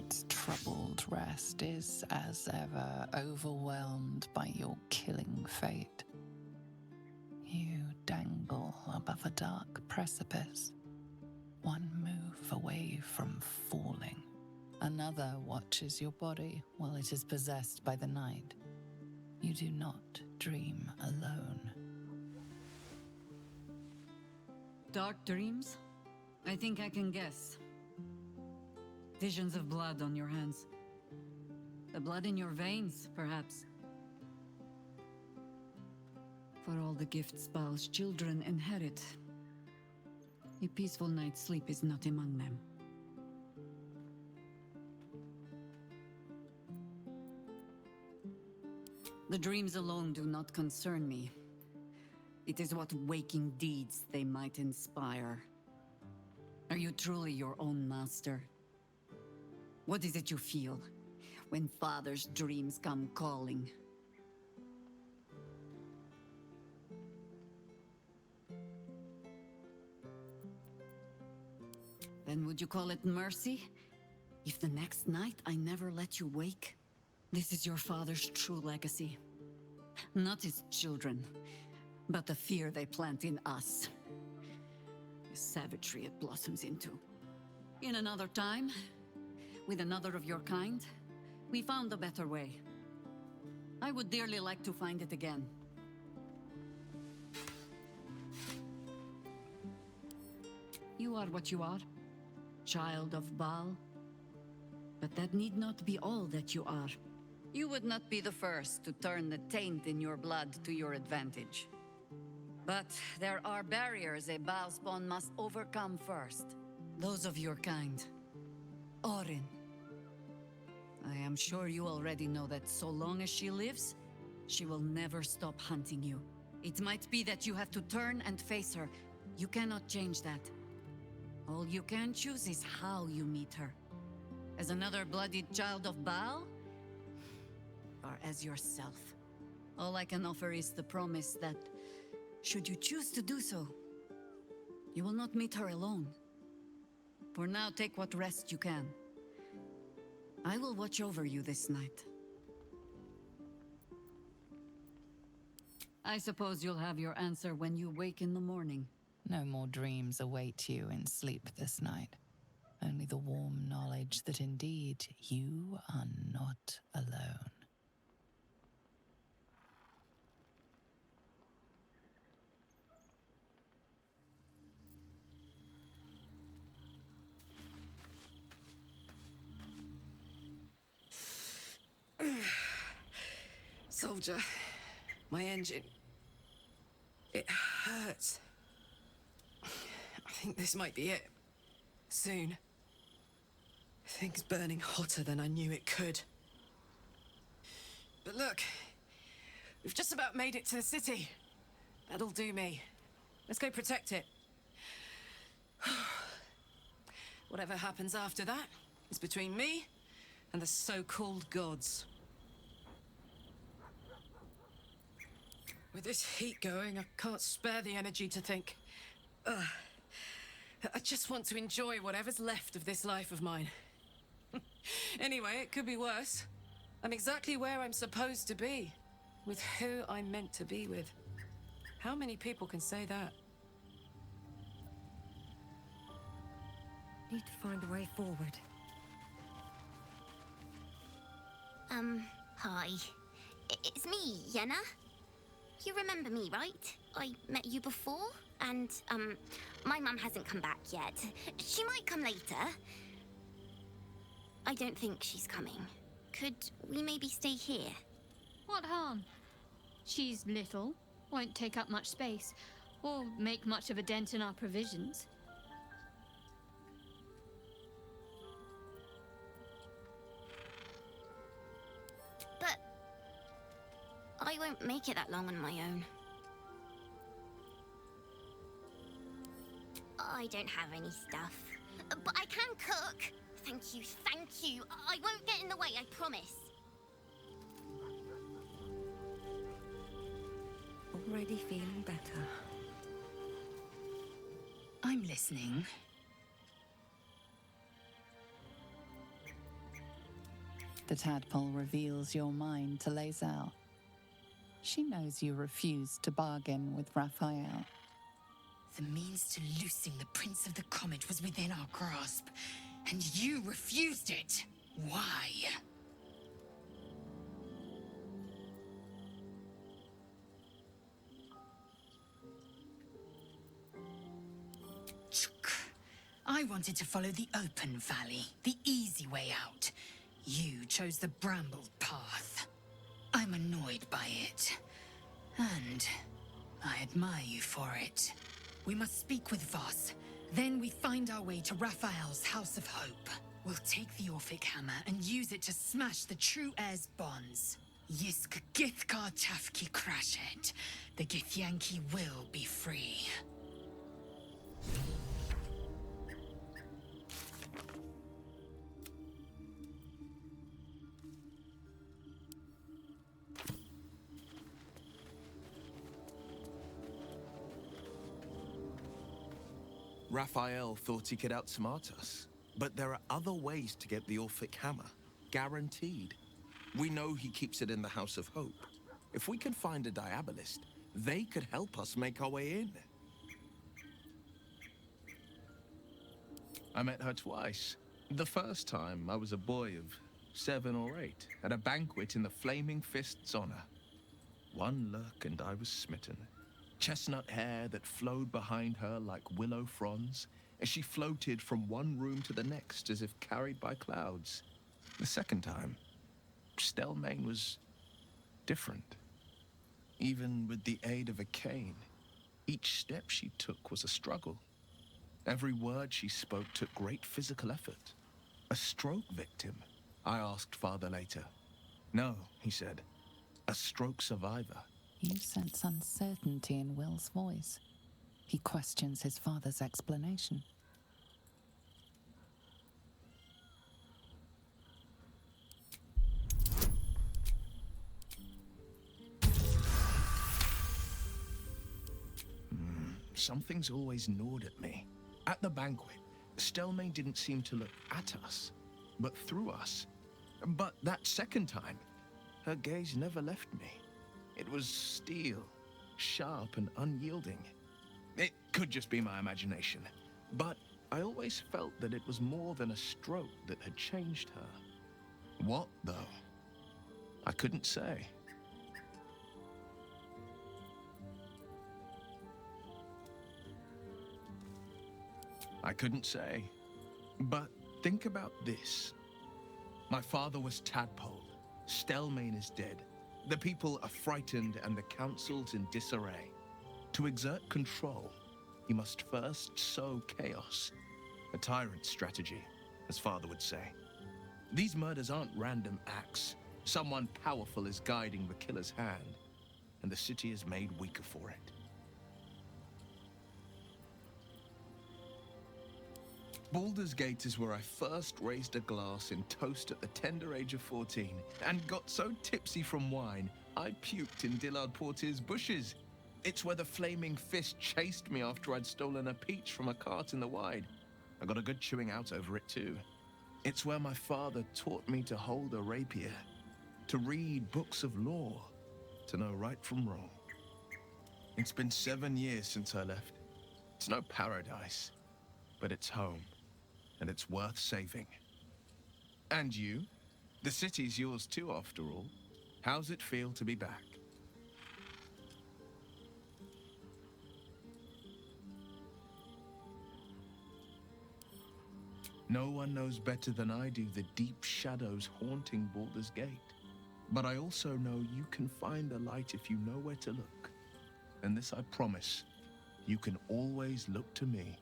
Its troubled rest is, as ever, overwhelmed by your killing fate. You dangle above a dark precipice, one move away from falling. Another watches your body while it is possessed by the night. You do not dream alone. Dark dreams? I think I can guess. Visions of blood on your hands. The blood in your veins, perhaps. For all the gifts Baal's children inherit, a peaceful night's sleep is not among them. The dreams alone do not concern me. It is what waking deeds they might inspire. Are you truly your own master? What is it you feel when Father's dreams come calling? Then would you call it mercy? If the next night I never let you wake? This is your father's true legacy. Not his children, but the fear they plant in us. The savagery it blossoms into. In another time, with another of your kind, we found a better way. I would dearly like to find it again. You are what you are, child of Baal. But that need not be all that you are. You would not be the first to turn the taint in your blood to your advantage. But there are barriers a Baal spawn must overcome first. Those of your kind. Orin. I am sure you already know that so long as she lives, she will never stop hunting you. It might be that you have to turn and face her. You cannot change that. All you can choose is how you meet her. As another bloodied child of Baal? Or as yourself? All I can offer is the promise that, should you choose to do so, you will not meet her alone. For now, take what rest you can. I will watch over you this night. I suppose you'll have your answer when you wake in the morning. No more dreams await you in sleep this night. Only the warm knowledge that indeed you are not alone. Soldier, my engine. It hurts. I think this might be it. Soon. Things burning hotter than I knew it could. But look, we've just about made it to the city. That'll do me. Let's go protect it. Whatever happens after that is between me and the so-called gods. With this heat going, I can't spare the energy to think. I just want to enjoy whatever's left of this life of mine. Anyway, it could be worse. I'm exactly where I'm supposed to be, with who I'm meant to be with. How many people can say that? Need to find a way forward. Hi. It's me, Yenna. You remember me, right? I met you before, and, my mum hasn't come back yet. She might come later. I don't think she's coming. Could we maybe stay here? What harm? She's little, won't take up much space, or make much of a dent in our provisions. But I won't make it that long on my own. I don't have any stuff. But I can cook. Thank you, thank you. I won't get in the way, I promise. Already feeling better. I'm listening. The tadpole reveals your mind to Lae'zel. She knows you refuse to bargain with Raphael. The means to loosing the Prince of the Comet was within our grasp, and you refused it. Why? I wanted to follow the open valley, the easy way out. You chose the brambled path. I'm annoyed by it. And I admire you for it. We must speak with Voss. Then we find our way to Raphael's House of Hope. We'll take the Orphic Hammer and use it to smash the True Heir's bonds. Yisk Githkar Tafki Crashet. The Githyanki will be free. Raphael thought he could outsmart us, but there are other ways to get the Orphic Hammer. Guaranteed. We know he keeps it in the House of Hope. If we can find a Diabolist, they could help us make our way in. I met her twice. The first time, I was a boy of 7 or 8, at a banquet in the Flaming Fist's honor. One look and I was smitten. Chestnut hair that flowed behind her like willow fronds as she floated from one room to the next as if carried by clouds. The second time, Stelmane was different. Even with the aid of a cane, each step she took was a struggle. Every word she spoke took great physical effort. A stroke victim? I asked Father later. No, he said. A stroke survivor. You sense uncertainty in Will's voice. He questions his father's explanation. Something's always gnawed at me. At the banquet, Stelmane didn't seem to look at us, but through us. But that second time, her gaze never left me. It was steel, sharp and unyielding. It could just be my imagination, but I always felt that it was more than a stroke that had changed her. What, though? I couldn't say. I couldn't say. But think about this. My father was Tadpole. Stelmane is dead. The people are frightened and the council's in disarray. To exert control, you must first sow chaos. A tyrant's strategy, as father would say. These murders aren't random acts. Someone powerful is guiding the killer's hand, and the city is made weaker for it. Baldur's Gate is where I first raised a glass in toast at the tender age of 14 and got so tipsy from wine, I puked in Dillard Portier's bushes. It's where the Flaming Fist chased me after I'd stolen a peach from a cart in the Wide. I got a good chewing out over it too. It's where my father taught me to hold a rapier, to read books of law, to know right from wrong. It's been 7 years since I left. It's no paradise, but it's home. And it's worth saving. And you? The city's yours too, after all. How's it feel to be back? No one knows better than I do the deep shadows haunting Baldur's Gate. But I also know you can find the light if you know where to look. And this I promise, you can always look to me.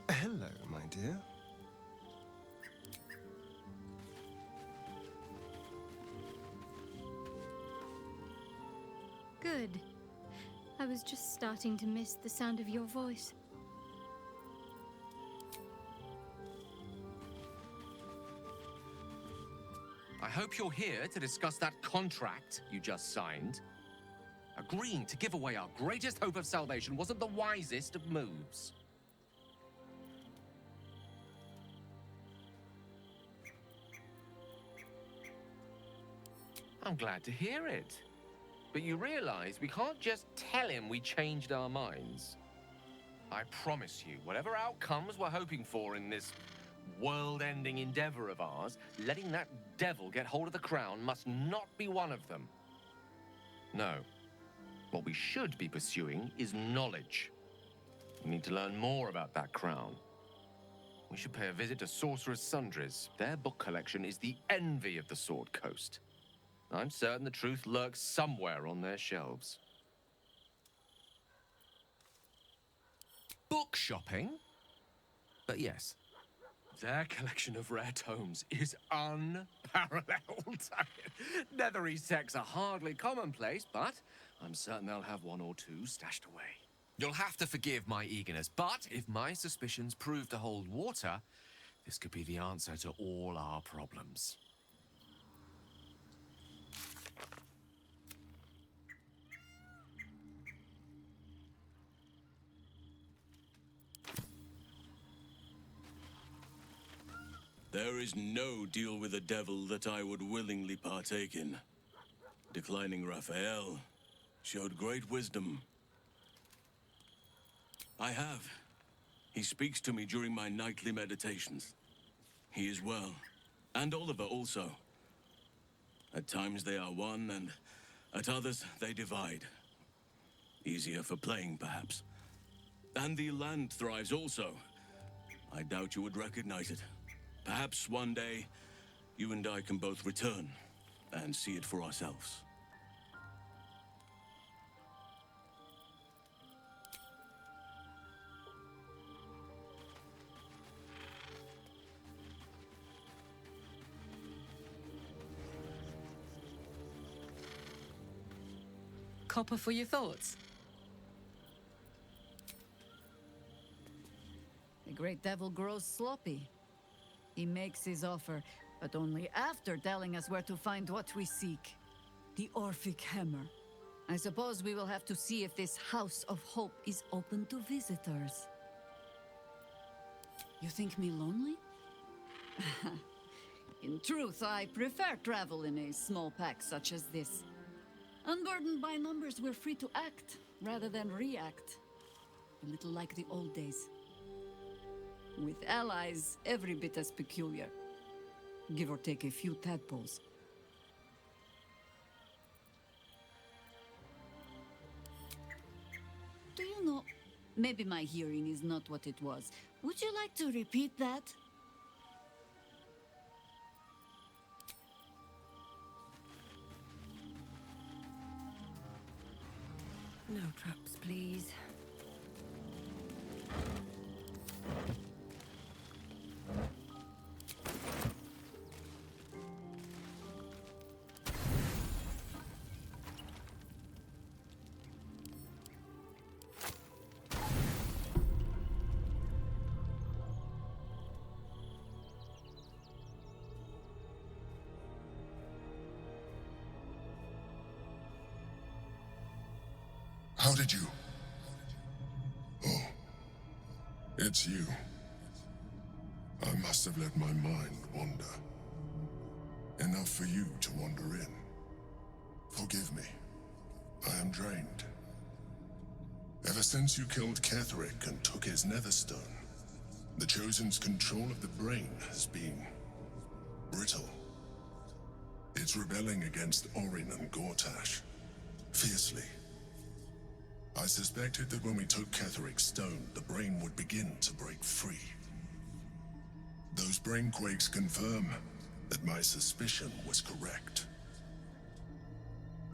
Hello, my dear. Good. I was just starting to miss the sound of your voice. I hope you're here to discuss that contract you just signed. A agreeing to give away our greatest hope of salvation wasn't the wisest of moves. I'm glad to hear it. But you realize we can't just tell him we changed our minds. I promise you, whatever outcomes we're hoping for in this world-ending endeavor of ours, letting that devil get hold of the crown must not be one of them. No. What we should be pursuing is knowledge. We need to learn more about that crown. We should pay a visit to Sorcerer's Sundries. Their book collection is the envy of the Sword Coast. I'm certain the truth lurks somewhere on their shelves. Book shopping? But yes, their collection of rare tomes is unparalleled. Nethery sects are hardly commonplace, but I'm certain they'll have one or two stashed away. You'll have to forgive my eagerness, but if my suspicions prove to hold water, this could be the answer to all our problems. There is no deal with the devil that I would willingly partake in. Declining Raphael showed great wisdom. I have. He speaks to me during my nightly meditations. He is well, and Oliver also. At times they are one, and at others they divide. Easier for playing, perhaps. And the land thrives also. I doubt you would recognize it. Perhaps one day, you and I can both return and see it for ourselves. Copper for your thoughts. The great devil grows sloppy. He makes his offer, but only after telling us where to find what we seek. The Orphic Hammer. I suppose we will have to see if this House of Hope is open to visitors. You think me lonely? In truth, I prefer travel in a small pack such as this. Unburdened by numbers, we're free to act rather than react. A little like the old days. With allies, every bit as peculiar. Give or take a few tadpoles. Do you know, maybe my hearing is not what it was. Would you like to repeat that? No traps, please. How did you? Oh, it's you. I must have let my mind wander. Enough for you to wander in. Forgive me. I am drained. Ever since you killed Ketheric and took his netherstone, the Chosen's control of the brain has been brittle. It's rebelling against Orin and Gortash, fiercely. I suspected that when we took Ketheric's stone, the brain would begin to break free. Those brainquakes confirm that my suspicion was correct.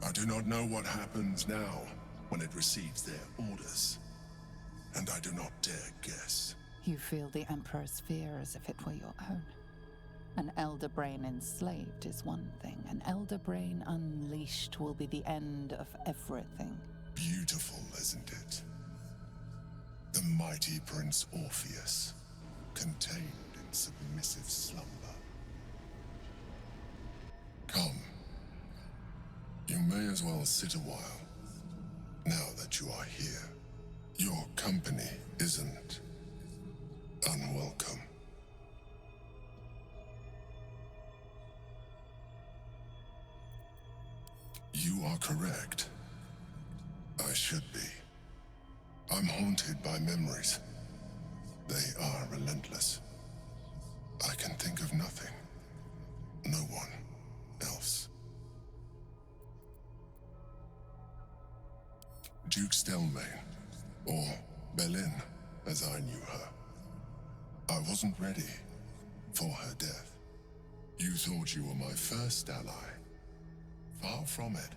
I do not know what happens now when it receives their orders, and I do not dare guess. You feel the Emperor's fear as if it were your own. An elder brain enslaved is one thing. An elder brain unleashed will be the end of everything. Beautiful, isn't it? The mighty Prince Orpheus, contained in submissive slumber. Come. You may as well sit a while. that you are here. Your company isn't unwelcome. You are correct. I should be. I'm haunted by memories. They are relentless. I can think of nothing. No one else. Duke Stelmane, or Belin, as I knew her. I wasn't ready for her death. You thought you were my first ally. Far from it.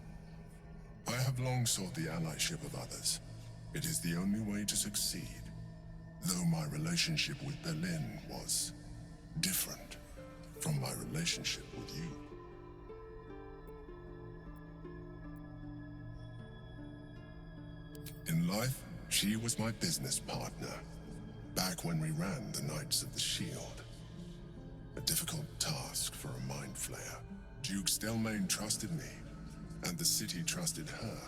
I have long sought the allyship of others. It is the only way to succeed. Though my relationship with Belin was different from my relationship with you. In life, she was my business partner, back when we ran the Knights of the Shield. A difficult task for a mind flayer. Duke Stelmane trusted me, and the city trusted her.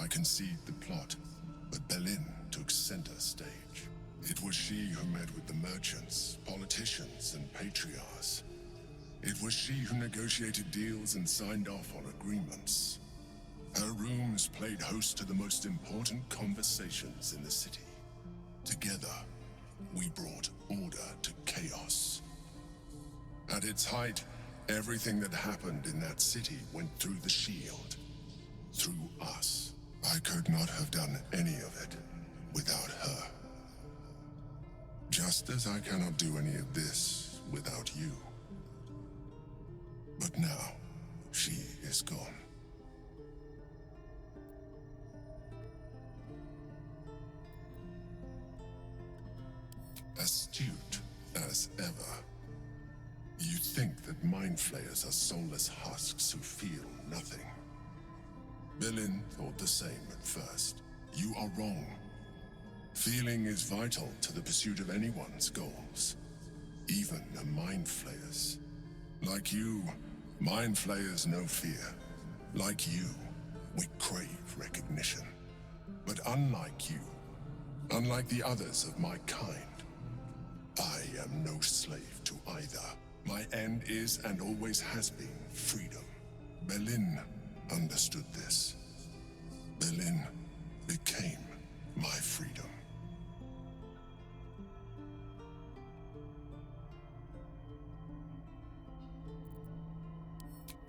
I conceived the plot, but Belin took center stage. It was she who met with the merchants, politicians, and patriarchs. It was she who negotiated deals and signed off on agreements. Her rooms played host to the most important conversations in the city. Together, we brought order to chaos. At its height, everything that happened in that city went through the shield. Through us. I could not have done any of it without her. Just as I cannot do any of this without you. But now, she is gone. Astute as ever. You think that mind flayers are soulless husks who feel nothing. Belin thought the same at first. You are wrong. Feeling is vital to the pursuit of anyone's goals, even a mind flayer's. Like you, mind flayers know fear. Like you, we crave recognition. But unlike you, unlike the others of my kind, I am no slave to either. My end is and always has been freedom. Belin understood this. Belin became my freedom.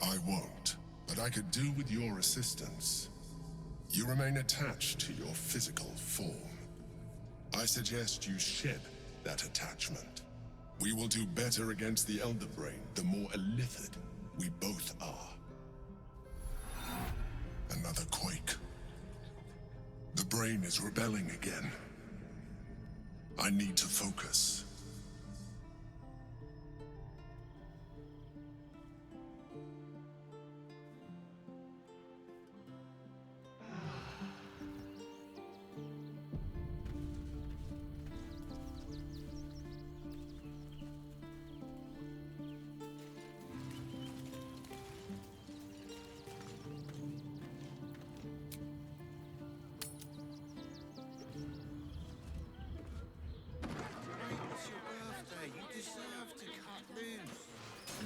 I won't, but I could do with your assistance. You remain attached to your physical form. I suggest you shed that attachment. We will do better against the Elder Brain the more illithid we both are. Another quake. The brain is rebelling again. I need to focus.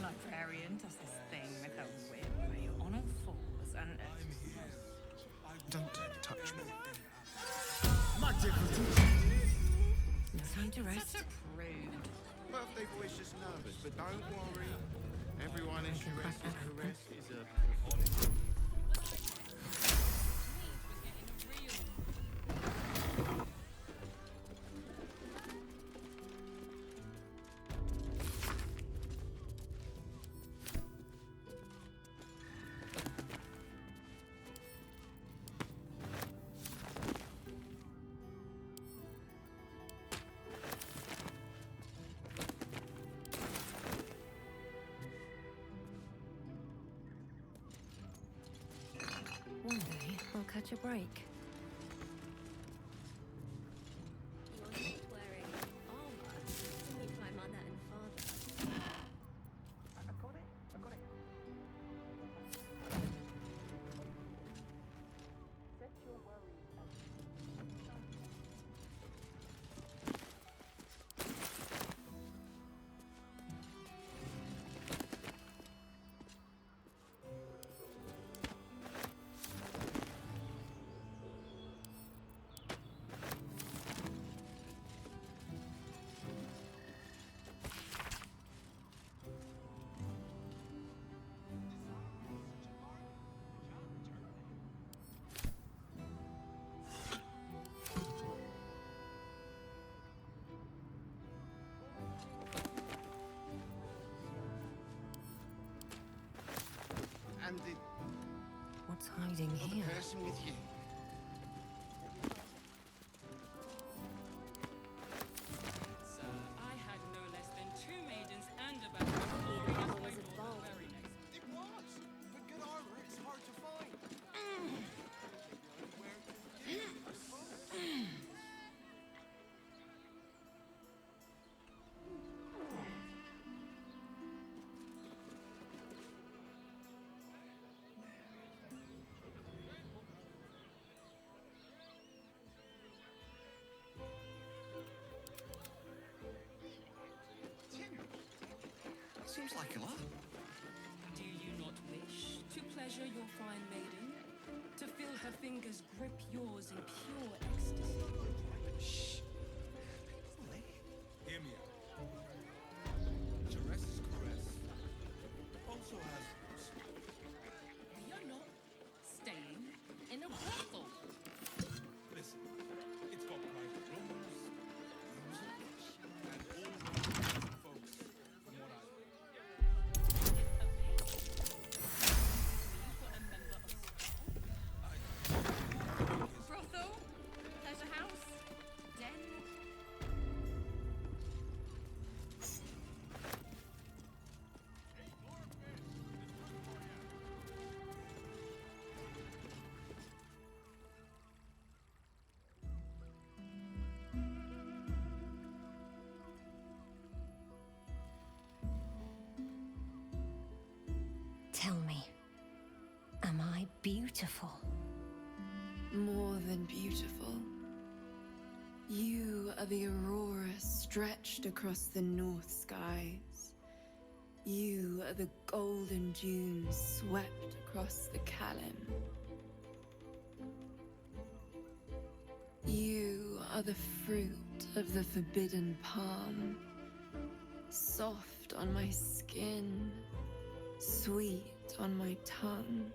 Librarian does this thing with her whip where you're on all fours and... Don't touch me. No time to rest. Such a prude. Birthday boy's just nervous, but don't worry. Everyone is caress is a... One day, I'll catch a break. You're not wearing armor to meet my mother and father. I got it. Set your worries hiding Another here? person with you. Sir, I had no less than 2 maidens and a band. Was it Baldur? It was! But good armor, it's hard to find. Seems like a lot. Do you not wish to pleasure your fine maiden? To feel her fingers grip yours in pure ecstasy? Shh. Hear me out. Jerez's caress also has. We are not staying in a brothel. Listen, it's got private rooms, music, and all folks, from what I've Brothel? Pleasure house? Den? Tell me, am I beautiful? More than beautiful. You are the aurora stretched across the north skies. You are the golden dunes swept across the Kalim. You are the fruit of the forbidden palm, soft on my skin, sweet on my tongue.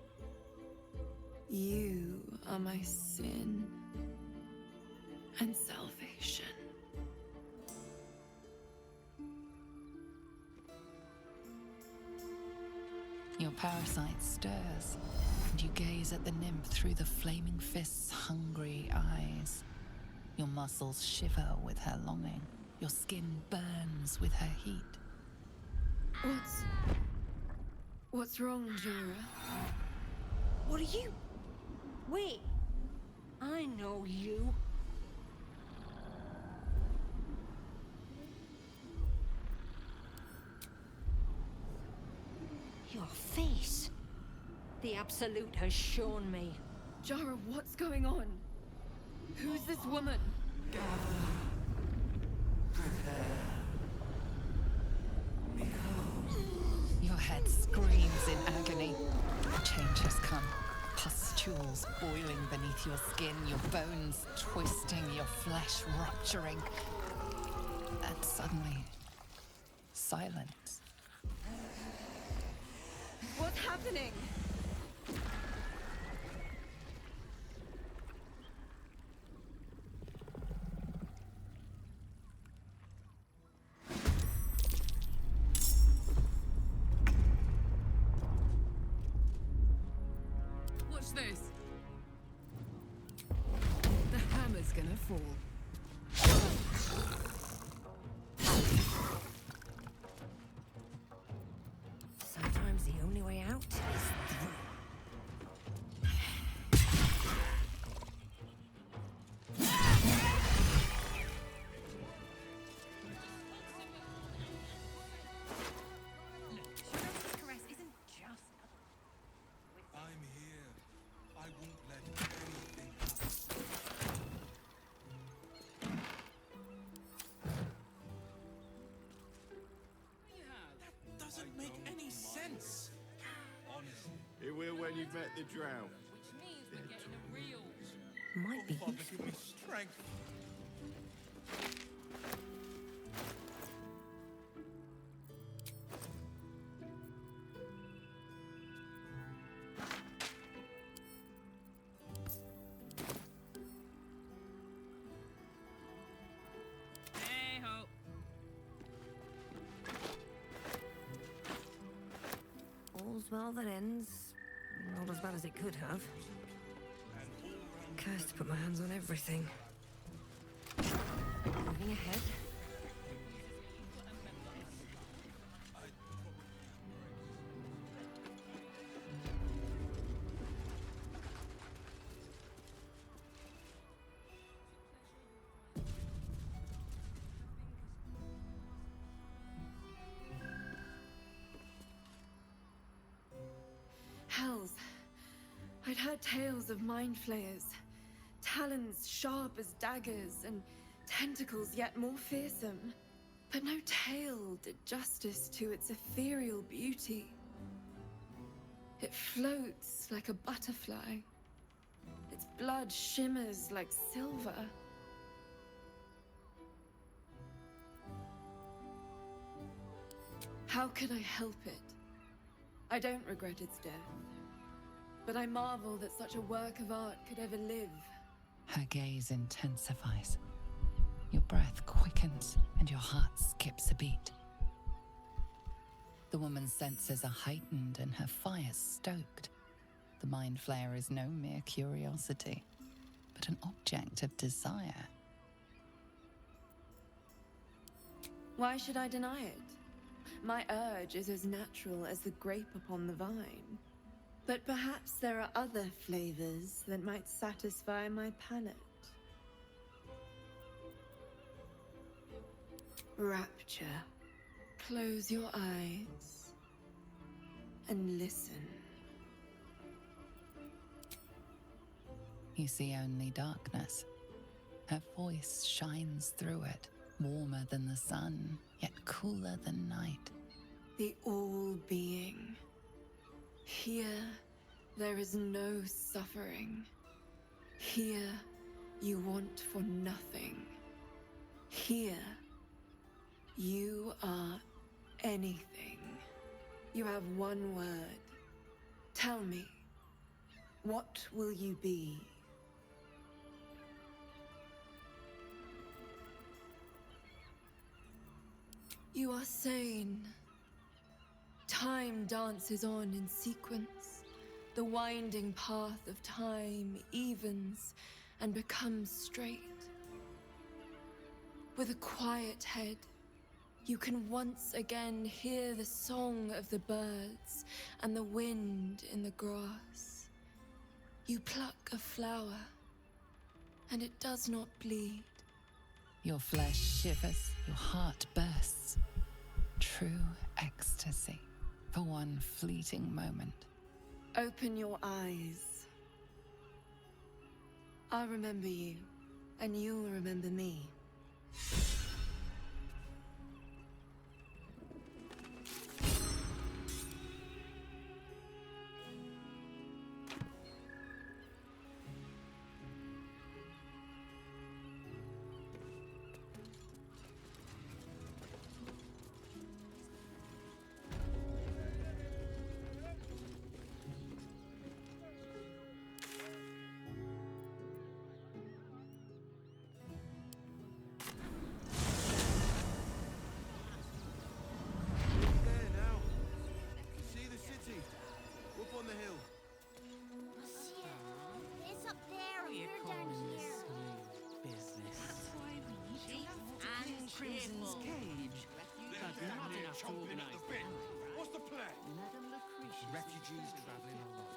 You are my sin and salvation. Your parasite stirs, and you gaze at the nymph through the flaming fist's hungry eyes. Your muscles shiver with her longing. Your skin burns with her heat. What's wrong, Jorah? What are you? Wait, I know you. Your face. The Absolute has shown me. Jorah, what's going on? Who's this woman? Your head screams in agony. Change has come. Pustules boiling beneath your skin, your bones twisting, your flesh rupturing. And suddenly, silence. What's happening? Watch this. The hammer's gonna fall. Sometimes the only way out is through. I'm here. I won't let anything happen. That doesn't make any sense. Honestly. It will when you've met the drow. Which means we're getting a real. Might be Father, useful. give me strength. Hey ho. All's well that ends Not as bad as it could have. Cursed to put my hands on everything. Moving ahead. Hells. I'd heard tales of mind flayers. Talons sharp as daggers, and tentacles yet more fearsome. But no tale did justice to its ethereal beauty. It floats like a butterfly. Its blood shimmers like silver. How could I help it? I don't regret its death. But I marvel that such a work of art could ever live. Her gaze intensifies. Your breath quickens and your heart skips a beat. The woman's senses are heightened and her fire stoked. The mind flayer is no mere curiosity, but an object of desire. Why should I deny it? My urge is as natural as the grape upon the vine. But perhaps there are other flavors that might satisfy my palate. Rapture. Close your eyes and listen. You see only darkness. Her voice shines through it, warmer than the sun, yet cooler than night. The all-being. Here, there is no suffering. Here, you want for nothing. Here, you are anything. You have one word. Tell me, what will you be? You are sane. Time dances on in sequence. The winding path of time evens and becomes straight. With a quiet head, you can once again hear the song of the birds and the wind in the grass. You pluck a flower, and it does not bleed. Your flesh shivers, your heart bursts. True ecstasy for one fleeting moment. Open your eyes. I'll remember you, and you'll remember me. Refugees traveling alone,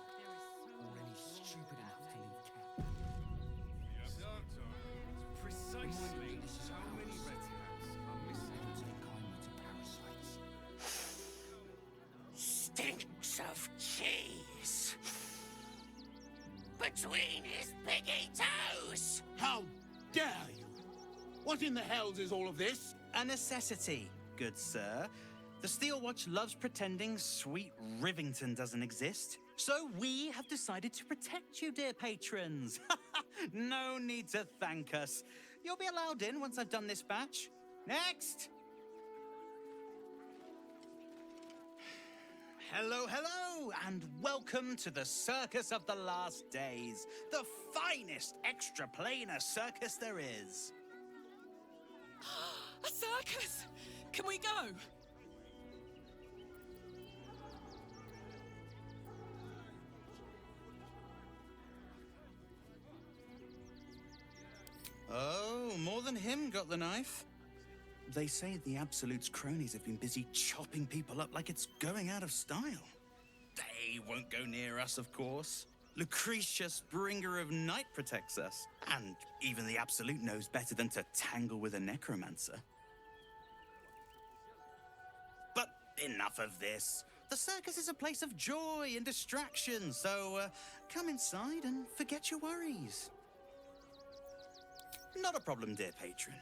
or any stupid enough to leave camp. Precisely how many red caps are missing? Don't take kindly to parasites. Stinks of cheese between his piggy toes. How dare you? What in the hells is all of this? A necessity, good sir. The Steel Watch loves pretending sweet Rivington doesn't exist. So we have decided to protect you, dear patrons. No need to thank us. You'll be allowed in once I've done this batch. Next! Hello, hello, and welcome to the Circus of the Last Days, the finest extra-planar circus there is. A circus! Can we go? than him got the knife. They say the Absolute's cronies have been busy chopping people up like it's going out of style. They won't go near us, of course. Lucretius, bringer of night, protects us. And even the Absolute knows better than to tangle with a necromancer. But enough of this. The circus is a place of joy and distraction, so come inside and forget your worries. Not a problem, dear patron.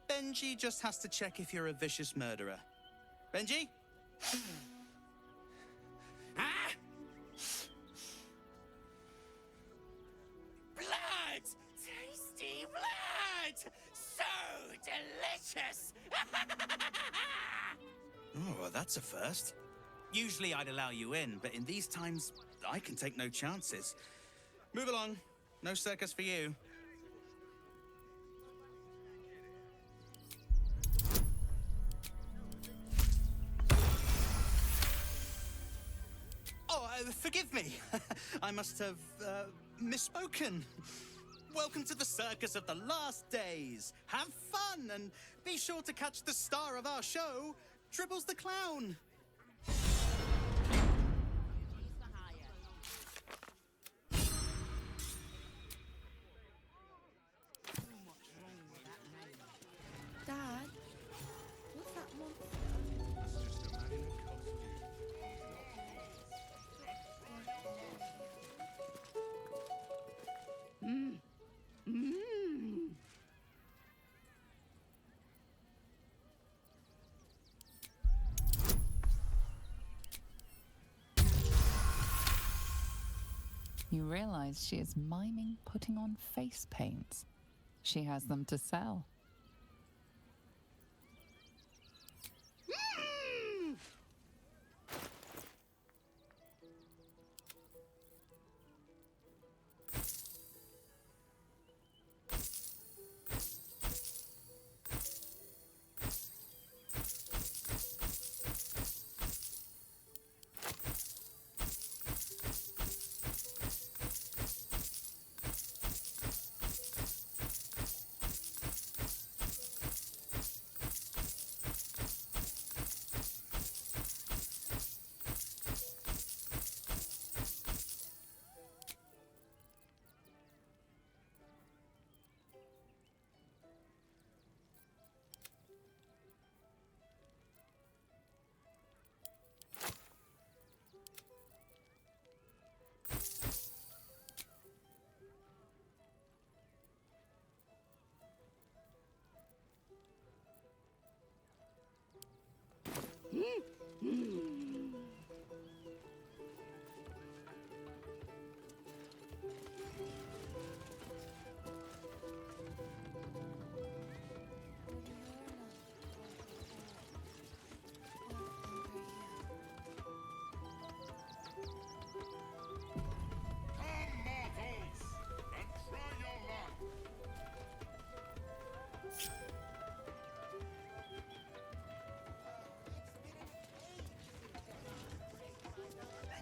Benji just has to check if you're a vicious murderer. Benji? Ah! Blood! Tasty blood! So delicious! Oh, well, that's a first. Usually I'd allow you in, but in these times, I can take no chances. Move along. No circus for you. Oh, forgive me. I must have, misspoken. Welcome to the circus of the last days. Have fun, and be sure to catch the star of our show, Dribbles the Clown. Dad, what's that monster? That's just a man in a costume. You realize she is miming putting on face paints. She has them to sell.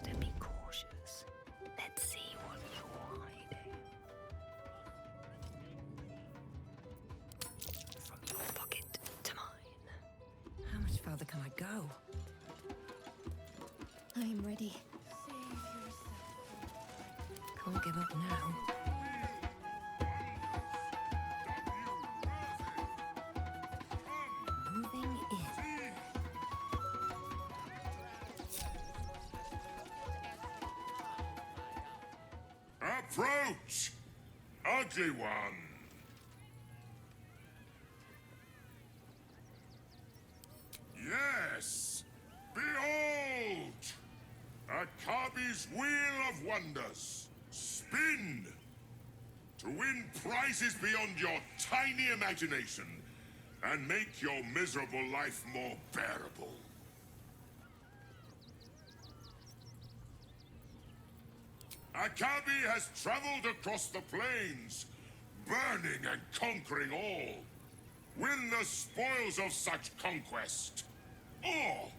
Better be cautious. Let's see what you're hiding. From your pocket to mine. How much further can I go? I'm ready. Can't give up now. Moving in. Approach, ugly one. Yes, behold, Akabi's Wheel of Wonders. Spin to win prizes beyond your tiny imagination and make your miserable life more bearable. Akabi has traveled across the plains, burning and conquering all. Win the spoils of such conquest. Or,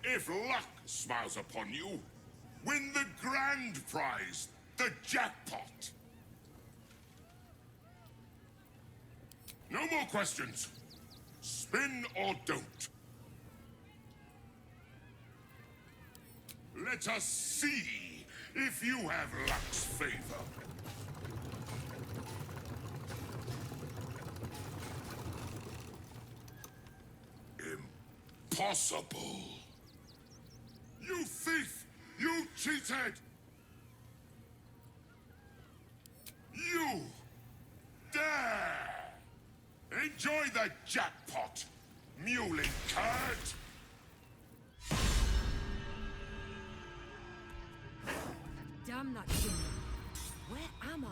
if luck smiles upon you, win the grand prize, the jackpot. No more questions. Spin or don't. Let us see if you have luck's favor. Impossible. You thief! You cheated! You dare! Enjoy the jackpot, mewling curt! Damn that thing. Where am I?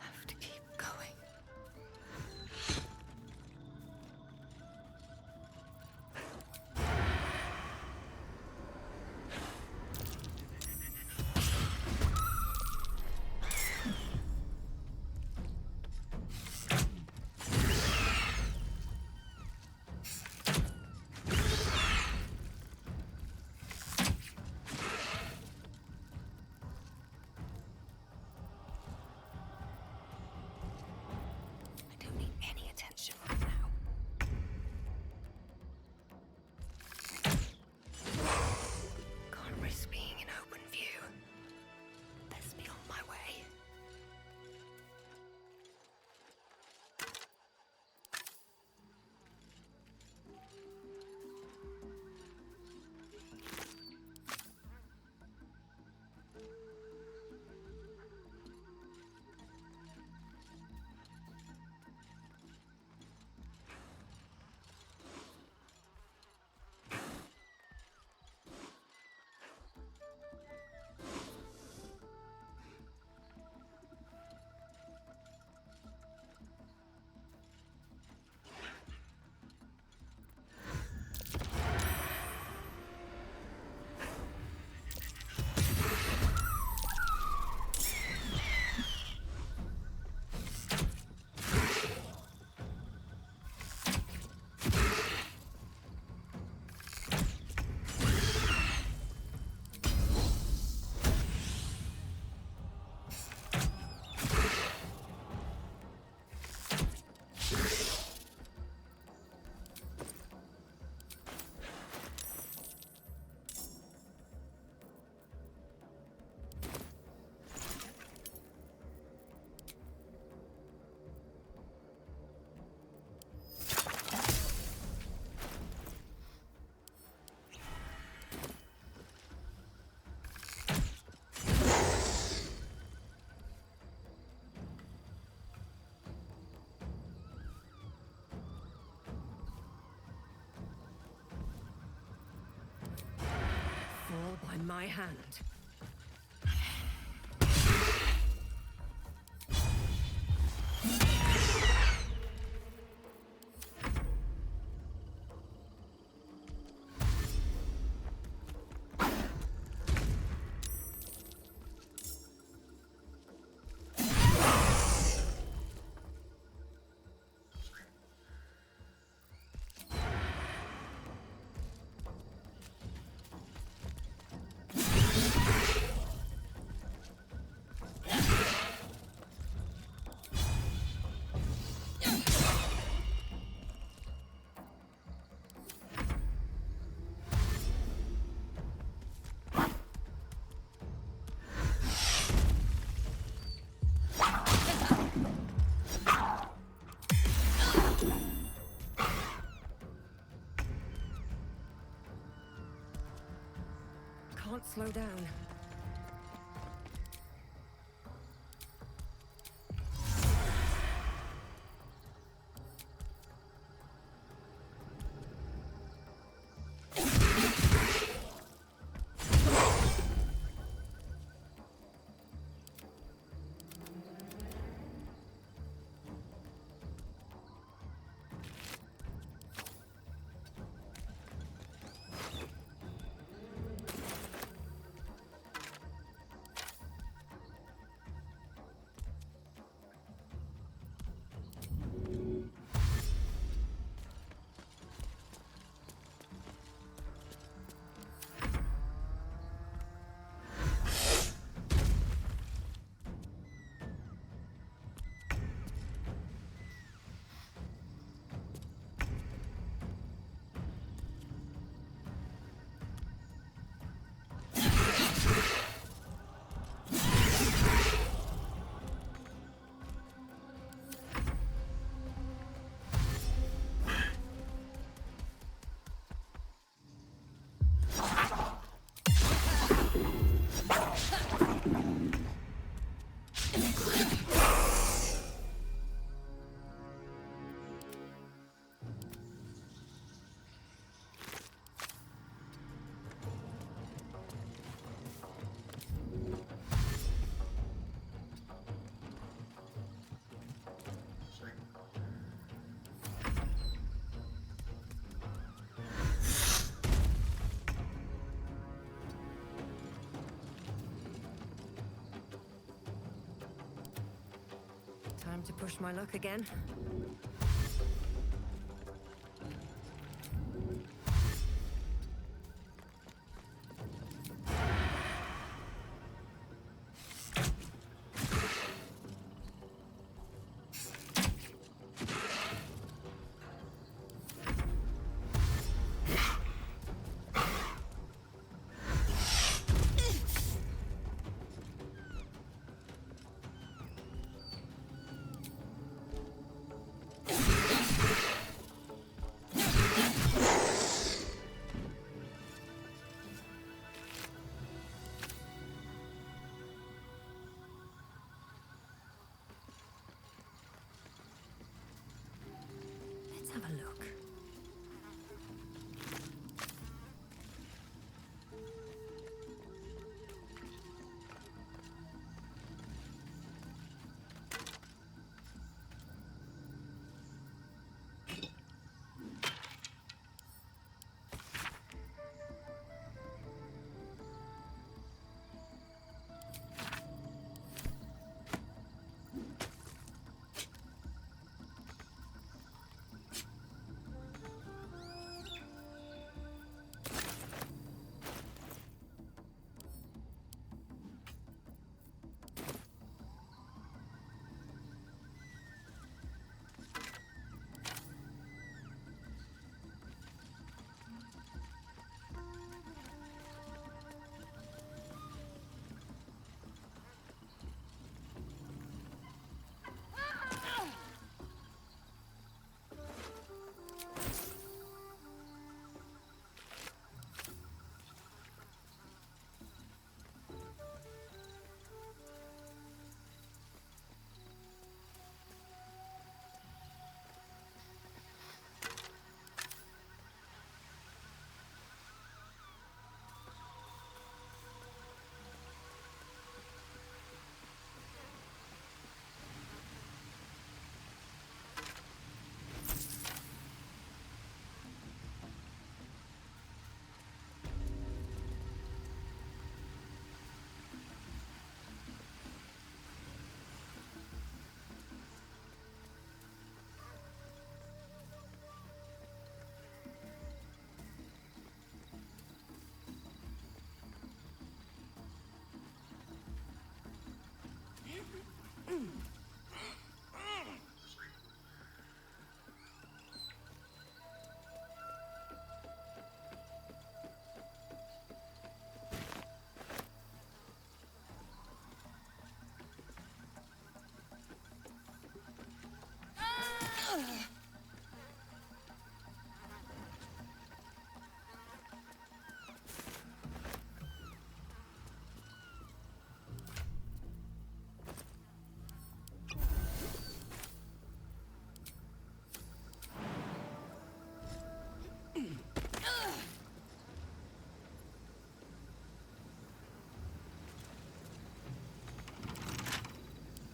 Have to keep going. I don't need any attention right now. Can't risk being in open view. Best be on my way. Fall by my hand. Can't slow down. Time to push my luck again. Let's have a look.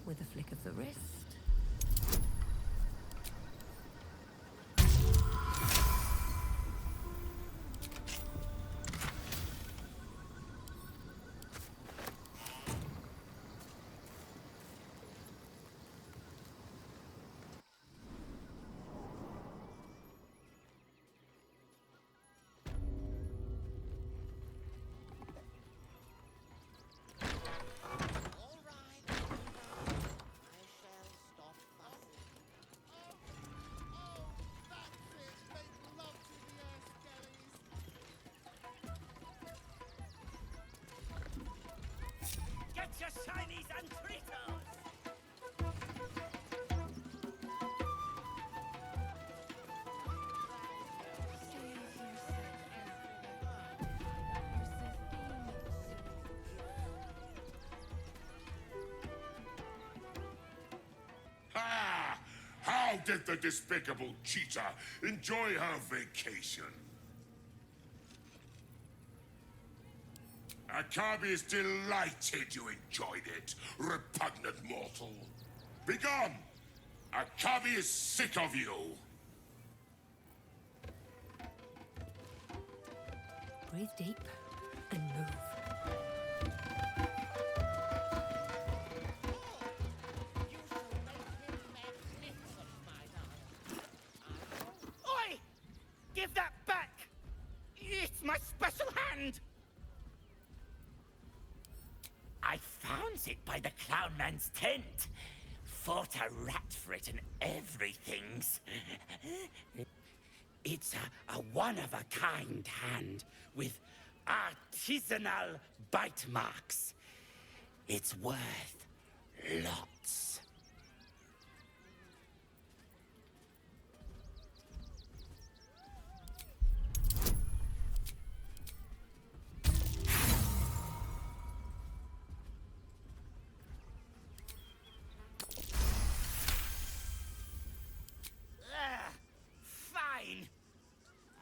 With a flick of the wrist. Get your shinies and treatos! Ah! How did the despicable cheetah enjoy her vacation? Akabi is delighted you enjoyed it, repugnant mortal. Begone! Akabi is sick of you! Breathe deep and move. You shall make him it by the clown man's tent. Fought a rat for it and everything's. It's a one-of-a-kind hand with artisanal bite marks. It's worth lots. Fine.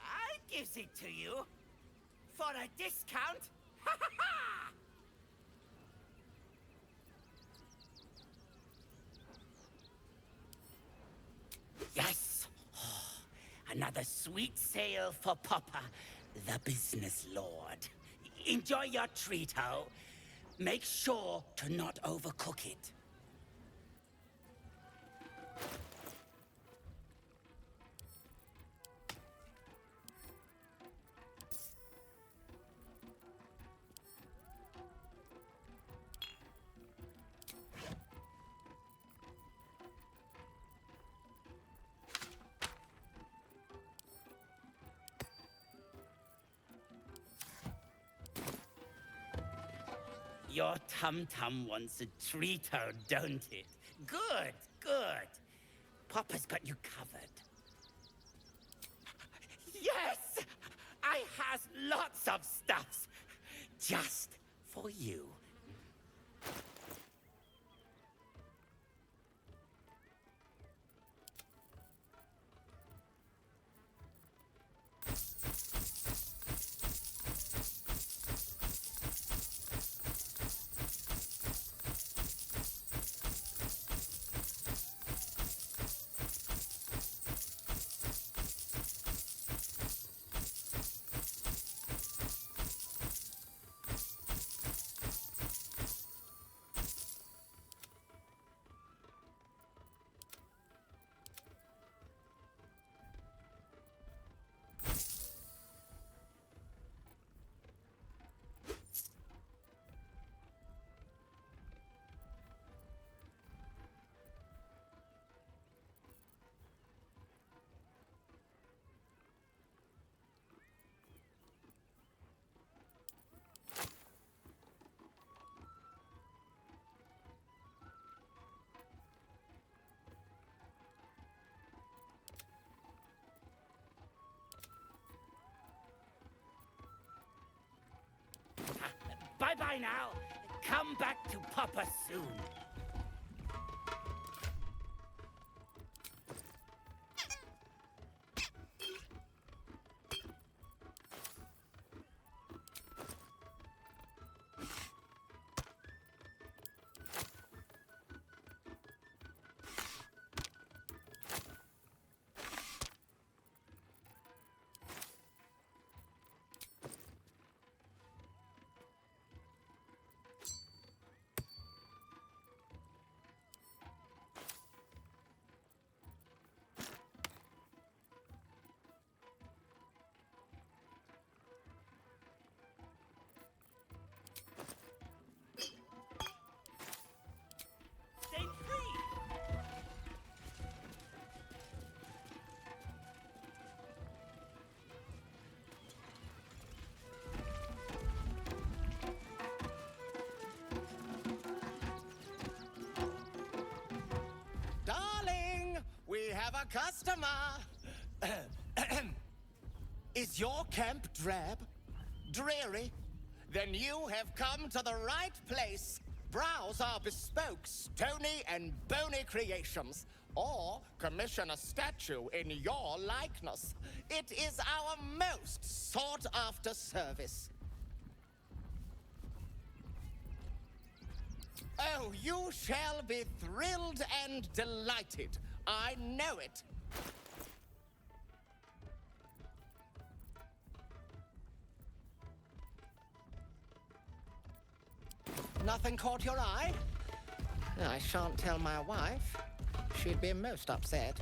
I gives it to you. For a discount. Ha ha ha! Yes. Another sweet sale for Papa, the business lord. Enjoy your treat, ho. Make sure to not overcook it. Your tum-tum wants a treat-o, don't it? Good, good. Papa's got you covered. Yes! I has lots of stuffs. Just for you. Bye-bye now. Come back to Papa soon. We have a customer. Is your camp drab? Dreary? Then you have come to the right place. Browse our bespoke, stony and bony creations, or commission a statue in your likeness. It is our most sought-after service. Oh, you shall be thrilled and delighted. I know it. Nothing caught your eye? I shan't tell my wife. She'd be most upset.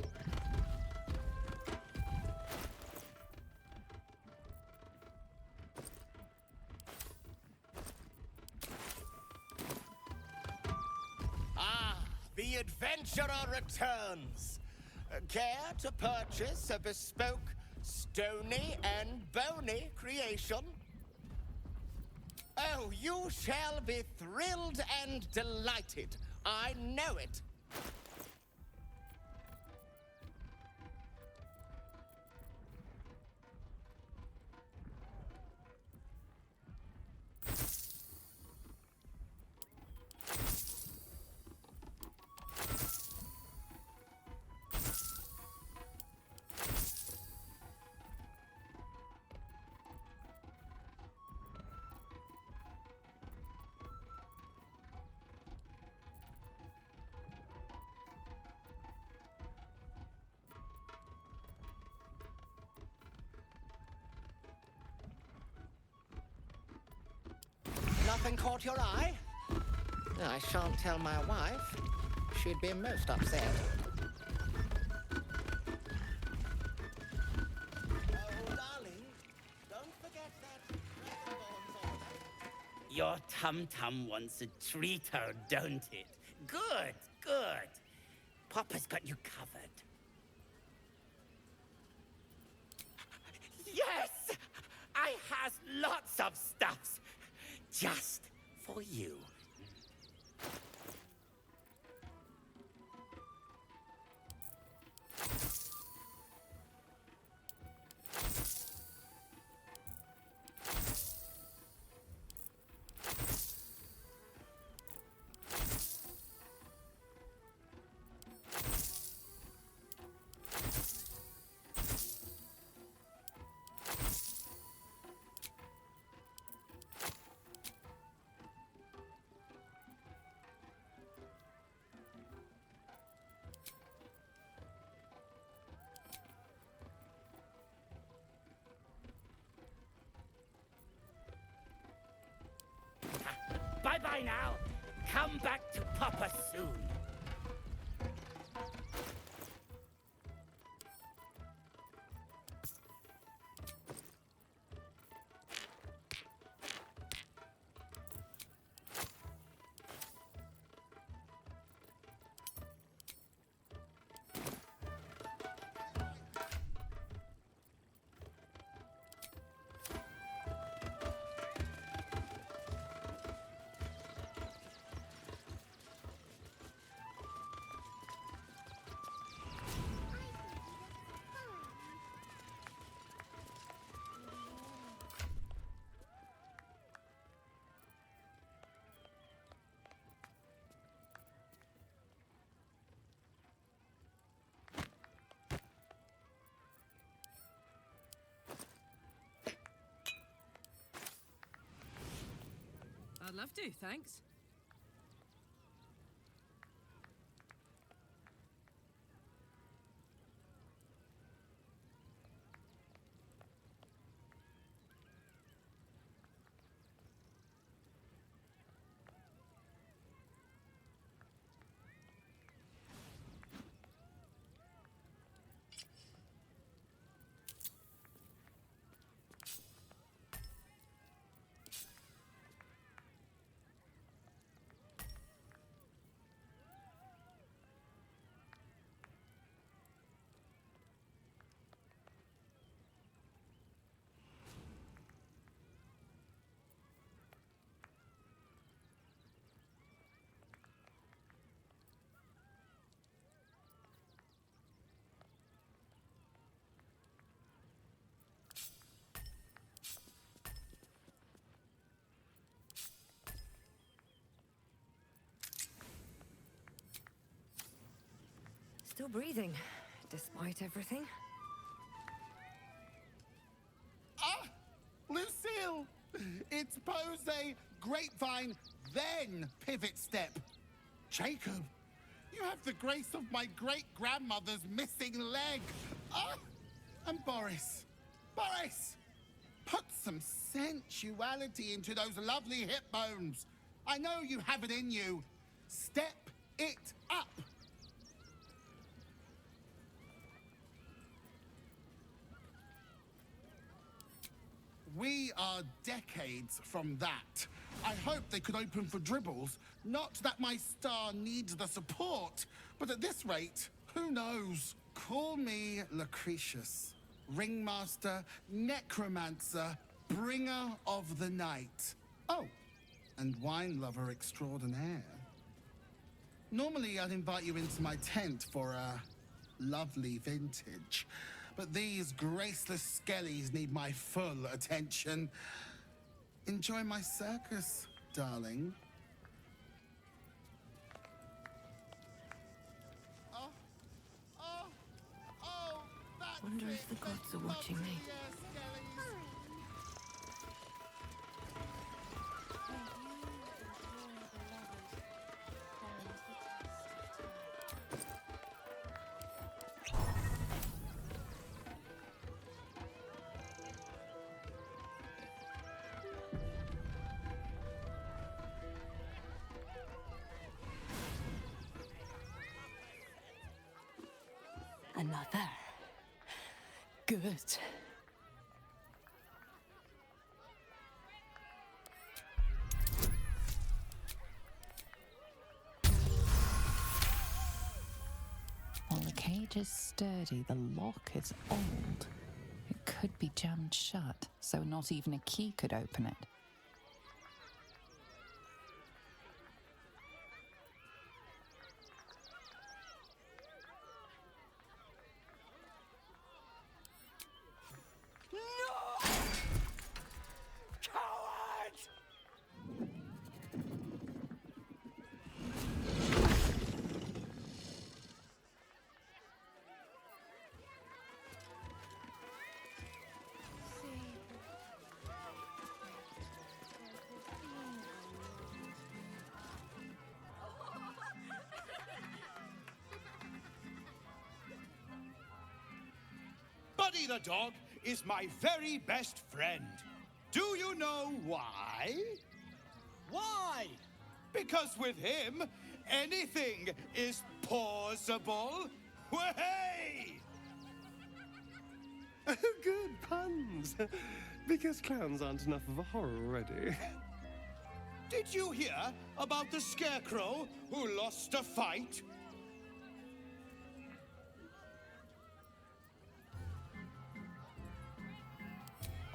adventurer returns. Care to purchase a bespoke, stony and bony creation? Oh, you shall be thrilled and delighted. I know it. Nothing caught your eye? I shan't tell my wife. She'd be most upset. Oh, darling, don't forget that Dragonborn's order. Your tum-tum wants a treater, don't it? Good, good. Papa's got you covered. Yes! I has lots of stuffs. Just for you. Bye-bye now. Come back to Papa soon. I'd love to, thanks. Still breathing, despite everything. Ah! Lucille! It's pose, grapevine, then pivot step. Jacob, you have the grace of my great-grandmother's missing leg. Ah! And Boris, put some sensuality into those lovely hip bones. I know you have it in you. Step it up. We are decades from that. I hoped they could open for dribbles. Not that my star needs the support, but at this rate, who knows? Call me Lucretius, ringmaster, necromancer, bringer of the night. Oh, and wine lover extraordinaire. Normally, I'd invite you into my tent for a lovely vintage, but these graceless skellies need my full attention. Enjoy my circus, darling. Wonder if the gods are watching me. Another. Good. While the cage is sturdy, the lock is old. It could be jammed shut, so not even a key could open it. Buddy the dog is my very best friend. Do you know why? Why? Because with him, anything is possible. Way! Good puns. Because clowns aren't enough of a horror already. Did you hear about the scarecrow who lost a fight?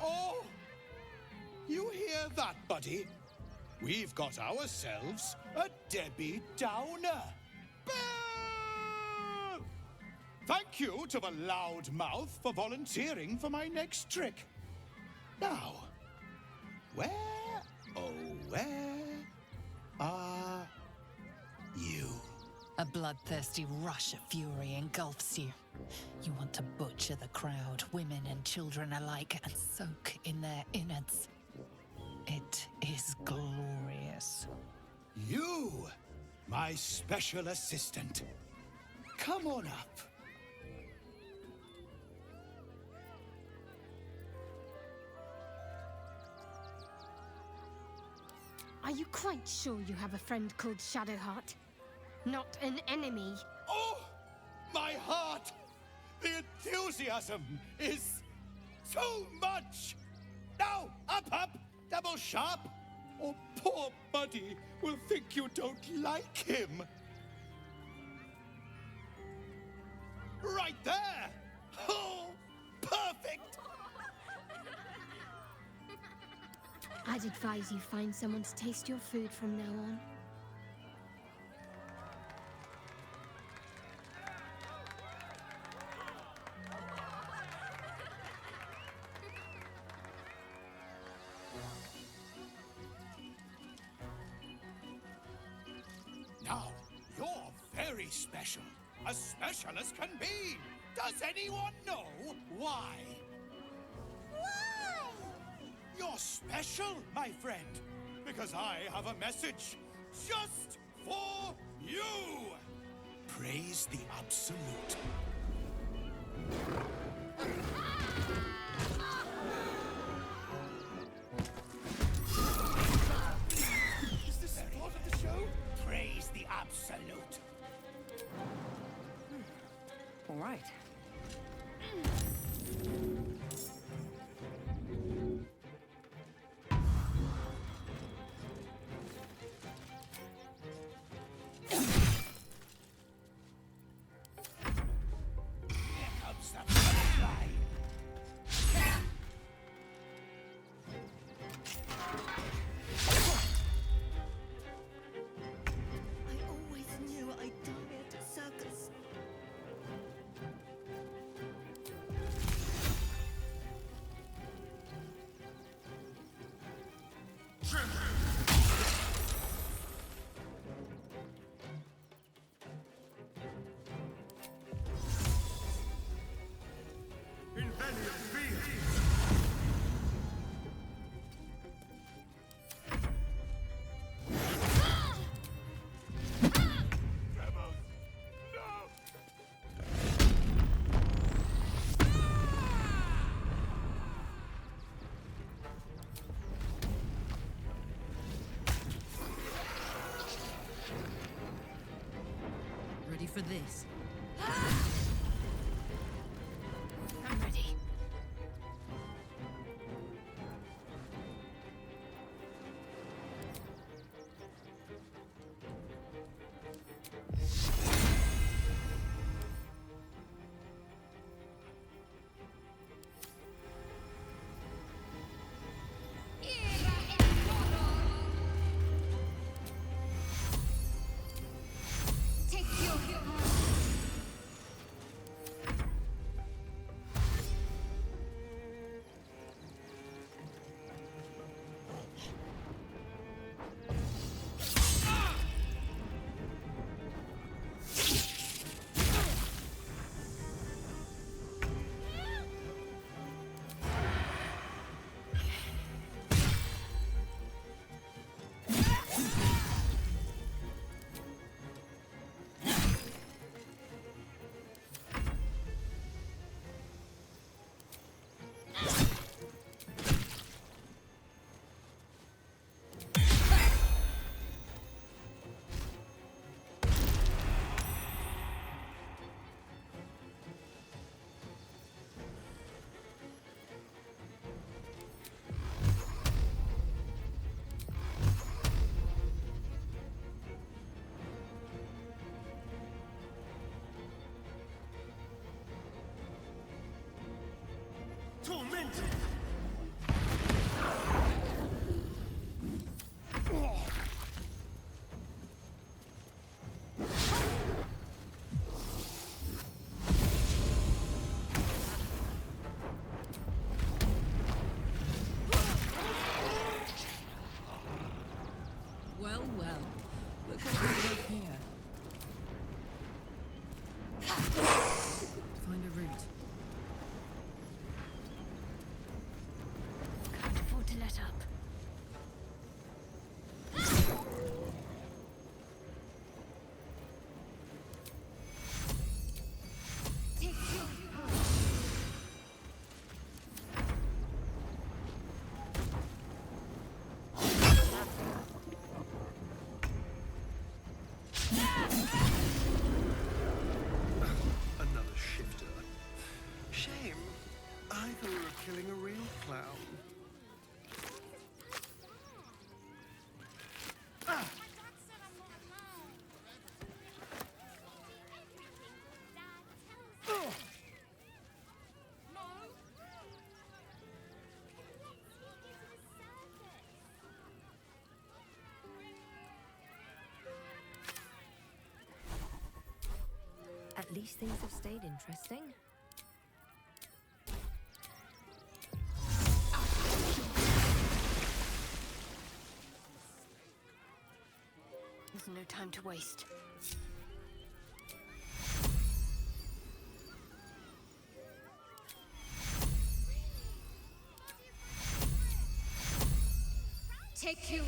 Oh, you hear that, buddy? We've got ourselves a Debbie Downer. Boo! Thank you to the loudmouth for volunteering for my next trick. Now, where, oh, where are you? A bloodthirsty rush of fury engulfs you. You want to butcher the crowd, women and children alike, and soak in their innards. It is glorious. You, my special assistant. Come on up. Are you quite sure you have a friend called Shadowheart? Not an enemy? Oh, my heart! The enthusiasm is so much! Now, up, double sharp, or poor Buddy will think you don't like him. Right there! Oh, perfect! I'd advise you find someone to taste your food from now on. Now, you're very special. As special as can be. Does anyone know why? Why? You're special, my friend, because I have a message just for you. Praise the Absolute. Is this part of the show? Praise the Absolute. All right. millennium being. Ready for this? I'm ready. Tormented! Well, well. Look what we have here. Find a route. Can't afford to let up. Another shifter. Shame. I thought we were killing a real clown. At least things have stayed interesting. There's no time to waste. Take you.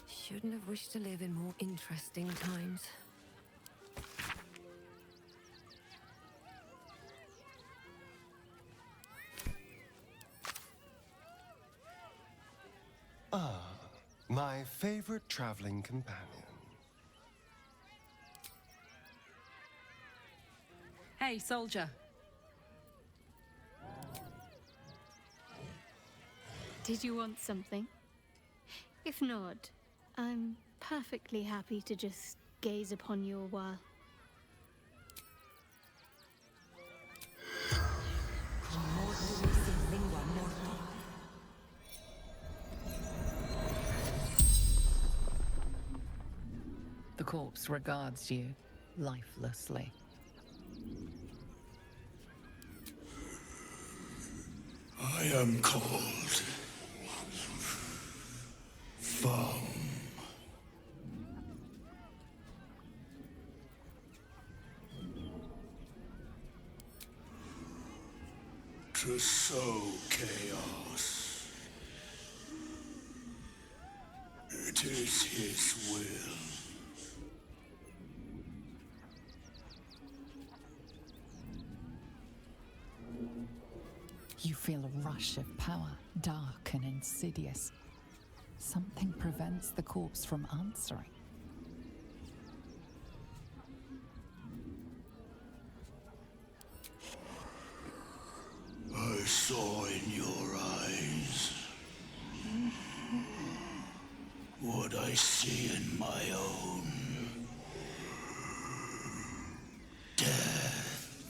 Shouldn't have wished to live in more interesting times. Ah, my favorite traveling companion. Hey, soldier. Did you want something? If not, I'm perfectly happy to just gaze upon you a while. The corpse regards you lifelessly. I am called Fum. to sow chaos. It is his will. You feel a rush of power, dark and insidious. Something prevents the corpse from answering. I saw in your eyes what I see in my own. Death.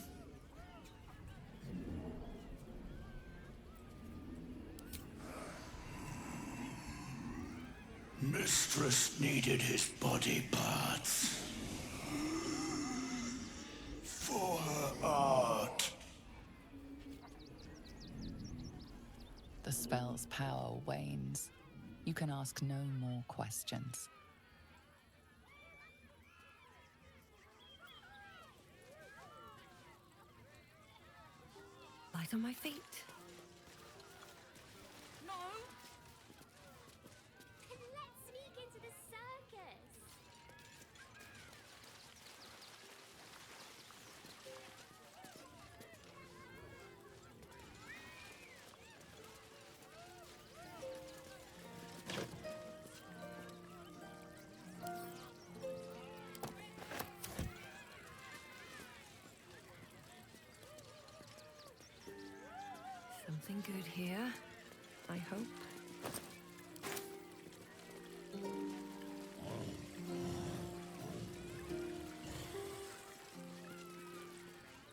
Mistress needed his body parts for her art. The spell's power wanes. You can ask no more questions. Light on my feet. No! Let's sneak into the circus! Something good here, I hope.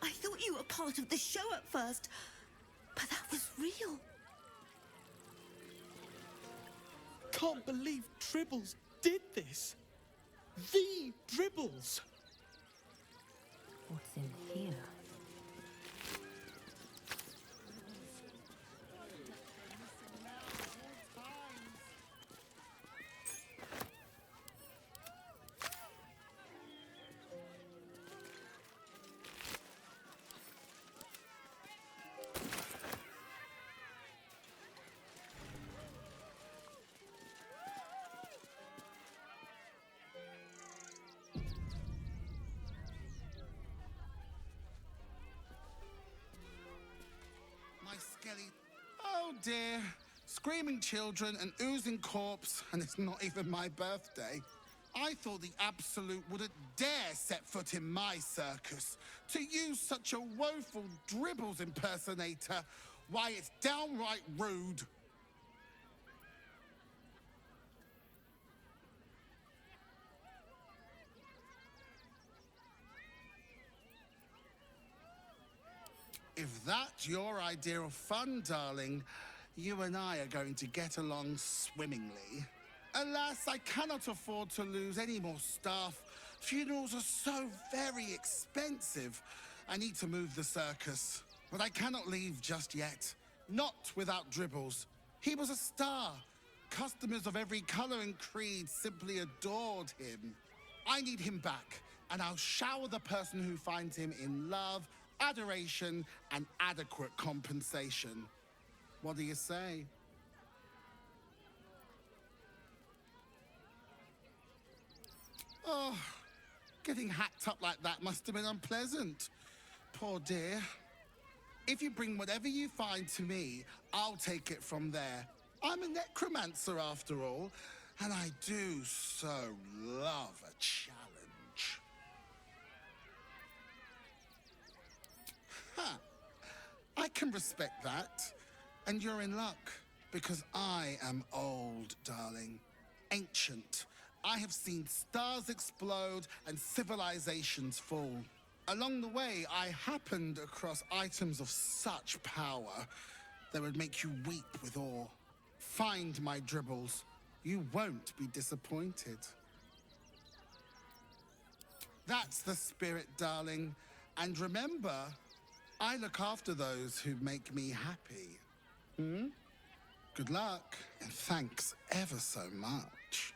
I thought you were part of the show at first, but that was real. Can't believe Dribbles did this. The Dribbles. What's in here? My skelly. Oh dear. Screaming children, an oozing corpse, and it's not even my birthday. I thought the Absolute wouldn't dare set foot in my circus. To use such a woeful Dribbles impersonator, why, it's downright rude. If that's your idea of fun, darling, you and I are going to get along swimmingly. Alas, I cannot afford to lose any more staff. Funerals are so very expensive. I need to move the circus, but I cannot leave just yet. Not without Dribbles. He was a star. Customers of every color and creed simply adored him. I need him back, and I'll shower the person who finds him in love, adoration, and adequate compensation. What do you say? Oh, getting hacked up like that must have been unpleasant. Poor dear. If you bring whatever you find to me, I'll take it from there. I'm a necromancer after all, and I do so love a challenge. Huh. I can respect that. And you're in luck, because I am old, darling. Ancient. I have seen stars explode and civilizations fall. Along the way, I happened across items of such power that would make you weep with awe. Find my Dribbles. You won't be disappointed. That's the spirit, darling. And remember, I look after those who make me happy. Good luck, and thanks ever so much.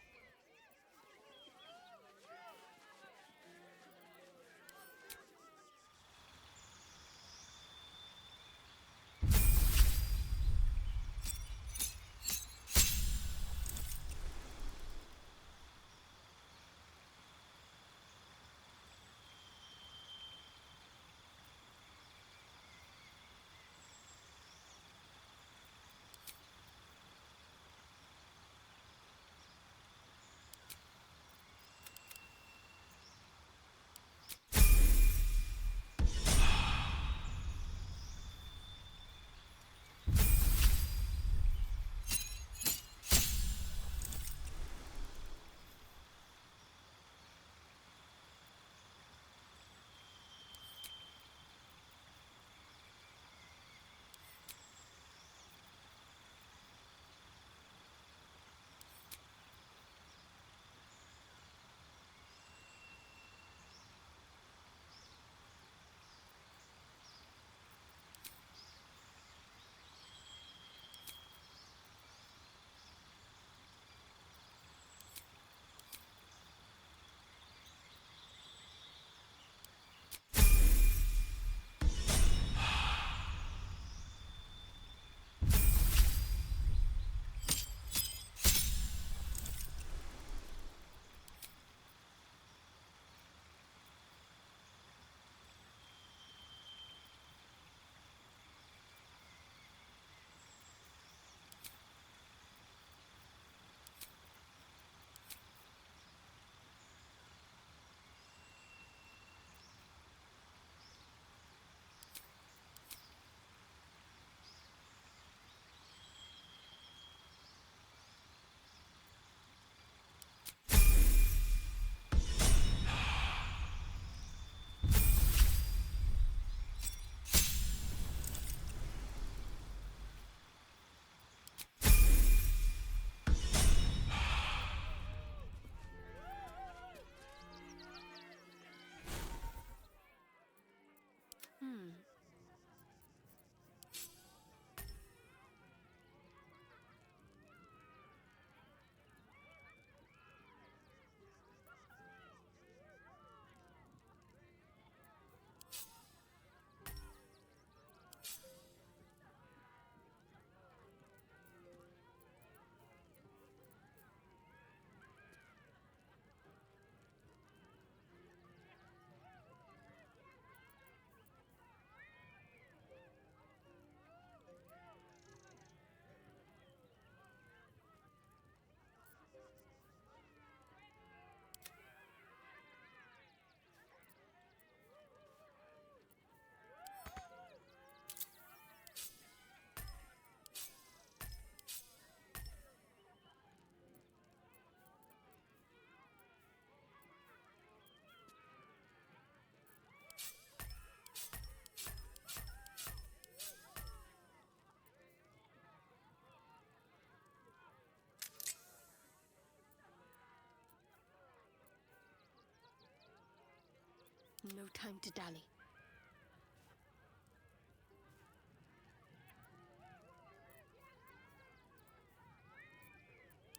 No time to dally.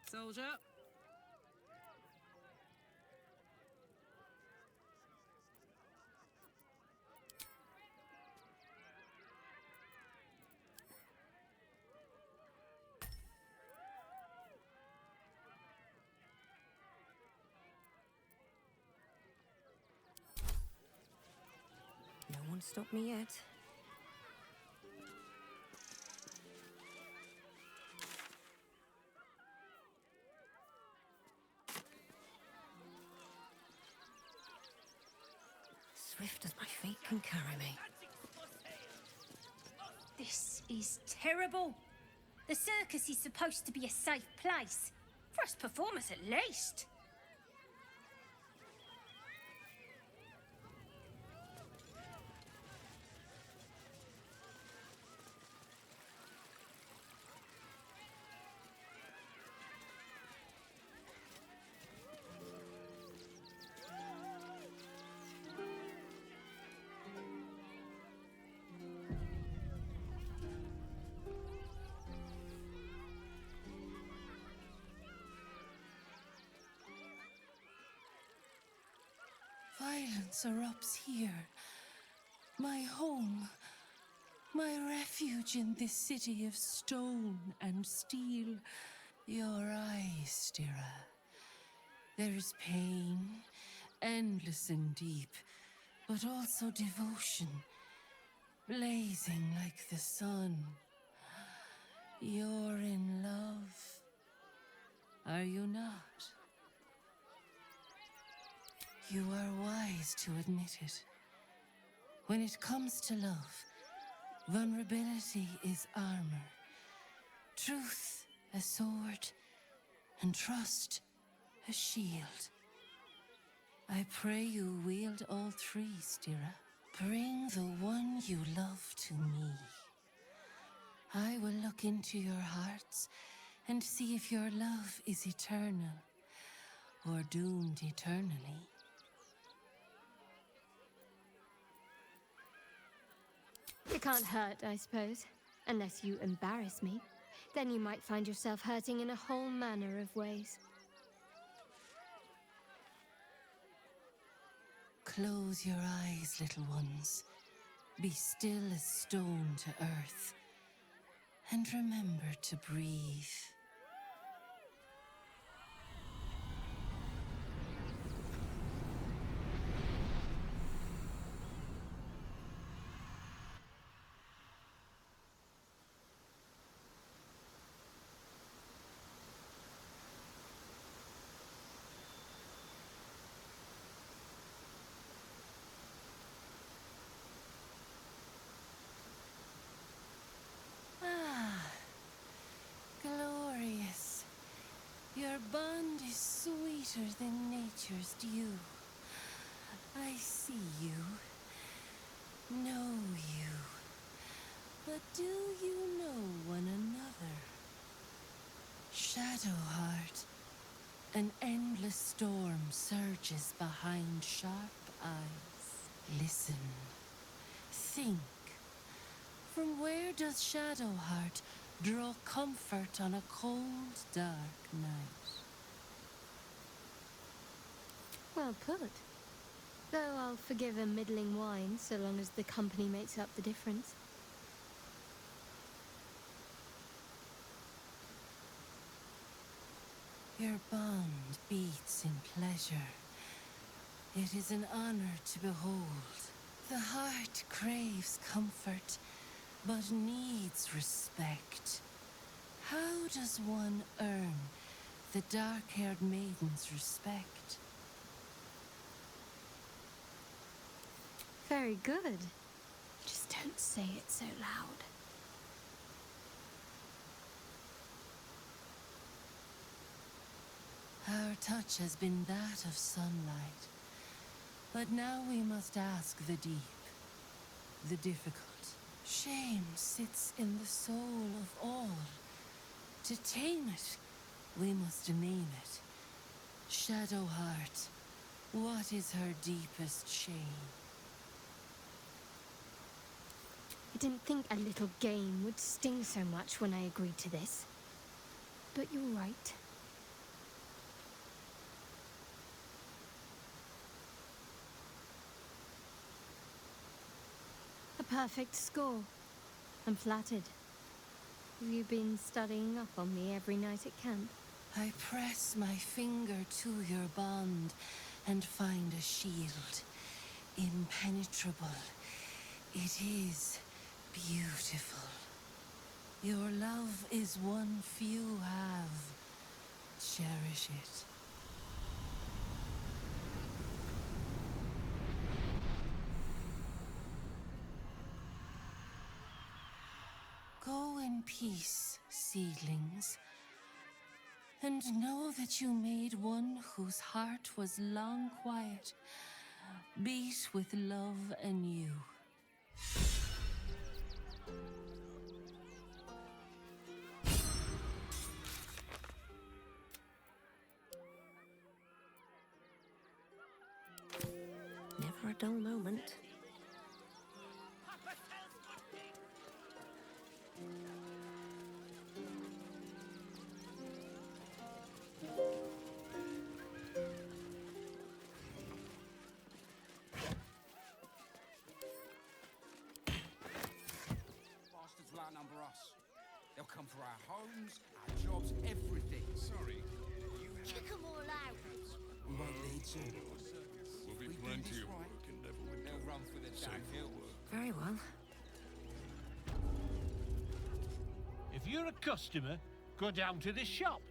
Soldier. No one stopped me yet. Swift as my feet can carry me. This is terrible. The circus is supposed to be a safe place. For us performers, at least. Violence erupts here. My home. My refuge in this city of stone and steel. Your eyes, Stira. There is pain, endless and deep, but also devotion, blazing like the sun. You're in love. Are you not? You are wise to admit it. When it comes to love, vulnerability is armor, truth a sword, and trust a shield. I pray you wield all three, Stira. Bring the one you love to me. I will look into your hearts and see if your love is eternal or doomed eternally. It can't hurt, I suppose. Unless you embarrass me. Then you might find yourself hurting in a whole manner of ways. Close your eyes, little ones. Be still as stone to earth. And remember to breathe. Glorious. Your bond is sweeter than nature's dew. I see you, know you. But do you know one another? Shadowheart, an endless storm surges behind sharp eyes. Listen, think. From where does Shadowheart draw comfort on a cold, dark night? Well put. Though I'll forgive a middling wine so long as the company makes up the difference. Your bond beats in pleasure. It is an honor to behold. The heart craves comfort, but needs respect. How does one earn the dark-haired maiden's respect? Very good. Just don't say it so loud. Our touch has been that of sunlight. But now we must ask the deep, the difficult. Shame sits in the soul of all. To tame it, we must name it. Shadowheart, What is her deepest shame? I didn't think a little game would sting so much when I agreed to this. But you're right. A perfect score. I'm flattered. Have you been studying up on me every night at camp? I press my finger to your bond and find a shield. Impenetrable. It is beautiful. Your love is one few have. Cherish it. Go in peace, seedlings, and know that you made one whose heart was long quiet, beat with love anew. Never a dull moment. Bastards will outnumber us. They'll come for our homes, our jobs, everything. Sorry. Kick them all out. We won't need to. Will be We do plenty this of right, work in Neverwinter. they'll run for the damn hills. Very well. If you're a customer, go down to the shop.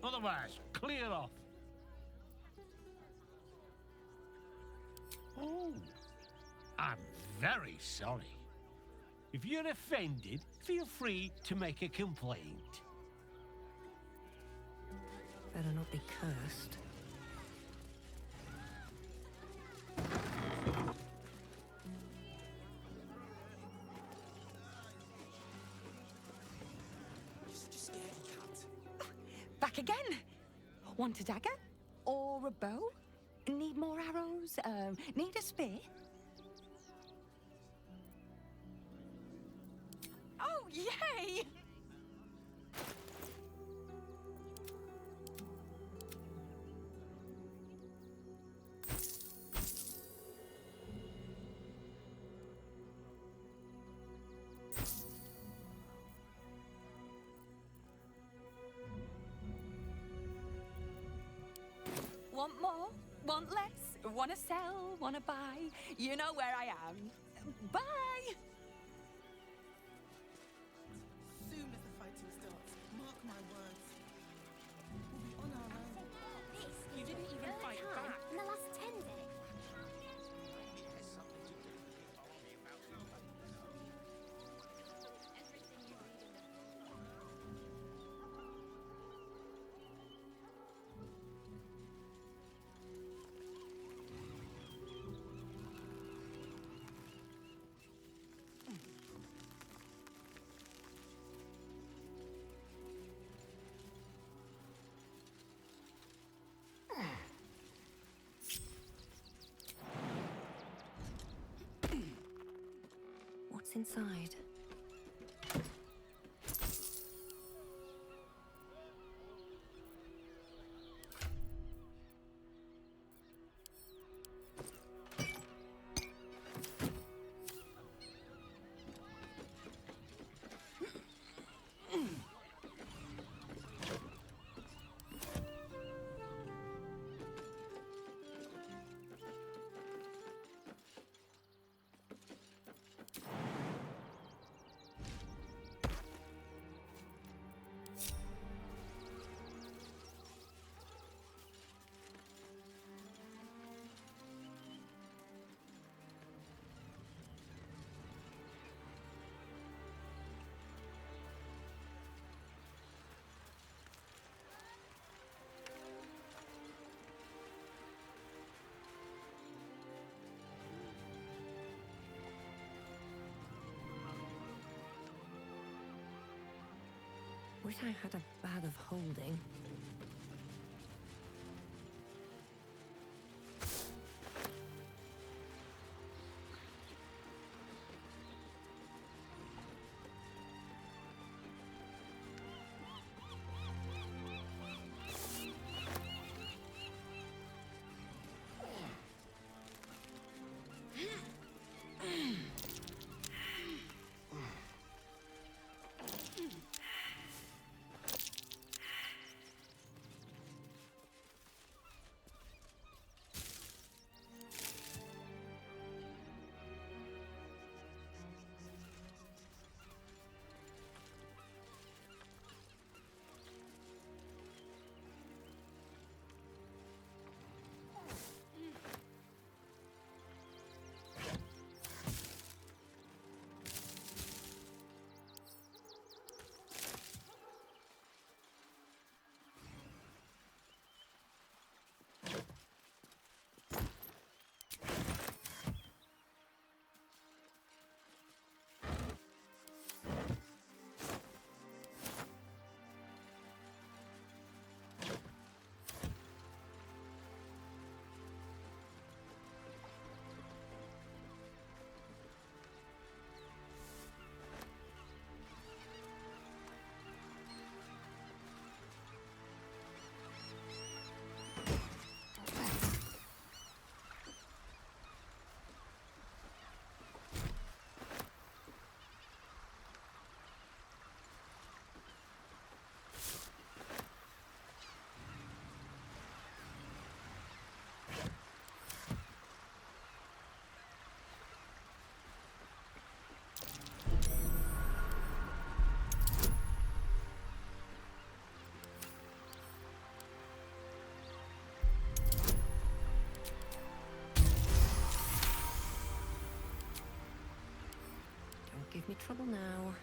Otherwise, clear off. Oh, I'm very sorry. If you're offended, feel free to make a complaint. Better not be cursed. Back again? Want a dagger? Or a bow? Need more arrows? Need a spear? Oh, yay! Want more? Want less? Wanna sell? Wanna buy? You know where I am. Bye! Soon as the fighting starts, mark my words. We'll be on our own. You didn't even fight back. In the last 10 days. What's inside? Wish I had a bag of holding. give me trouble now.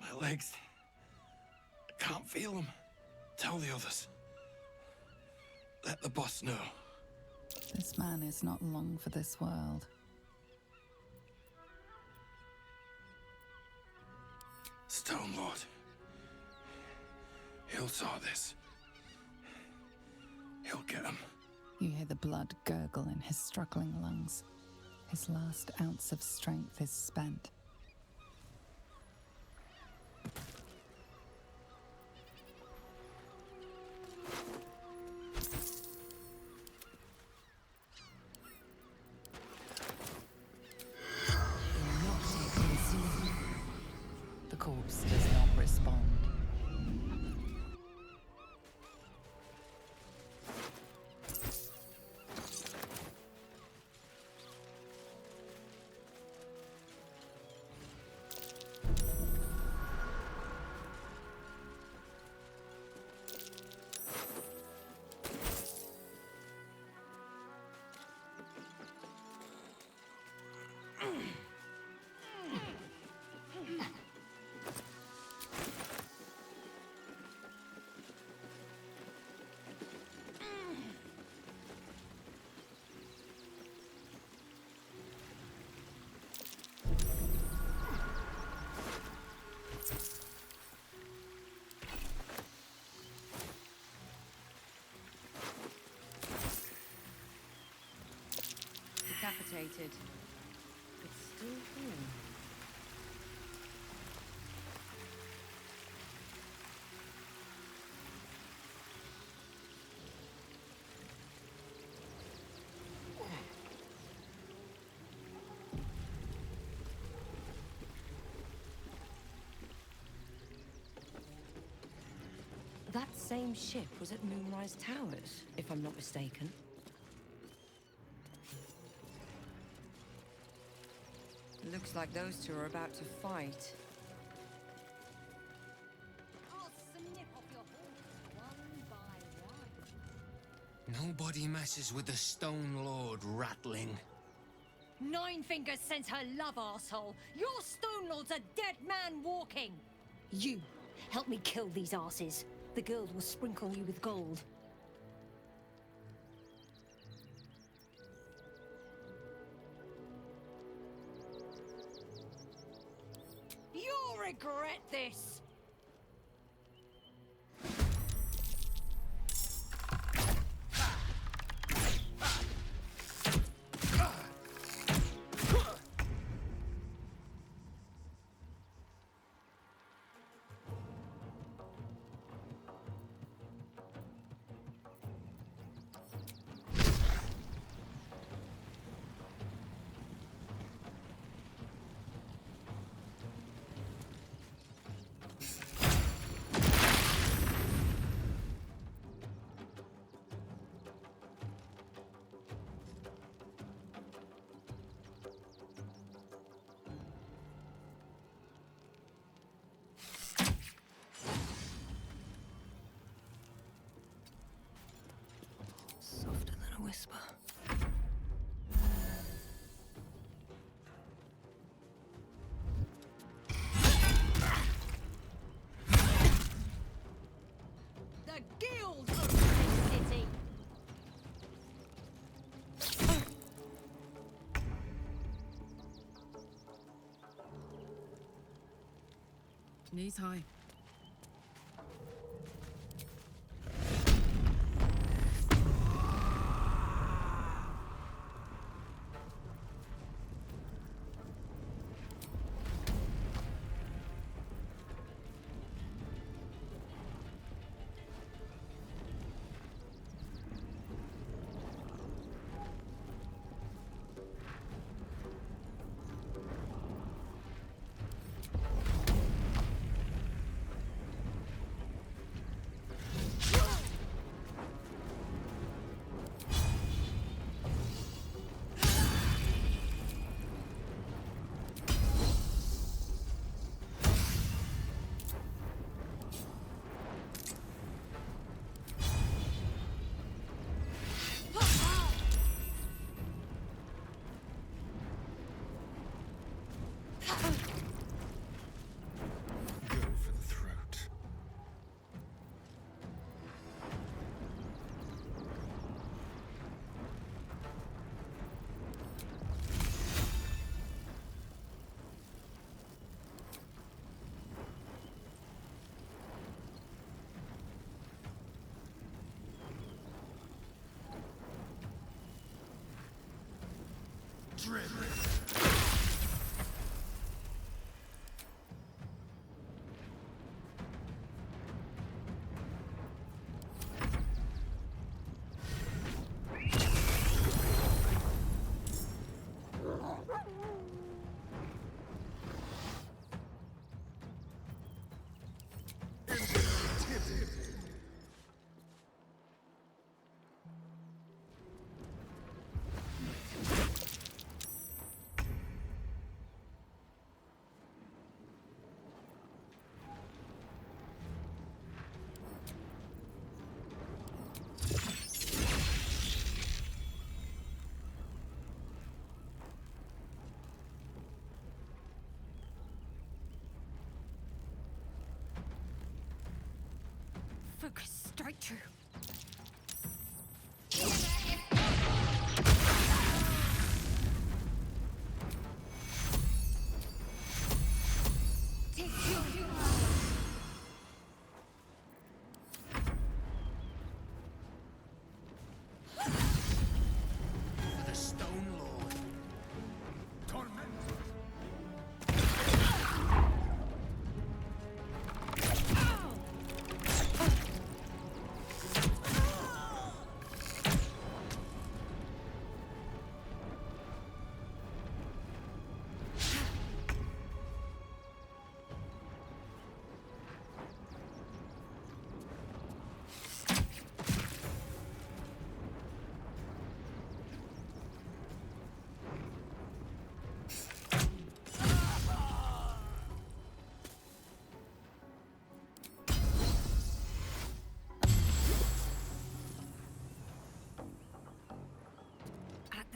My legs. I can't feel them. Tell the others. Let the boss know. This man is not long for this world. Stone Lord. He'll sort this. He'll get him. You hear the blood gurgle in his struggling lungs. His last ounce of strength is spent. The corpse does not respond. Decapitated, but still here. same ship was at Moonrise Towers, if I'm not mistaken. Looks like those two are about to fight. I'll snip off your horns one by one. Nobody messes with the Stone Lord, Ratling. Nine Fingers sends her love, arsehole. Your Stone Lord's a dead man walking. You, help me kill these asses. The girls will sprinkle you with gold. You'll regret this. Softer than a whisper. The guild of this city. Knees high. Focus straight through. For the Stone Lord. Torment.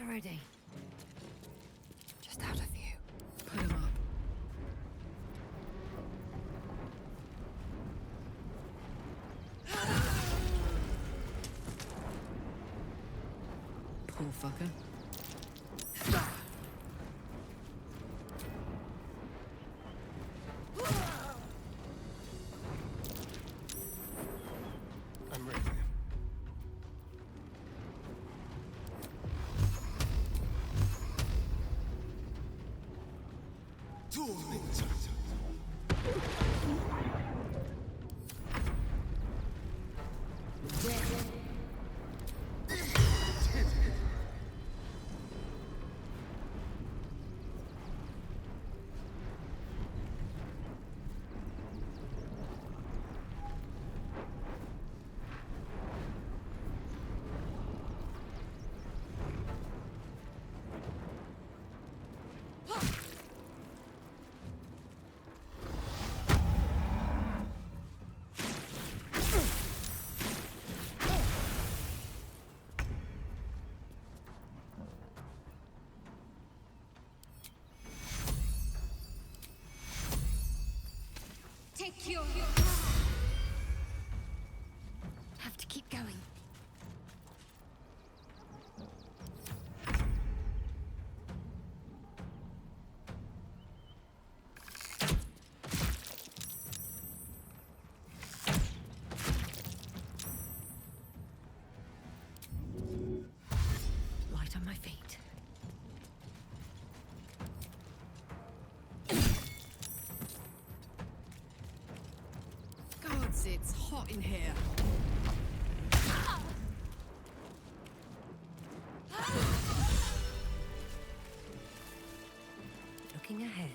the ready. Just out of view. Put him up. Poor fucker. I'm ready. Take your... Have to keep going. Light on my feet. Gods, it's hot in here. Looking ahead.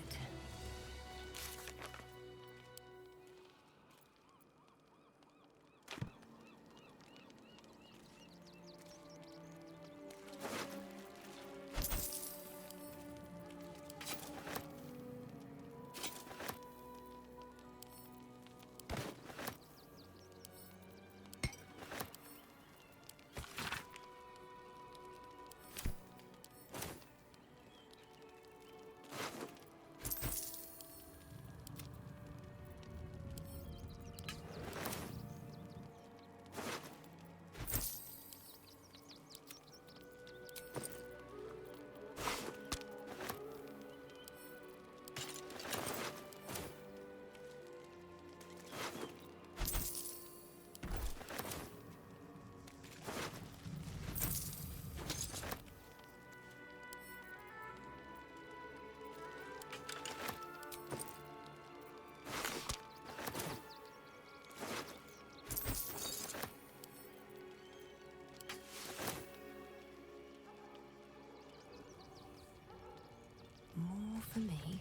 More for me.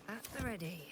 At the ready.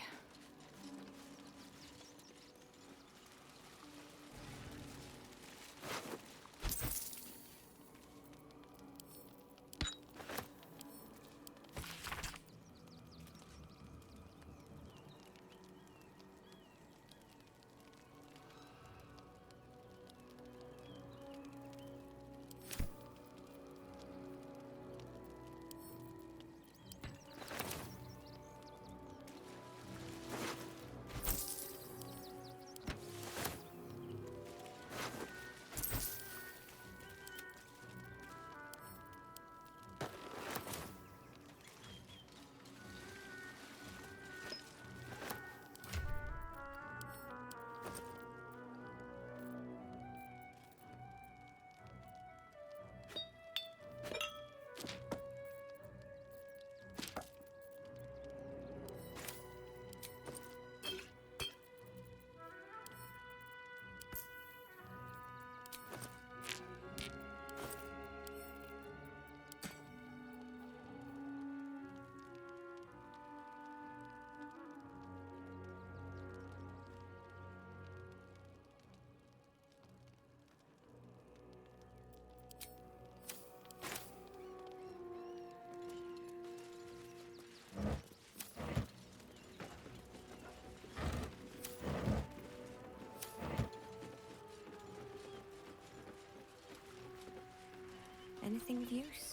Anything of use?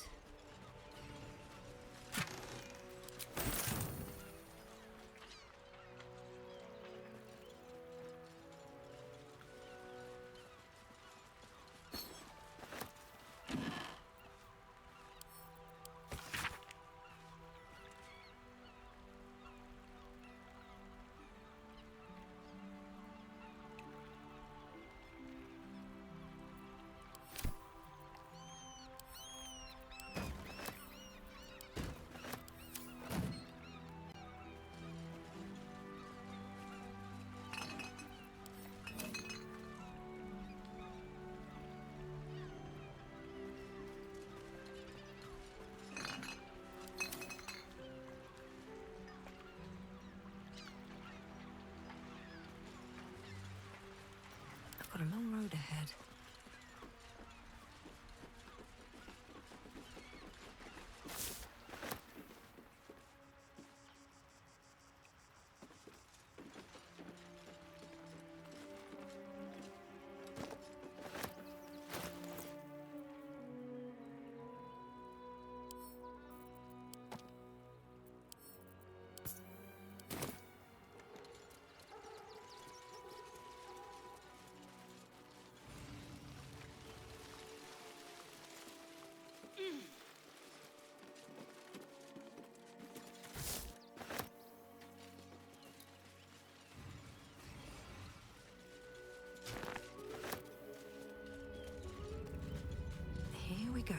Got a long road ahead. Here we go.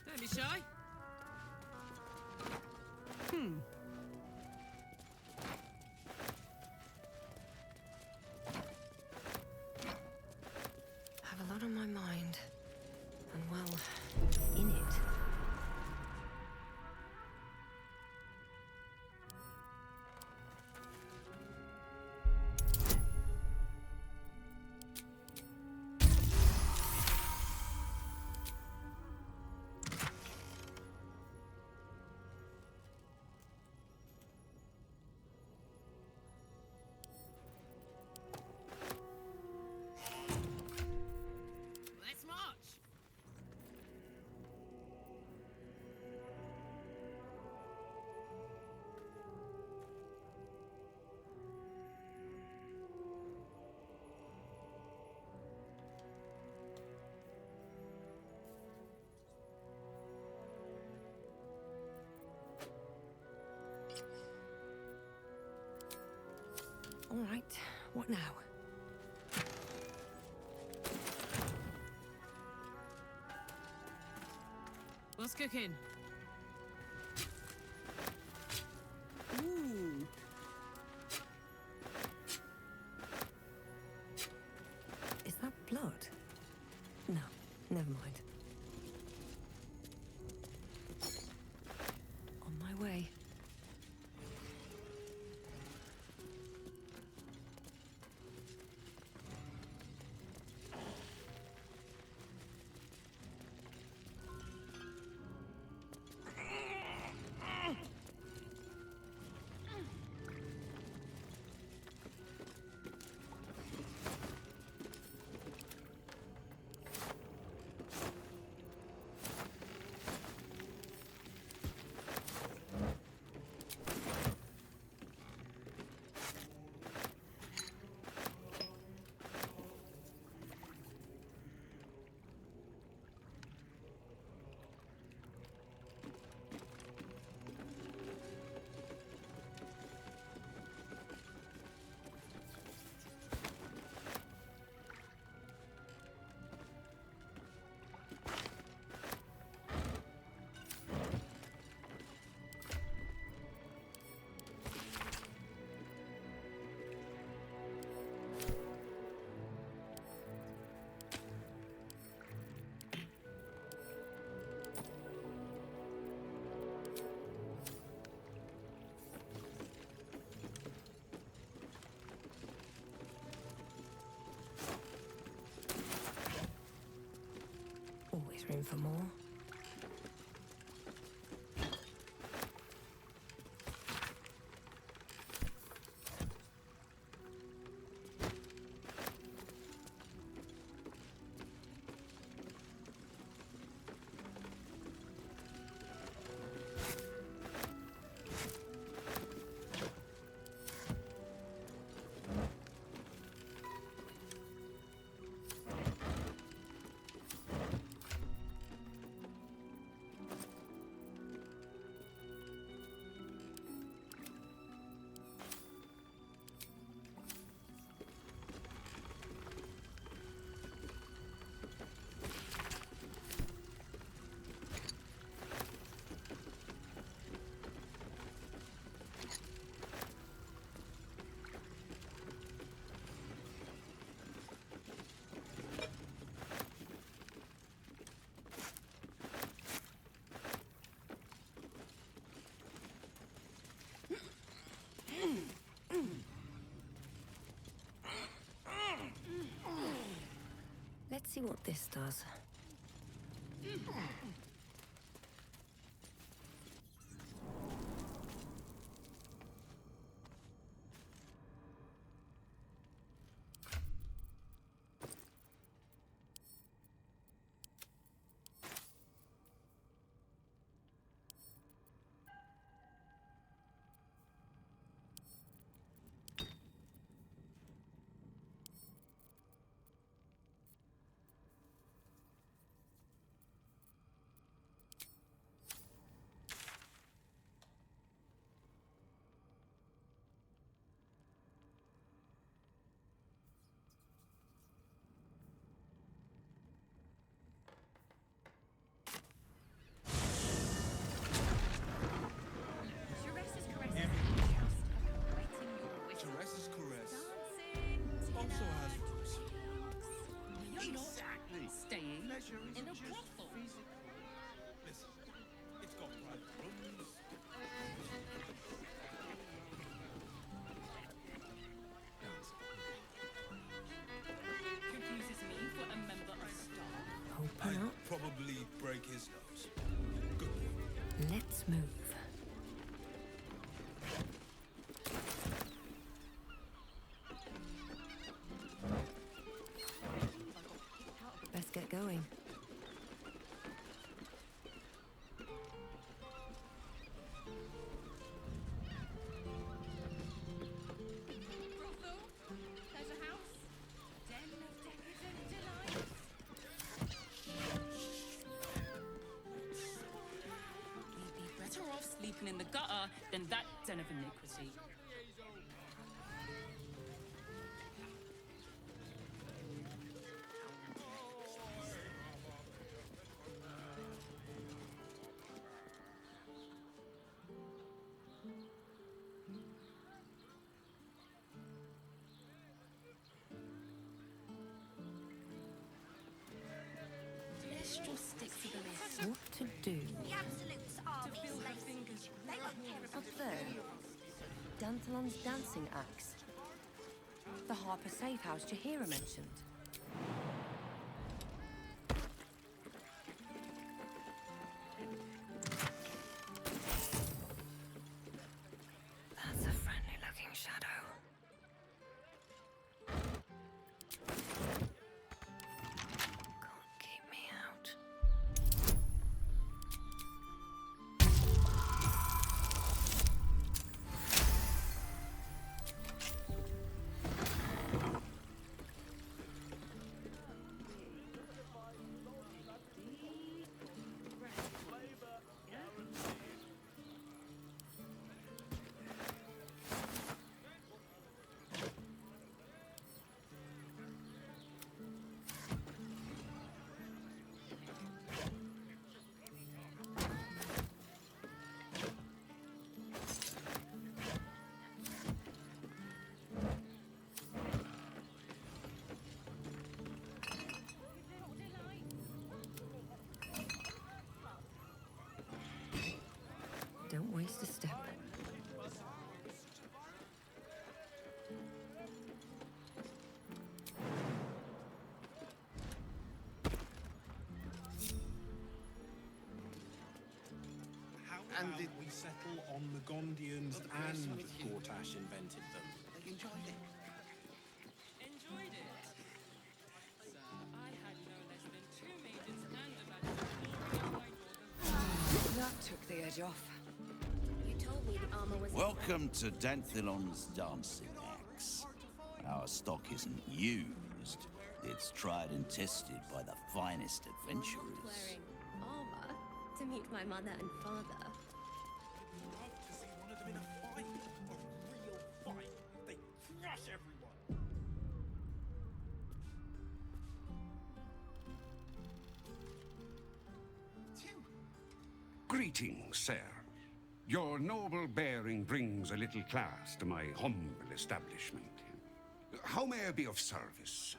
Don't be shy. I have a lot on my mind. And well, in it. Let's march. All right, what now? What's cooking? Ooh. Is that blood? No, never mind. On my way. There's room for more. Let's see what this does. Teresa's caress also has roots. Exactly. Staying Pleasure in isn't a just brothel. physical. Listen, it's got private rooms. Confuses me for a member of staff. I'd probably break his nose. Good point. Let's move. Let's get going. Brothel, pleasure house, den of decadent delights. We'd be better off sleeping in the gutter than that den of iniquity. Let's just stick to the list. What to do? The Absolutes are To feel these her lazy. fingers They won't care Up about there. Dantalon's dancing axe. The Harper safe house Jahira mentioned. That's a friendly looking shadow. Can't keep me out. Don't waste a step. And we settle on the Gondians and Gortash invented them. They enjoyed it. Enjoyed it? Sir, I had no less than 2 maidens and a badger my door. That took the edge off. You told me the armor was. Welcome to Danthilon's dancing axe. Our stock isn't used. It's tried and tested by the finest adventurers. Wearing armor to meet my mother and father. Love to see one of them in a fight. A real fight. They crush everyone. Greetings, sir. Your noble bearing brings a little class to my humble establishment. How may I be of service?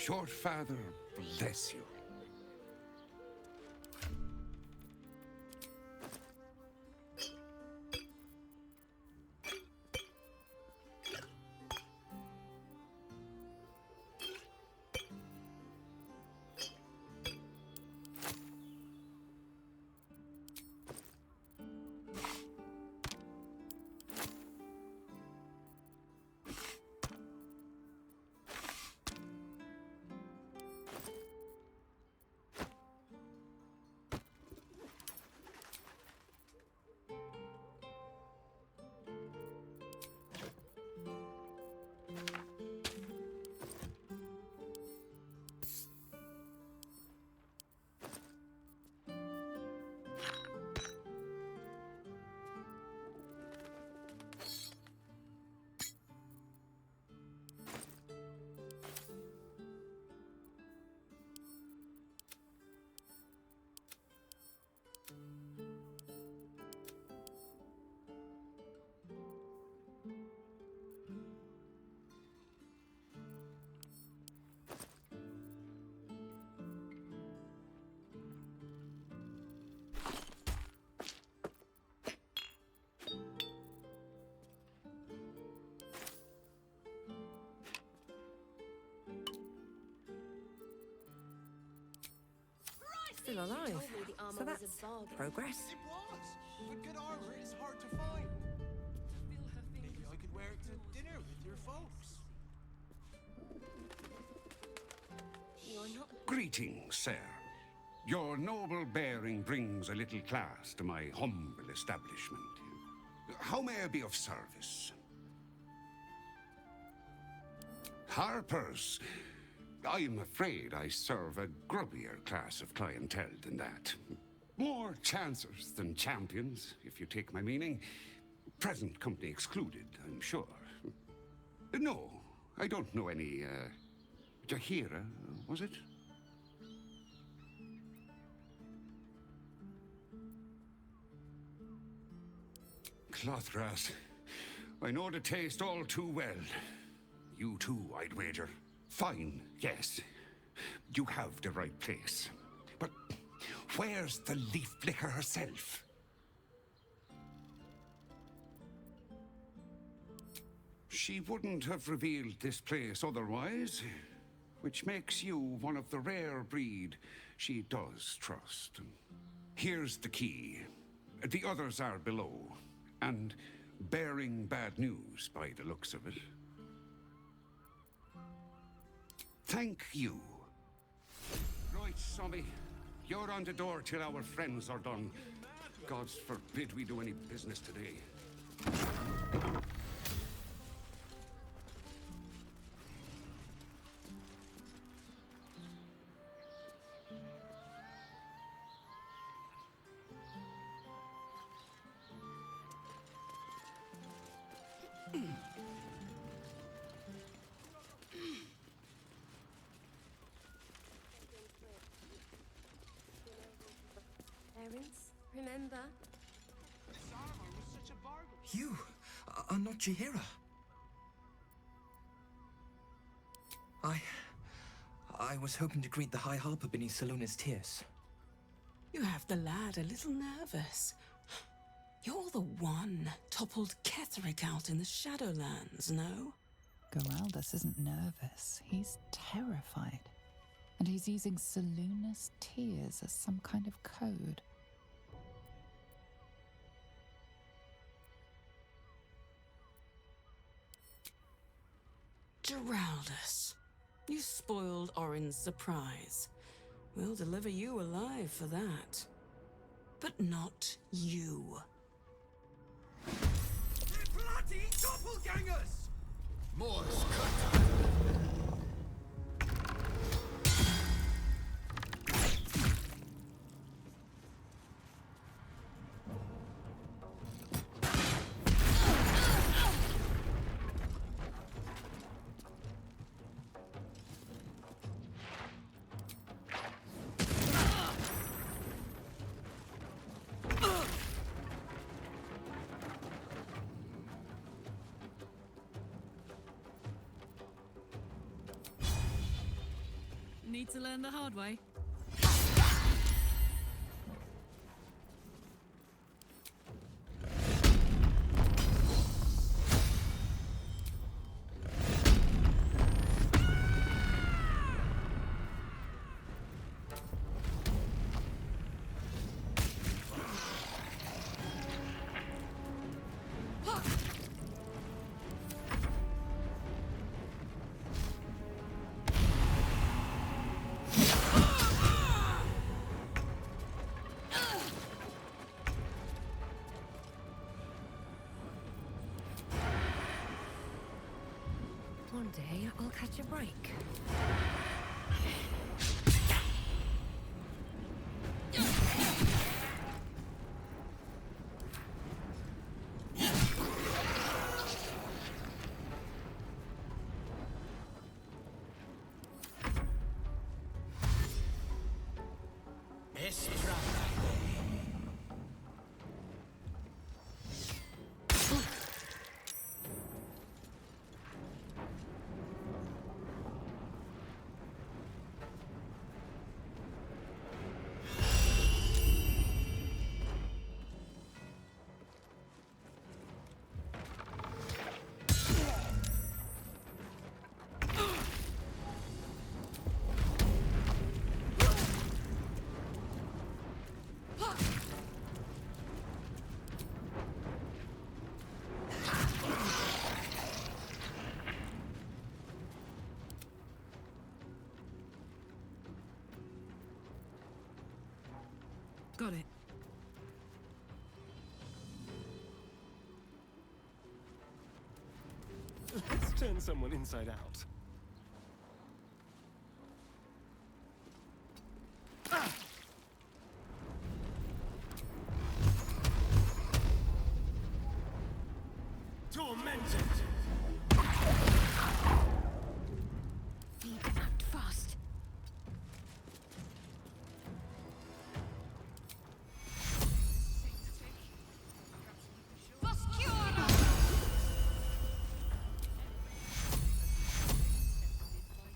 Short Father, bless you. still alive. Told me the armor So was that's a bargain. progress. It was! But good armor is hard to find. Maybe I could wear it to dinner with your folks. You're not. Greetings, sir. Your noble bearing brings a little class to my humble establishment. How may I be of service? Harpers. I'm afraid I serve a grubbier class of clientele than that. More chancers than champions, if you take my meaning. Present company excluded, I'm sure. No, I don't know any, Jahira, was it? Clothras. I know the taste all too well. You too, I'd wager. Fine, yes. You have the right place. But where's the leaf flicker herself? She wouldn't have revealed this place otherwise, which makes you one of the rare breed she does trust. Here's the key. The others are below, and bearing bad news by the looks of it. Thank you. Right, Sommy. You're on the door till our friends are done. Gods forbid we do any business today. Parents, remember? This armor was such a bargain. You are not Jahira. I was hoping to greet the High Harper beneath Seluna's tears. You have the lad a little nervous. You're the one toppled Ketherick out in the Shadowlands, no? Geraldus isn't nervous. He's terrified. And he's using Seluna's tears as some kind of code. Geraldus, you spoiled Orin's surprise. We'll deliver you alive for that. But not you. Bloody doppelgangers! Morse cut. Need to learn the hard way. One day I'll catch a break. Got it. Let's turn someone inside out. Tormented! Need to act fast.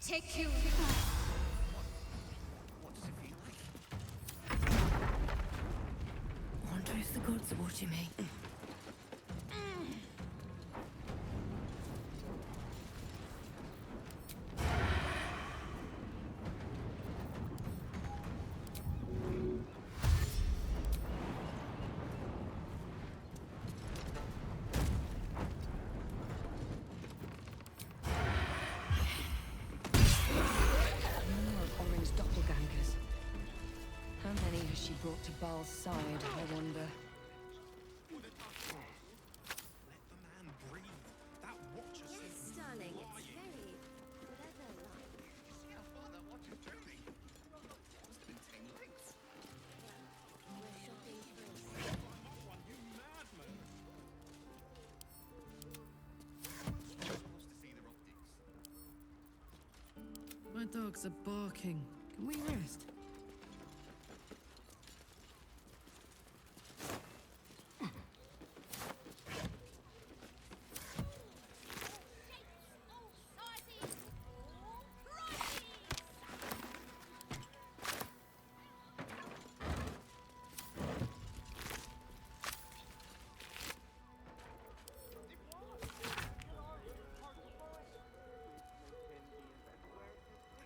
Take you. Wonder if the gods are watching me. Doppelgangers. How many has she brought to Baal's side, I wonder? Yes, darling, it's very leather-like. We're shopping for a My dogs are barking. Can we rest?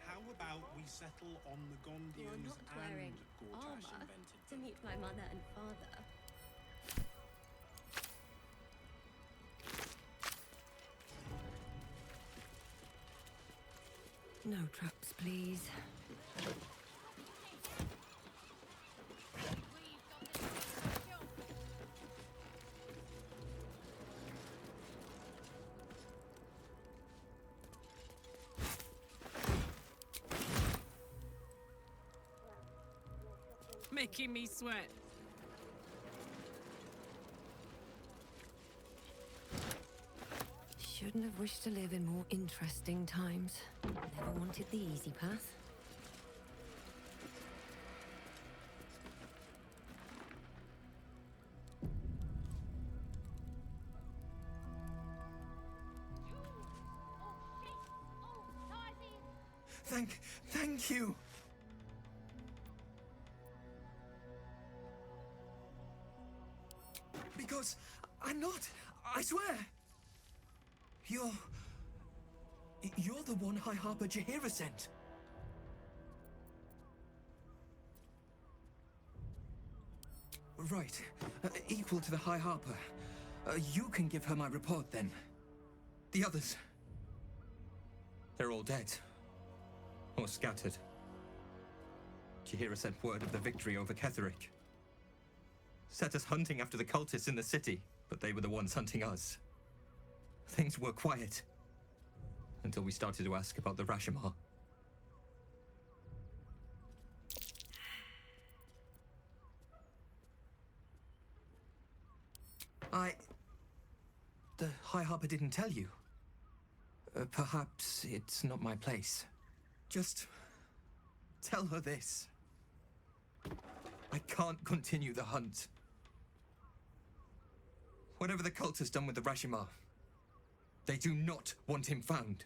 How about we settle on the You're Gondians not wearing and Gortash armor invented to meet my mother and father. No traps, please. Making me sweat. Shouldn't have wished to live in more interesting times. Never wanted the easy path. Thank you! Because I'm not, I swear! You're the one High Harper Jaheira sent. Right. Equal to the High Harper. You can give her my report, then. The others... they're all dead. Or scattered. Jaheira sent word of the victory over Ketheric. Set us hunting after the cultists in the city, but they were the ones hunting us. Things were quiet. Until we started to ask about the Rashomar. The High Harper didn't tell you. Perhaps it's not my place. Just tell her this. I can't continue the hunt. Whatever the cult has done with the Rashomar, they do not want him found.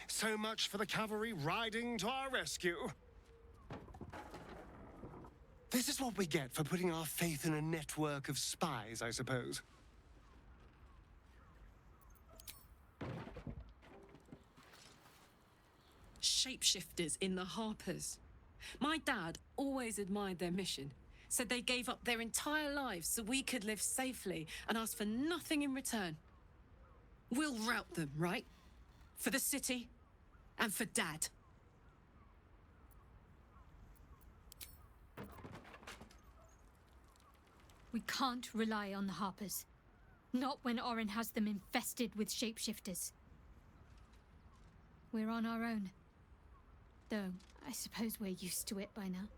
So much for the cavalry riding to our rescue. This is what we get for putting our faith in a network of spies, I suppose. Shapeshifters in the Harpers. My dad always admired their mission. Said they gave up their entire lives so we could live safely and asked for nothing in return. We'll rout them, right? For the city. And for Dad. We can't rely on the Harpers. Not when Orin has them infested with shapeshifters. We're on our own. Though, I suppose we're used to it by now.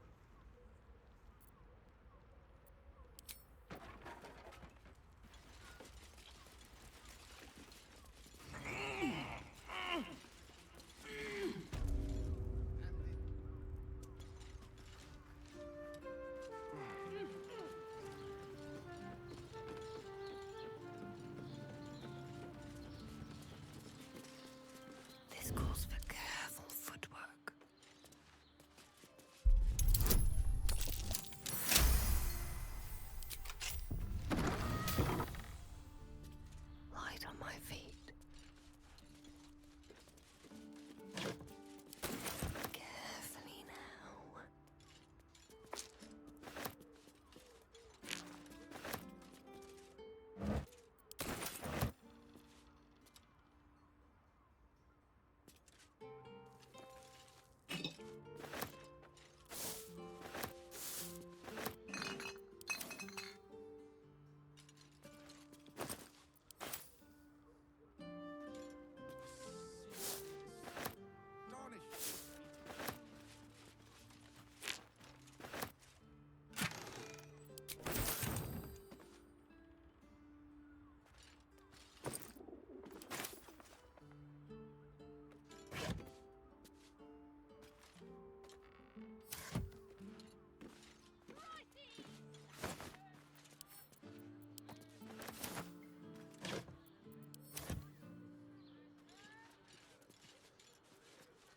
This calls for careful footwork. Light on my feet. Carefully now.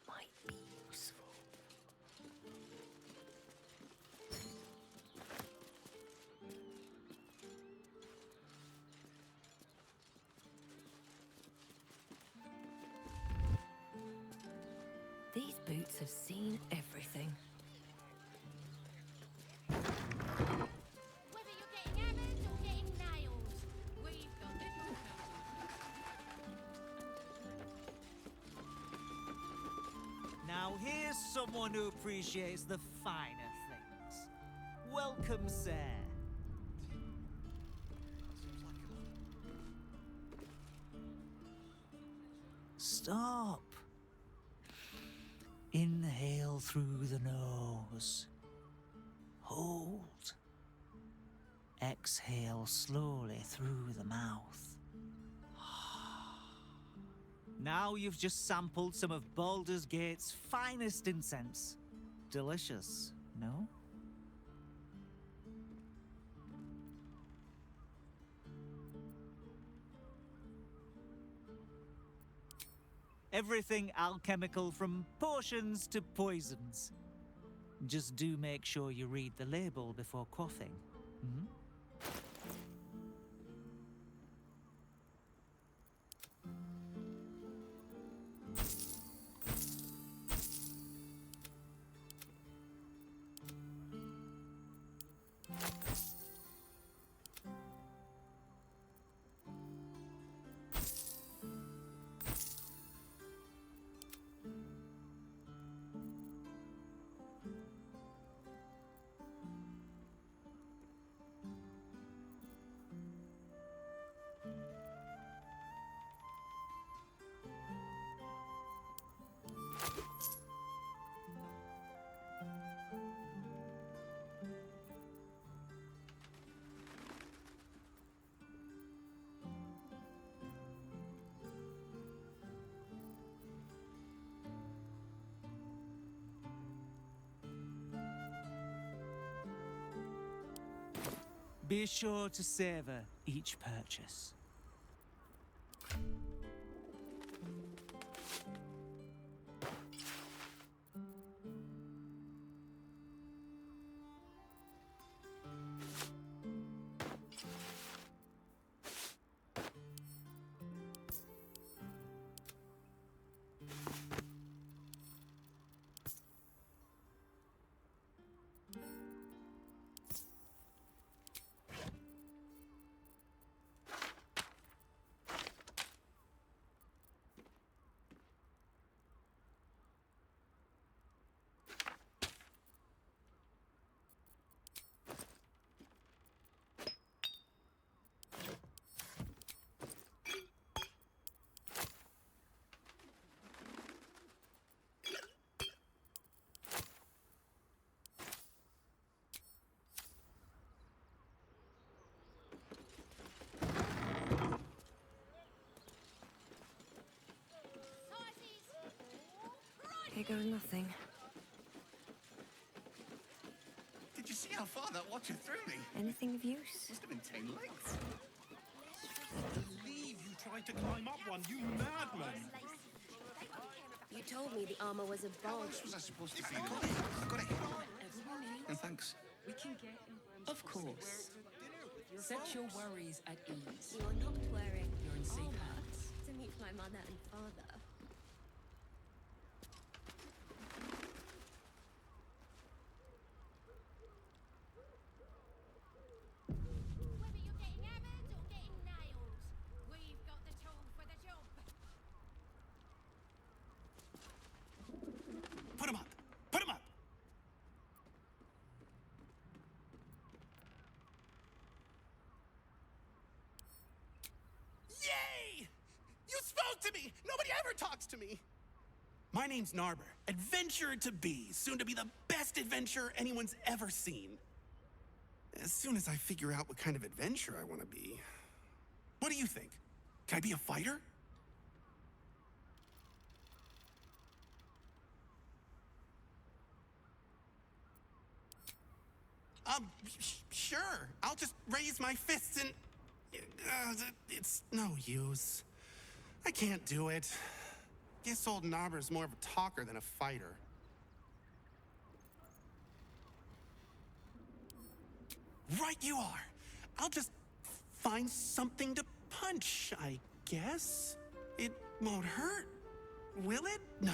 Might be useful. These boots have seen everything. Whether you're getting hammers or getting nails, we've got this all covered. Now here's someone who appreciates the finer things. Welcome, sir. Stop. Inhale through the nose. Hold. Exhale slowly through the mouth. Now you've just sampled some of Baldur's Gate's finest incense. Delicious, no? Everything alchemical from potions to poisons. Just do make sure you read the label before quaffing. Hmm? Be sure to savor each purchase. goes nothing. Did you see how far that watcher threw me? Anything of use? Must have been 10 lengths. I believe you tried to climb up one, you madman! You told me the armor was a How bargain. else was I supposed to feel it? I've got it. Everyone And thanks. we can get in. Of course. Set your worries at ease. You are not wearing You're in safe armor hands. to meet my mother and father. Whether you're getting hammered or getting nailed, we've got the tool for the job. Put him up! Put him up! Yay! You spoke to me! Nobody ever talks to me! My name's Narber, adventurer to be, soon to be the best adventurer anyone's ever seen. As soon as I figure out what kind of adventurer I want to be. What do you think? Can I be a fighter? Sure. I'll just raise my fists and... it's no use. I can't do it. Guess old Narber's more of a talker than a fighter. Right you are. I'll just find something to punch, I guess. It won't hurt, will it? No,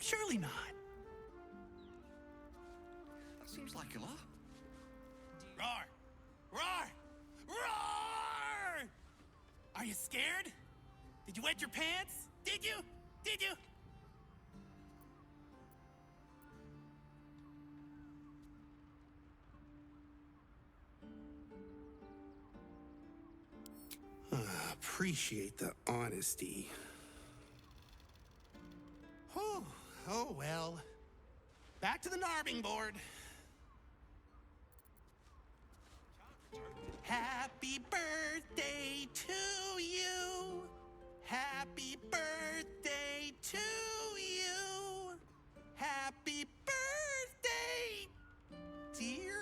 surely not. That seems like a lot. Roar! Roar! Roar! Are you scared? Did you wet your pants? Did you? Did you? Appreciate the honesty. Oh well. Back to the narbing board. Happy birthday to you. Happy birthday to you. Happy birthday, dear.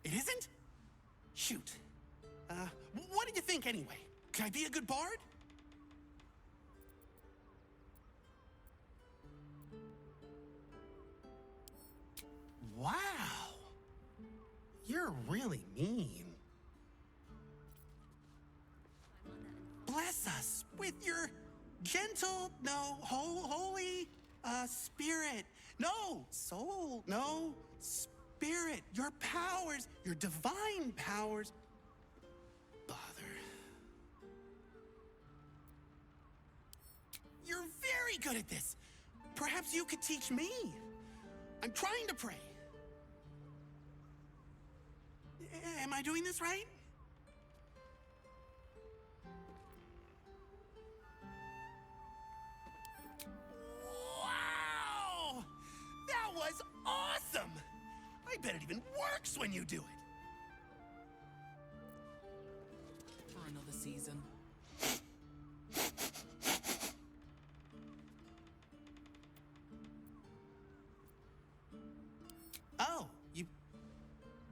It isn't? Shoot. What did you think anyway? Can I be a good bard? Wow. You're really mean. Bless us with your gentle, no, holy, spirit. No, soul, no, spirit. Your powers, your divine powers. Bother. You're very good at this. Perhaps you could teach me. I'm trying to pray. Am I doing this right? Wow! That was awesome! I bet it even works when you do it. For another season. Oh,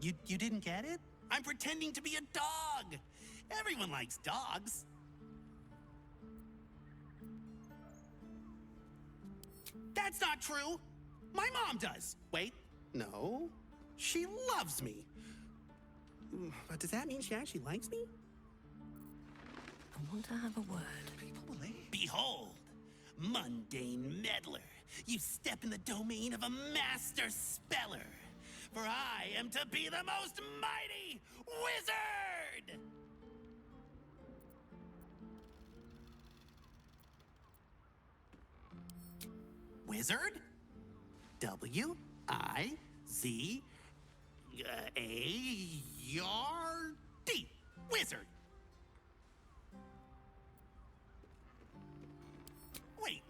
you didn't get it? I'm pretending to be a dog. Everyone likes dogs. That's not true. My mom does. Wait, no. She loves me. But does that mean she actually likes me? I want to have a word. Behold, mundane meddler, you step in the domain of a master speller. For I am to be the most mighty wizard! Wizard? W-I-Z-A-R-D. Wizard. Wait,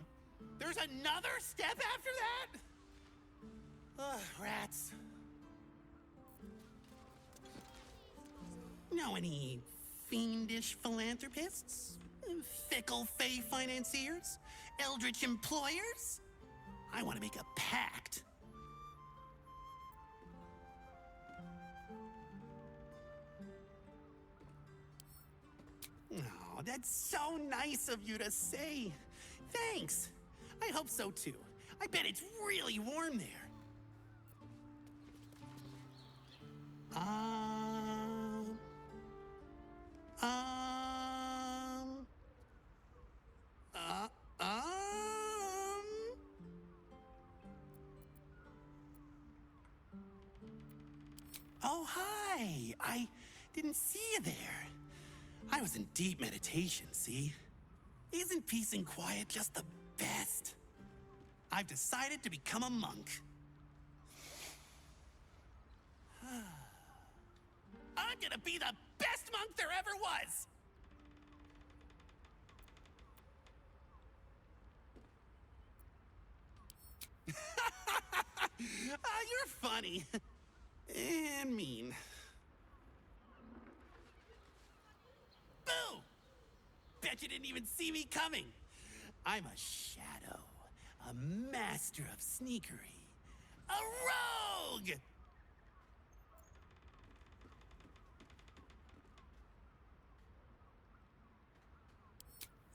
there's another step after that? Ugh, rats. Know any fiendish philanthropists? Fickle Fey financiers? Eldritch employers? I want to make a pact. Oh, that's so nice of you to say. Thanks. I hope so too. I bet it's really warm there. Oh, hi. I didn't see you there. I was in deep meditation, see? Isn't peace and quiet just the best? I've decided to become a monk. I'm gonna be the best monk there ever was! You're funny. And mean. Boo! Bet you didn't even see me coming. I'm a shadow, a master of sneakery, a rogue!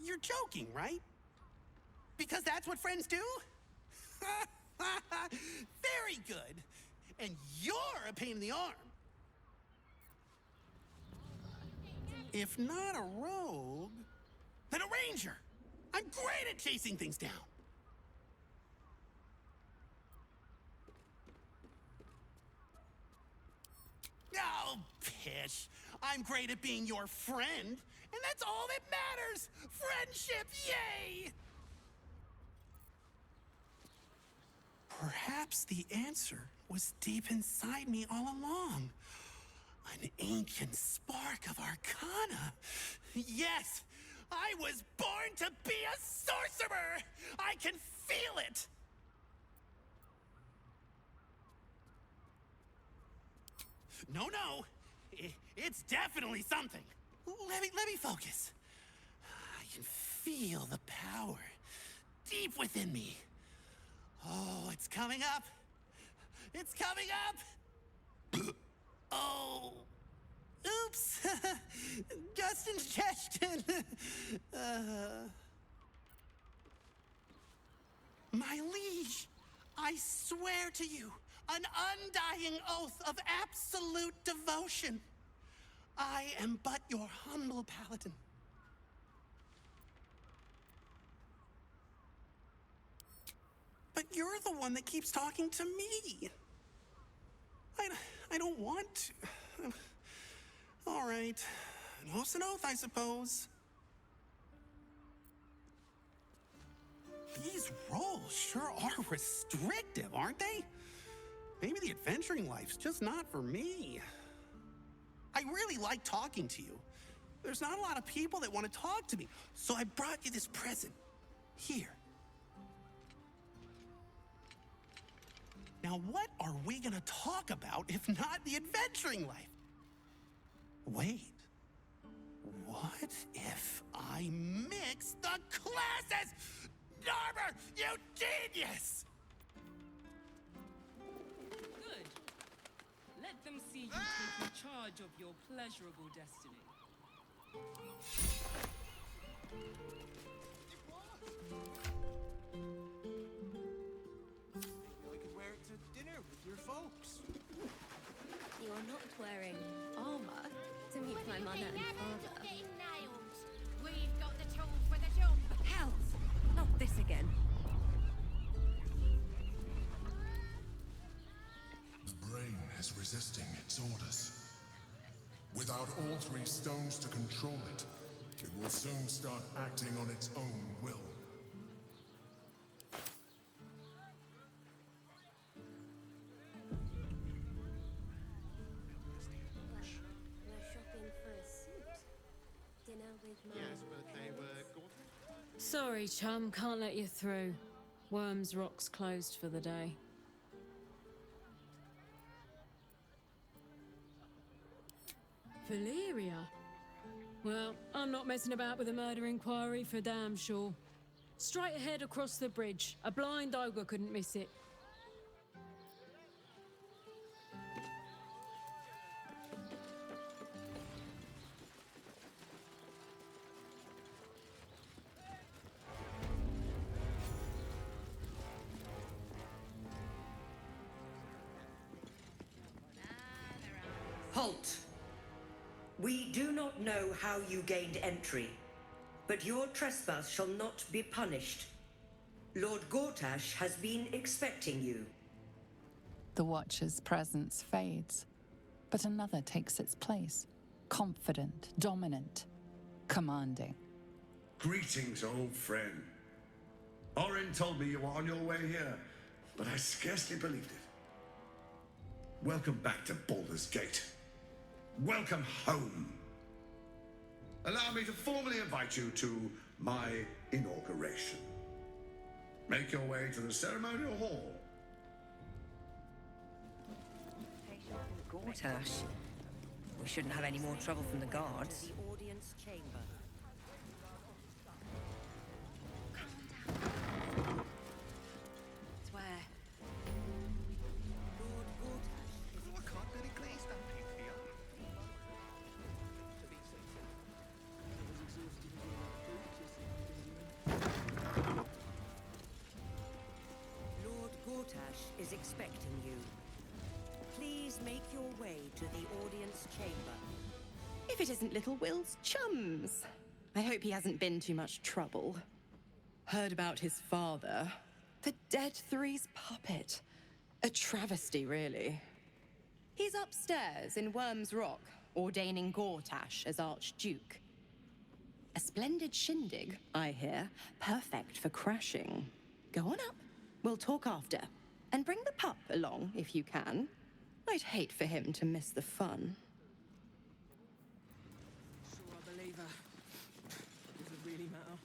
You're joking, right? Because that's what friends do? Very good. And you're a pain in the arm. If not a rogue, then a ranger. I'm great at chasing things down. Oh, pish. I'm great at being your friend, and that's all that matters. Friendship, yay! Perhaps the answer was deep inside me all along. An ancient spark of arcana. Yes, I was born to be a sorcerer! I can feel it! No, it's definitely something. Let me focus. I can feel the power deep within me. Oh, it's coming up. It's coming up. Oh, oops. Just ingestion. My liege, I swear to you, an undying oath of absolute devotion. I am but your humble paladin. But you're the one that keeps talking to me. I don't want to. All right. An oath's an oath, I suppose. These roles sure are restrictive, aren't they? Maybe the adventuring life's just not for me. I really like talking to you. There's not a lot of people that want to talk to me, so I brought you this present. Here. Now, what are we gonna talk about if not the adventuring life? Wait. What if I mix the classes? Narber, you genius! Good. Let them see you taking charge of your pleasurable destiny. I could wear it to dinner with your folks. You're not wearing armor to meet my mother and father. We've got the tools for the job. Hells! Not this again. The brain is resisting its orders. Without all three stones to control it, it will soon start acting on its own will. We're shopping for a suit. Dinner with my... Yes, but they were gorgeous. Sorry, chum, can't let you through. Worms Rock's closed for the day. Valeria? Well, I'm not messing about with a murder inquiry for damn sure. Straight ahead across the bridge. A blind ogre couldn't miss it. Halt! We do not know how you gained entry, but your trespass shall not be punished. Lord Gortash has been expecting you. The Watcher's presence fades, but another takes its place. Confident, dominant, commanding. Greetings, old friend. Orin told me you were on your way here, but I scarcely believed it. Welcome back to Baldur's Gate. Welcome home. Allow me to formally invite you to my inauguration. Make your way to the ceremonial hall. Gortash. We shouldn't have any more trouble from the guards. The audience chamber. Swear. Lord Gortash. Lord Gortash is expecting you. Please make your way to the audience chamber. If it isn't little Will's chums. I hope he hasn't been too much trouble. Heard about his father. The Dead Three's puppet. A travesty, really. He's upstairs in Worm's Rock, ordaining Gortash as Archduke. A splendid shindig, I hear. Perfect for crashing. Go on up. We'll talk after. And bring the pup along, if you can. I'd hate for him to miss the fun. Sure, I believe her. Does it really matter?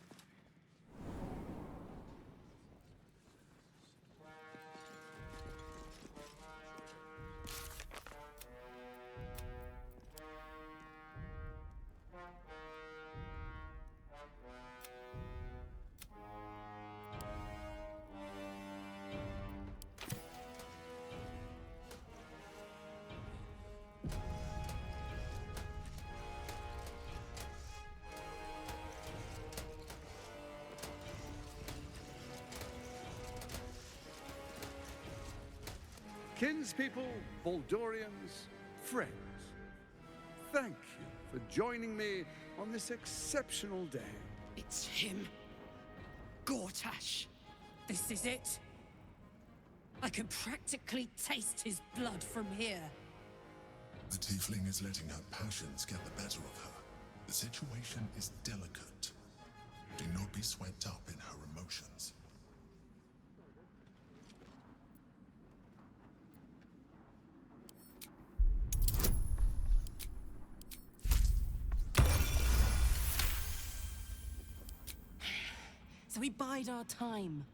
Kinspeople, Baldurians, friends, thank you for joining me on this exceptional day. It's him. Gortash. This is it. I can practically taste his blood from here. The tiefling is letting her passions get the better of her. The situation is delicate. Do not be swept up in her emotions. So we bide our time.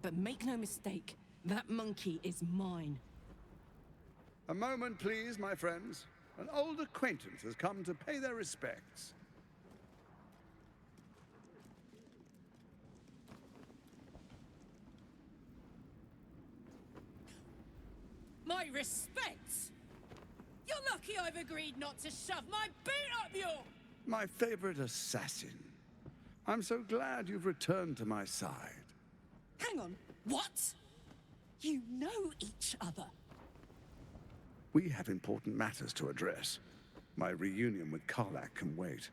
But make no mistake, that monkey is mine. A moment, please, my friends. An old acquaintance has come to pay their respects. My respects? You're lucky I've agreed not to shove my boot up your... My favorite assassin. I'm so glad you've returned to my side. Hang on, what? You know each other? We have important matters to address. My reunion with Karlach can wait.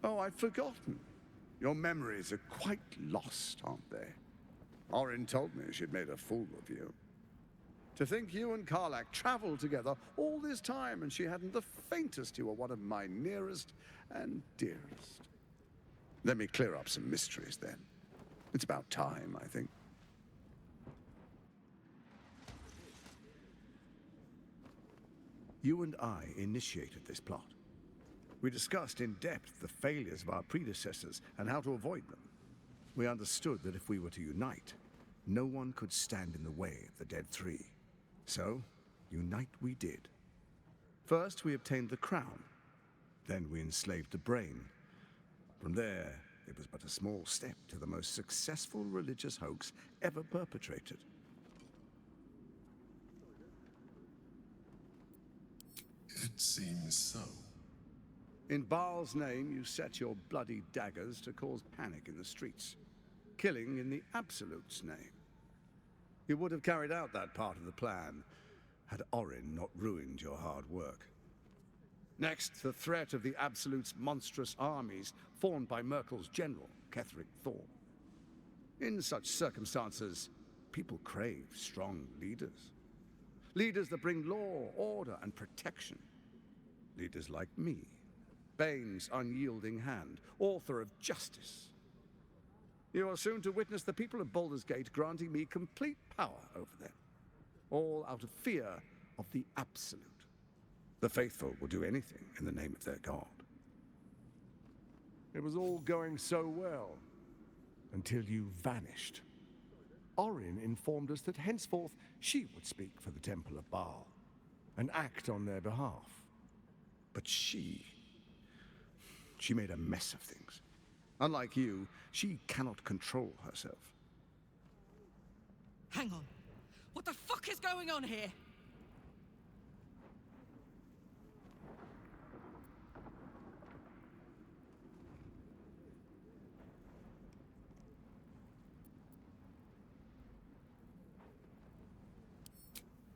Oh, I'd forgotten. Your memories are quite lost, aren't they? Orin told me she'd made a fool of you. To think you and Karlach traveled together all this time and she hadn't the faintest you were one of my nearest and dearest. Let me clear up some mysteries then. It's about time, I think. You and I initiated this plot. We discussed in depth the failures of our predecessors and how to avoid them. We understood that if we were to unite, no one could stand in the way of the Dead Three. So, unite we did. First, we obtained the crown. Then we enslaved the brain. From there, it was but a small step to the most successful religious hoax ever perpetrated. It seems so. In Baal's name, you set your bloody daggers to cause panic in the streets, killing in the Absolute's name. You would have carried out that part of the plan had Orin not ruined your hard work. Next, the threat of the Absolute's monstrous armies formed by Merkel's general, Ketheric Thorm. In such circumstances, people crave strong leaders. Leaders that bring law, order, and protection. Leaders like me, Bane's unyielding hand, author of justice. You are soon to witness the people of Baldur's Gate granting me complete power over them, all out of fear of the Absolute. The faithful will do anything in the name of their god. It was all going so well, until you vanished. Orin informed us that henceforth she would speak for the Temple of Baal, and act on their behalf. But she made a mess of things. Unlike you, she cannot control herself. Hang on. What the fuck is going on here?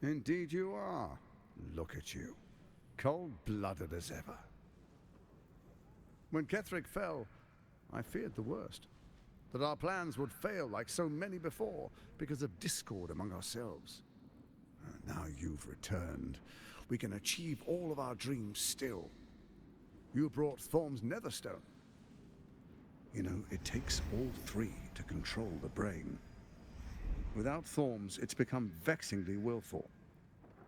Indeed you are. Look at you. Cold-blooded as ever. When Ketheric fell, I feared the worst. That our plans would fail like so many before because of discord among ourselves. Now you've returned. We can achieve all of our dreams still. You brought Thorm's Netherstone. You know, it takes all three to control the brain. Without Thorm's, it's become vexingly willful.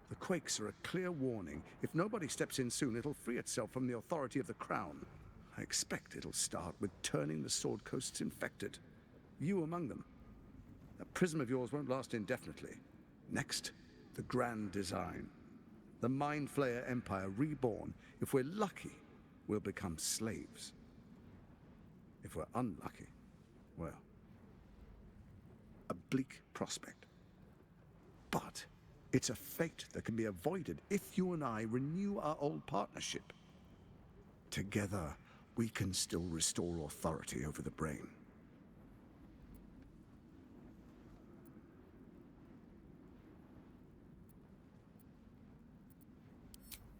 The quakes are a clear warning. If nobody steps in soon, it'll free itself from the authority of the Crown. I expect it'll start with turning the Sword Coasts infected. You among them. That prism of yours won't last indefinitely. Next, the grand design. The Mind Flayer Empire reborn. If we're lucky, we'll become slaves. If we're unlucky, well, a bleak prospect. But it's a fate that can be avoided if you and I renew our old partnership. Together, we can still restore authority over the brain.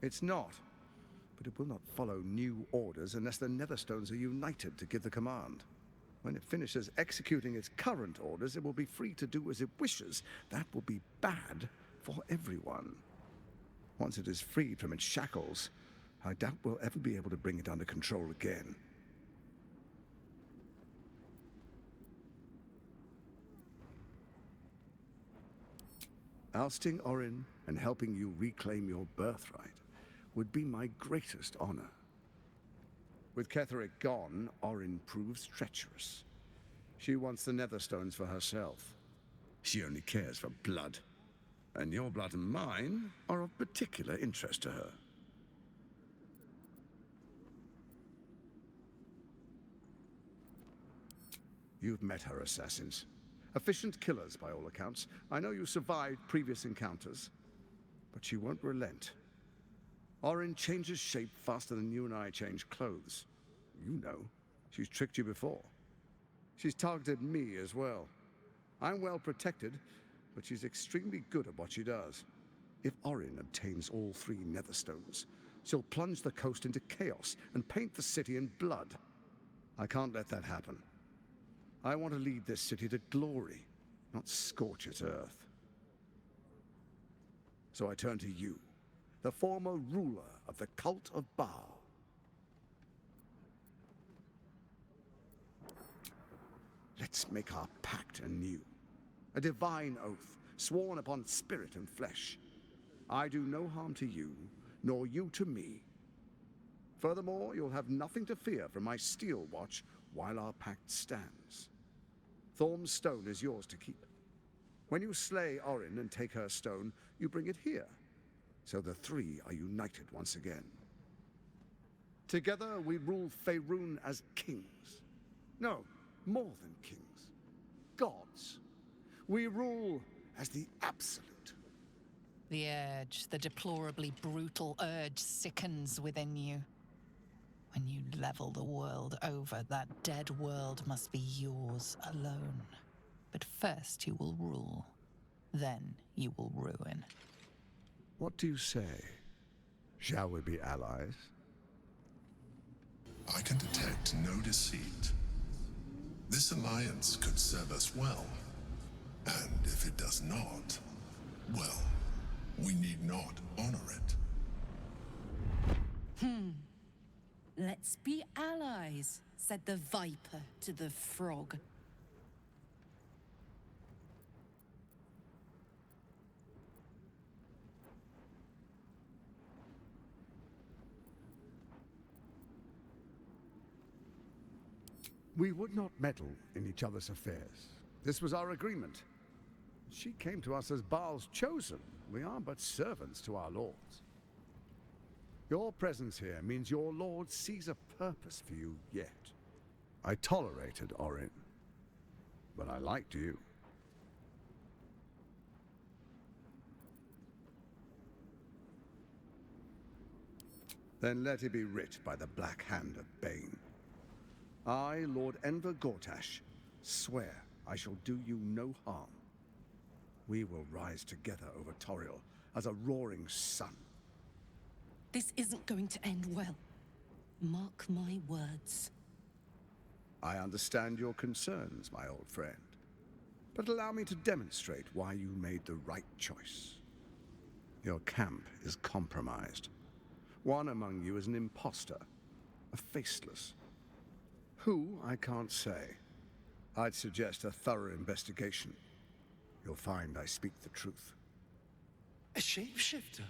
It's not, but it will not follow new orders unless the Netherstones are united to give the command. When it finishes executing its current orders, it will be free to do as it wishes. That will be bad for everyone. Once it is freed from its shackles, I doubt we'll ever be able to bring it under control again. Ousting Orin and helping you reclaim your birthright would be my greatest honor. With Ketheric gone, Orin proves treacherous. She wants the Netherstones for herself. She only cares for blood. And your blood and mine are of particular interest to her. You've met her assassins. Efficient killers, by all accounts. I know you survived previous encounters. But she won't relent. Orin changes shape faster than you and I change clothes. You know, she's tricked you before. She's targeted me as well. I'm well protected, but she's extremely good at what she does. If Orin obtains all three Netherstones, she'll plunge the coast into chaos and paint the city in blood. I can't let that happen. I want to lead this city to glory, not scorch its earth. So I turn to you, the former ruler of the cult of Baal. Let's make our pact anew. A divine oath, sworn upon spirit and flesh. I do no harm to you, nor you to me. Furthermore, you'll have nothing to fear from my steel watch while our pact stands. Thorm's stone is yours to keep. When you slay Orin and take her stone, you bring it here, so the three are united once again. Together we rule Faerun as kings. No, more than kings. Gods. We rule as the absolute. The urge, the deplorably brutal urge, sickens within you. When you level the world over, that dead world must be yours alone. But first you will rule. Then you will ruin. What do you say? Shall we be allies? I can detect no deceit. This alliance could serve us well. And if it does not, well, we need not honor it. Let's be allies, said the viper to the frog. We would not meddle in each other's affairs. This was our agreement. She came to us as Baal's chosen. We are but servants to our lords. Your presence here means your lord sees a purpose for you yet. I tolerated Orin, but I liked you. Then let it be writ by the black hand of Bane. I, Lord Enver Gortash, swear I shall do you no harm. We will rise together over Toriel as a roaring sun. This isn't going to end well. Mark my words. I understand your concerns, my old friend. But allow me to demonstrate why you made the right choice. Your camp is compromised. One among you is an imposter, a faceless. Who, I can't say. I'd suggest a thorough investigation. You'll find I speak the truth. A shapeshifter?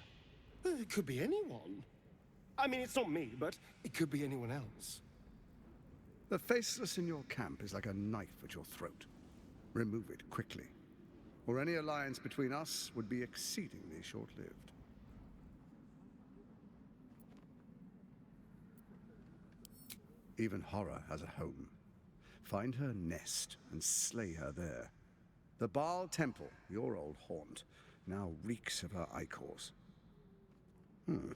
It could be anyone. I mean, it's not me, but it could be anyone else. The faceless in your camp is like a knife at your throat. Remove it quickly, or any alliance between us would be exceedingly short-lived. Even horror has a home. Find her nest and slay her there. The Baal Temple, your old haunt, now reeks of her ichors. Do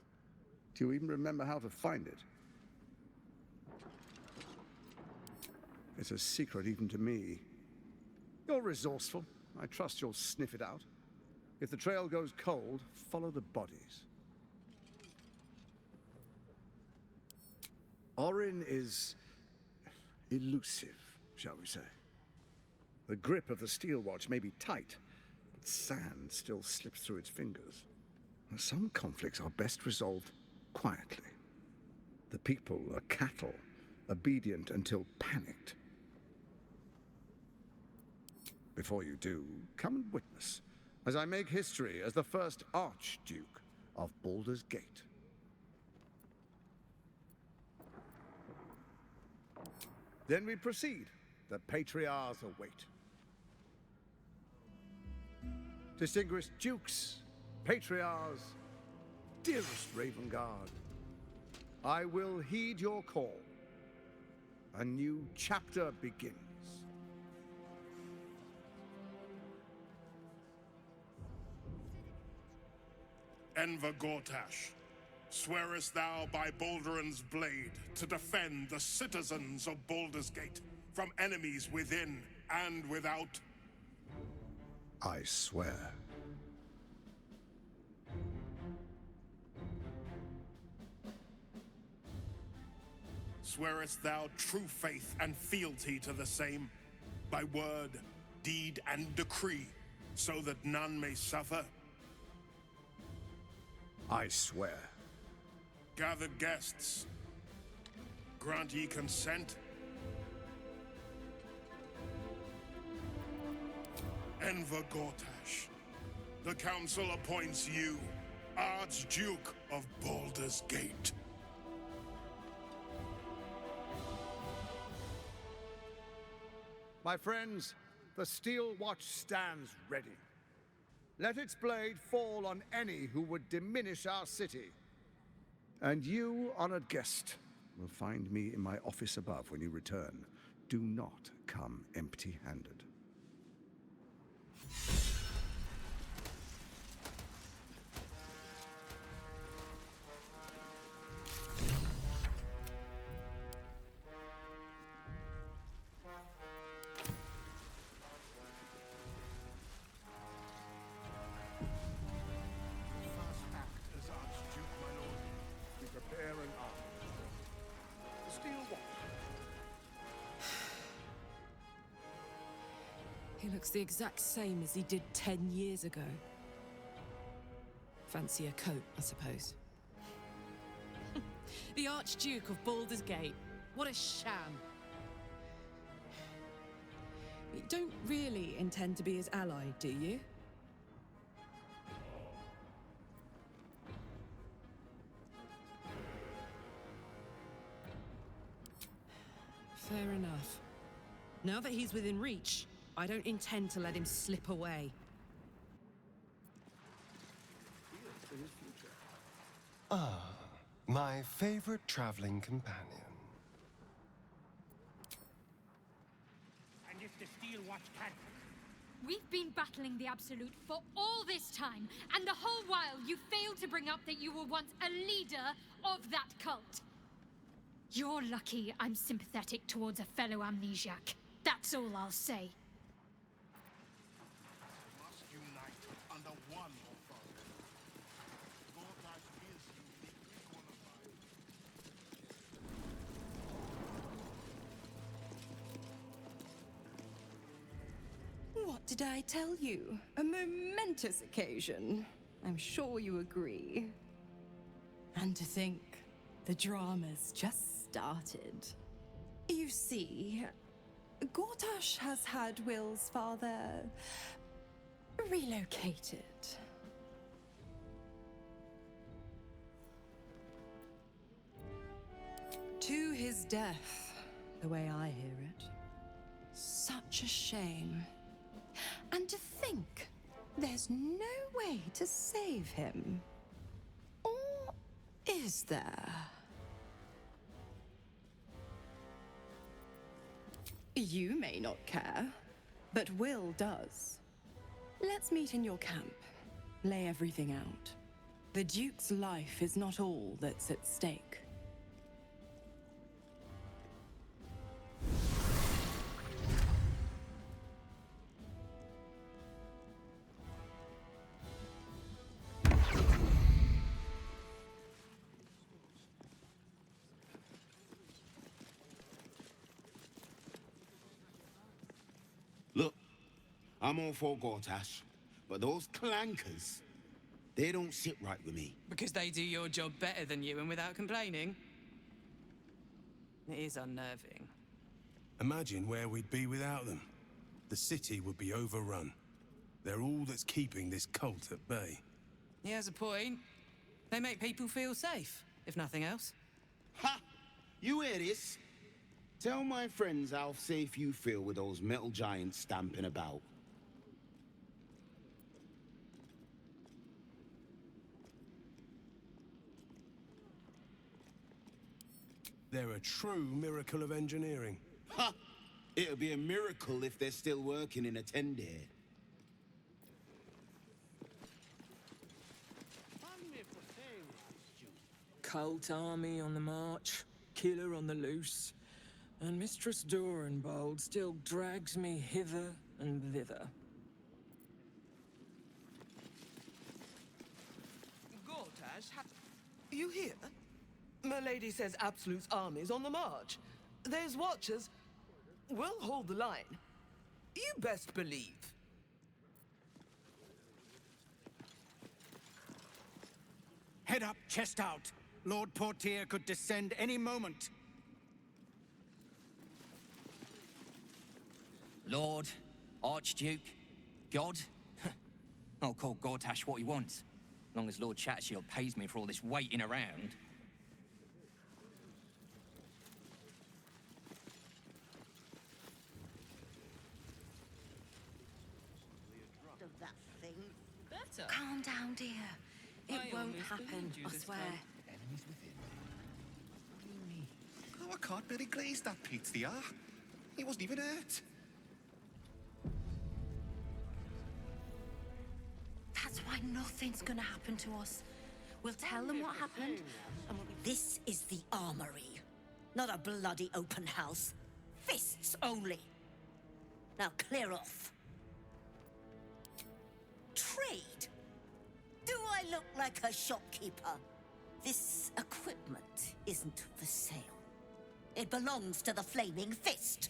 you even remember how to find it? It's a secret even to me. You're resourceful. I trust you'll sniff it out. If the trail goes cold, follow the bodies. Orin is elusive, shall we say. The grip of the steel watch may be tight, but sand still slips through its fingers. Some conflicts are best resolved quietly. The people are cattle, obedient until panicked. Before you do, come and witness, as I make history as the first Archduke of Baldur's Gate. Then we proceed. The Patriarchs await. Distinguished Dukes, Patriarchs, dearest Ravengard, I will heed your call. A new chapter begins. Enver Gortash, swearest thou by Balduran's blade to defend the citizens of Baldur's Gate from enemies within and without? I swear. Swearest thou true faith and fealty to the same, by word, deed, and decree, so that none may suffer? I swear. Gathered guests, grant ye consent? Enver Gortash, the Council appoints you Archduke of Baldur's Gate. My friends, the steel watch stands ready. Let its blade fall on any who would diminish our city. And you, honored guest, will find me in my office above when you return. Do not come empty-handed. First act as Archduke, my lord. We prepare an army. Steel watch. He looks the exact same as he did 10 years ago. Fancy a coat, I suppose. The Archduke of Baldur's Gate. What a sham. You don't really intend to be his ally, do you? Fair enough. Now that he's within reach, I don't intend to let him slip away. Ah, my favorite traveling companion. And if the Steel Watch can't... We've been battling the Absolute for all this time, and the whole while you failed to bring up that you were once a leader of that cult. You're lucky I'm sympathetic towards a fellow amnesiac. That's all I'll say. Must unite under one authority. Gortash is uniquely qualified. What did I tell you? A momentous occasion. I'm sure you agree. And to think, the drama's just started. You see, Gortash has had Will's father relocated. To his death, the way I hear it. Such a shame. And to think, there's no way to save him. Or is there? You may not care, but Will does. Let's meet in your camp. Lay everything out. The Duke's life is not all that's at stake. Look, I'm all for Gortash, but those clankers, they don't sit right with me. Because they do your job better than you and without complaining. It is unnerving. Imagine where we'd be without them. The city would be overrun. They're all that's keeping this cult at bay. He has a point. They make people feel safe, if nothing else. Ha! You hear this? Tell my friends how safe you feel with those metal giants stamping about. They're a true miracle of engineering. Ha! It'll be a miracle if they're still working in a 10-day. Cult army on the march, killer on the loose, and Mistress Dorenbold still drags me hither and thither. Gortash, you hear? My lady says Absolute's army's on the march. There's watchers. We'll hold the line. You best believe. Head up, chest out. Lord Portier could descend any moment. Lord, Archduke, God. I'll call Gortash what he wants, as long as Lord Chatshield pays me for all this waiting around. Of that thing. better. Calm down, dear. It I won't almost happen, believed you I this swear. time. Enemies within. What do you mean? Oh, I can't really glaze that pizza. He wasn't even hurt. That's why nothing's gonna happen to us. We'll tell them what happened, and this is the armory. Not a bloody open house. Fists only. Now clear off. Trade? Do I look like a shopkeeper? This equipment isn't for sale. It belongs to the Flaming Fist.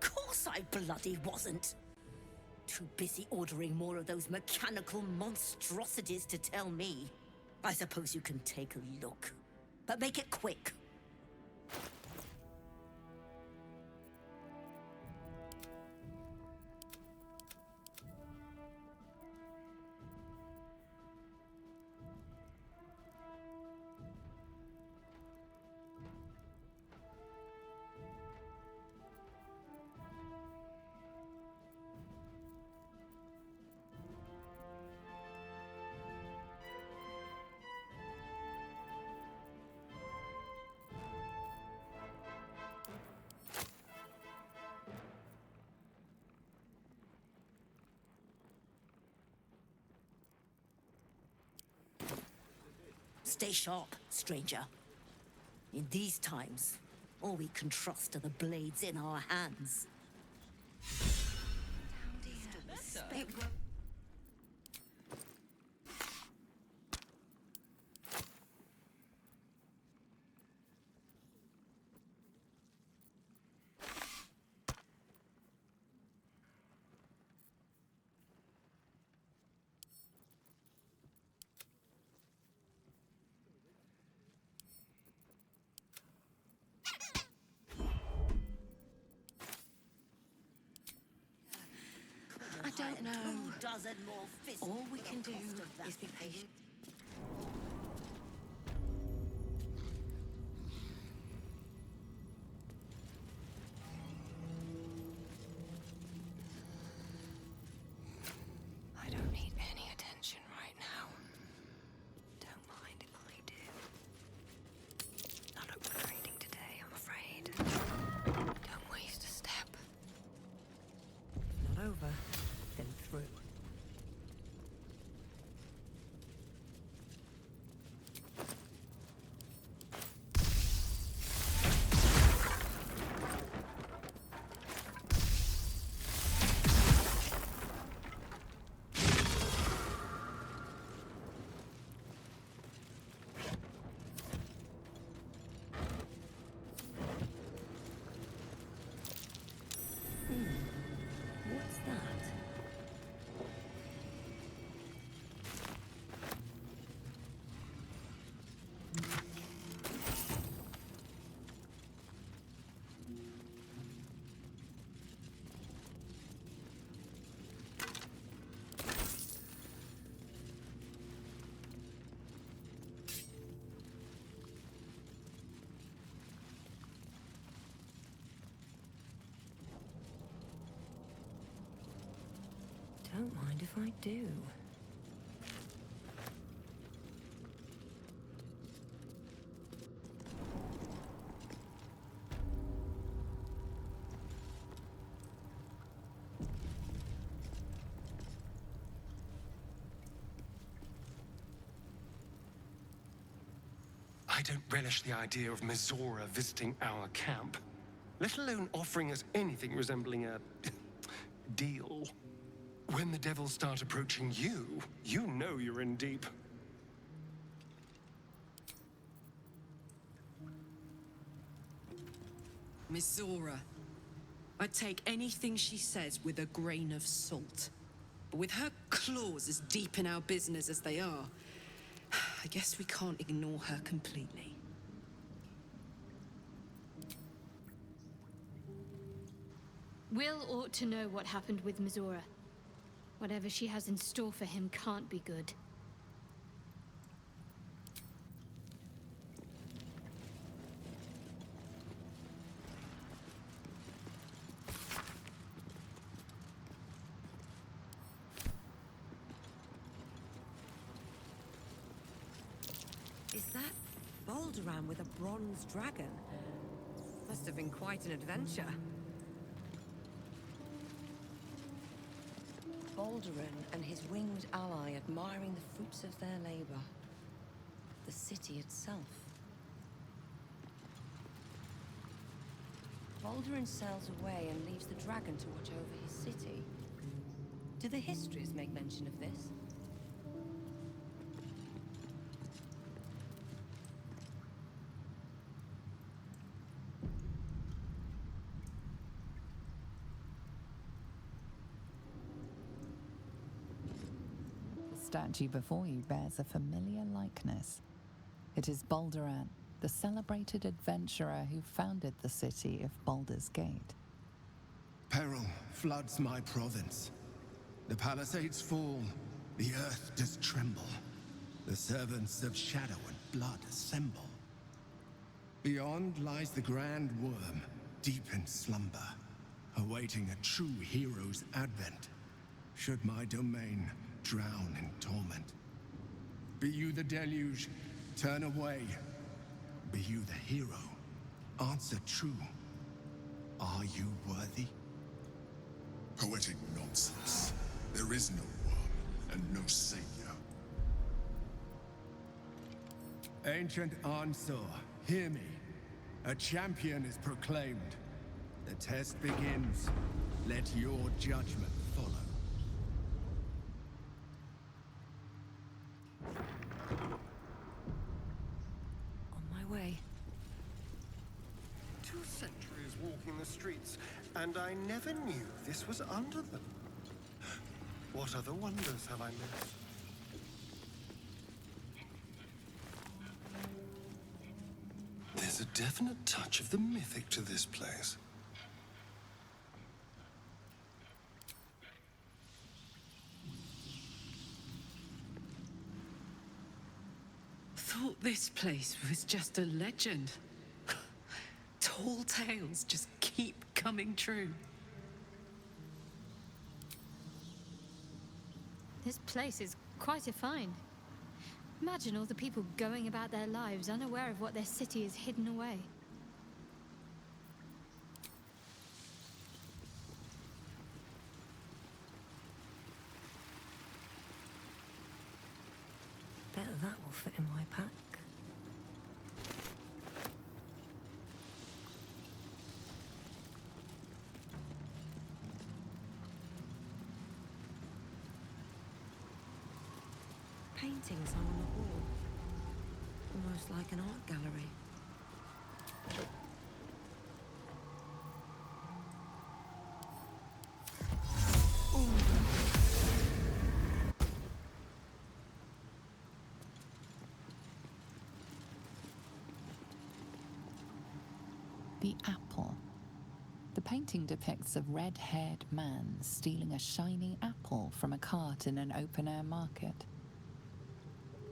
Course I bloody wasn't. Too busy ordering more of those mechanical monstrosities to tell me. I suppose you can take a look, but make it quick. Stay sharp, stranger. In these times, all we can trust are the blades in our hands. It won't. I don't know. All we can do is be patient. I don't need any attention right now. Don't mind if I do. Not upgrading today, I'm afraid. Don't waste a step. Not over, then through. What's that? Don't mind if I do. I don't relish the idea of Mizora visiting our camp, let alone offering us anything resembling a deal. When the devils start approaching you, you know you're in deep. Miss Zora. I'd take anything she says with a grain of salt. But with her claws as deep in our business as they are, I guess we can't ignore her completely. Will ought to know what happened with Mizora. Whatever she has in store for him can't be good. Alderaan with a bronze dragon. Must have been quite an adventure. Balduran and his winged ally admiring the fruits of their labor. The city itself. Balduran sails away and leaves the dragon to watch over his city. Do the histories make mention of this? The statue before you bears a familiar likeness. It is Balduran, the celebrated adventurer who founded the city of Baldur's Gate. Peril floods my province. The palisades fall, the earth does tremble. The servants of shadow and blood assemble. Beyond lies the grand worm, deep in slumber, awaiting a true hero's advent, should my domain drown in torment. Be you the deluge, turn away. Be you the hero, answer true. Are you worthy? Poetic nonsense. There is no worm and no savior. Ancient Ansor, hear me. A champion is proclaimed. The test begins. Let your judgment follow. On my way. 2 centuries walking the streets, and I never knew this was under them. What other wonders have I missed? There's a definite touch of the mythic to this place. Thought this place was just a legend. Tall tales just keep coming true. This place is quite a find. Imagine all the people going about their lives unaware of what their city is hidden away. Bet that will fit in my pack. Paintings hung on the wall. Almost like an art gallery. The apple. The painting depicts a red-haired man stealing a shiny apple from a cart in an open-air market.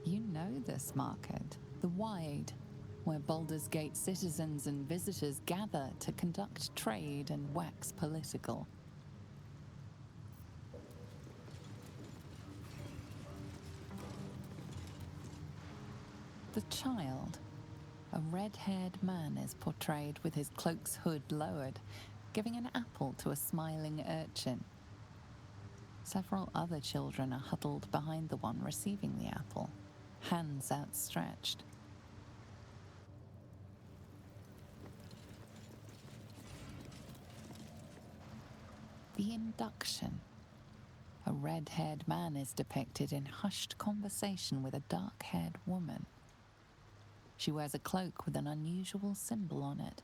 You know this market, the Wide, where Baldur's Gate citizens and visitors gather to conduct trade and wax political. The child. A red-haired man is portrayed with his cloak's hood lowered, giving an apple to a smiling urchin. Several other children are huddled behind the one receiving the apple, hands outstretched. The induction. A red-haired man is depicted in hushed conversation with a dark-haired woman. She wears a cloak with an unusual symbol on it,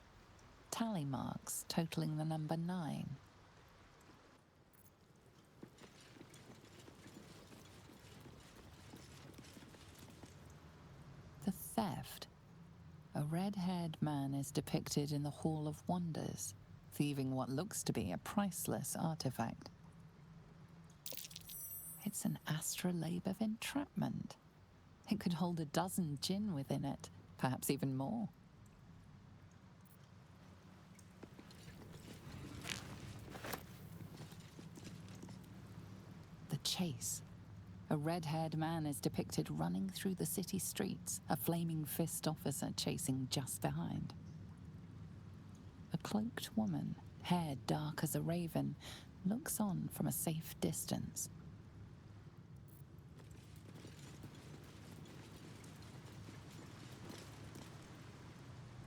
tally marks totaling the number 9. The theft. A red-haired man is depicted in the Hall of Wonders, thieving what looks to be a priceless artifact. It's an astrolabe of entrapment. It could hold a dozen djinn within it, perhaps even more. The chase. A red-haired man is depicted running through the city streets, a flaming fist officer chasing just behind. A cloaked woman, hair dark as a raven, looks on from a safe distance.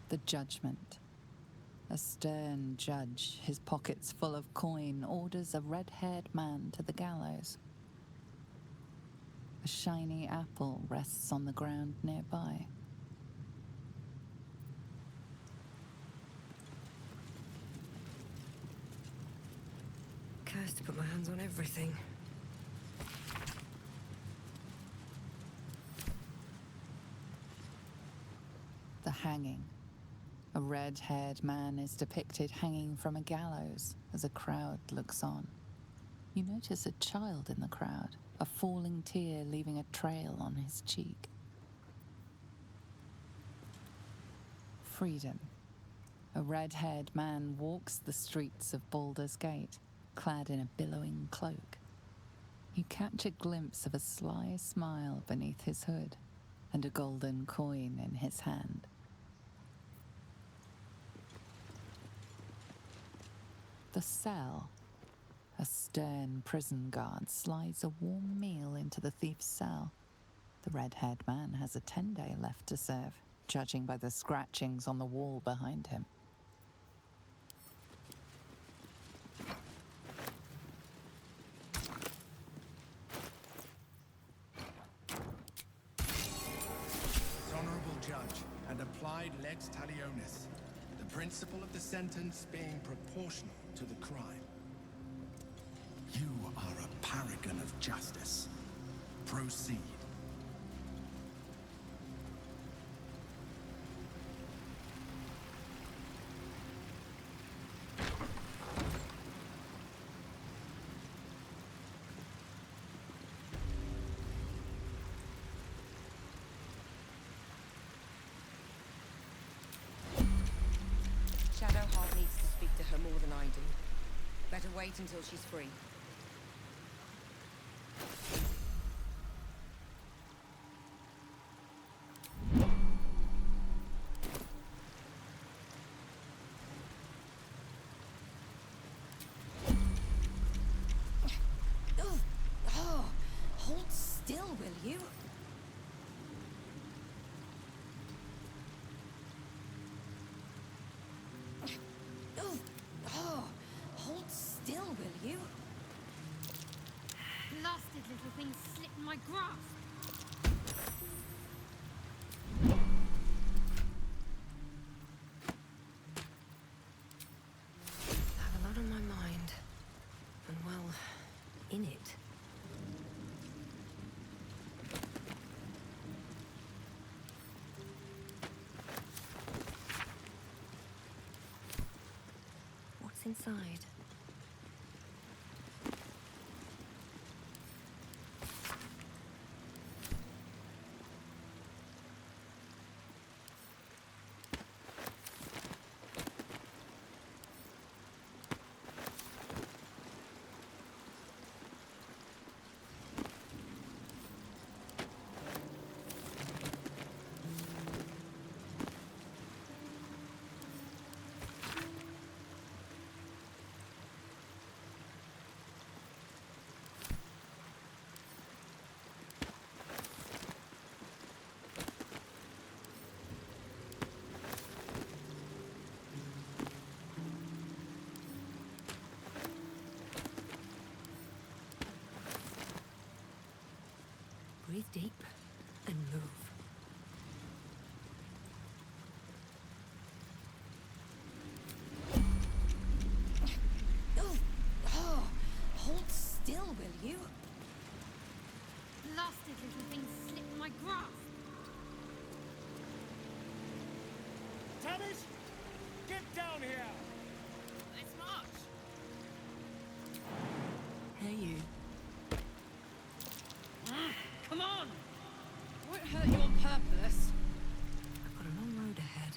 The judgment. A stern judge, his pockets full of coin, orders a red-haired man to the gallows. A shiny apple rests on the ground nearby. Cursed to put my hands on everything. The hanging. A red-haired man is depicted hanging from a gallows as a crowd looks on. You notice a child in the crowd, a falling tear leaving a trail on his cheek. Freedom. A red-haired man walks the streets of Baldur's Gate, clad in a billowing cloak. You catch a glimpse of a sly smile beneath his hood and a golden coin in his hand. The cell. A stern prison guard slides a warm meal into the thief's cell. The red-haired man has a 10-day left to serve, judging by the scratchings on the wall behind him. Honorable Judge and applied lex talionis, the principle of the sentence being proportional to the crime. You are a paragon of justice. Proceed. Shadowheart needs to speak to her more than I do. Better wait until she's free. Hold still, will you? Hold still, will you? Blasted little thing slipped my grasp. I have a lot on my mind. And well, in it. What's inside? Breathe deep and move. Hold still, will you? Blasted little thing slipped my grasp. Tavish, get down here! Let's march! Hey, you. Come on! Won't hurt you on purpose. I've got a long road ahead.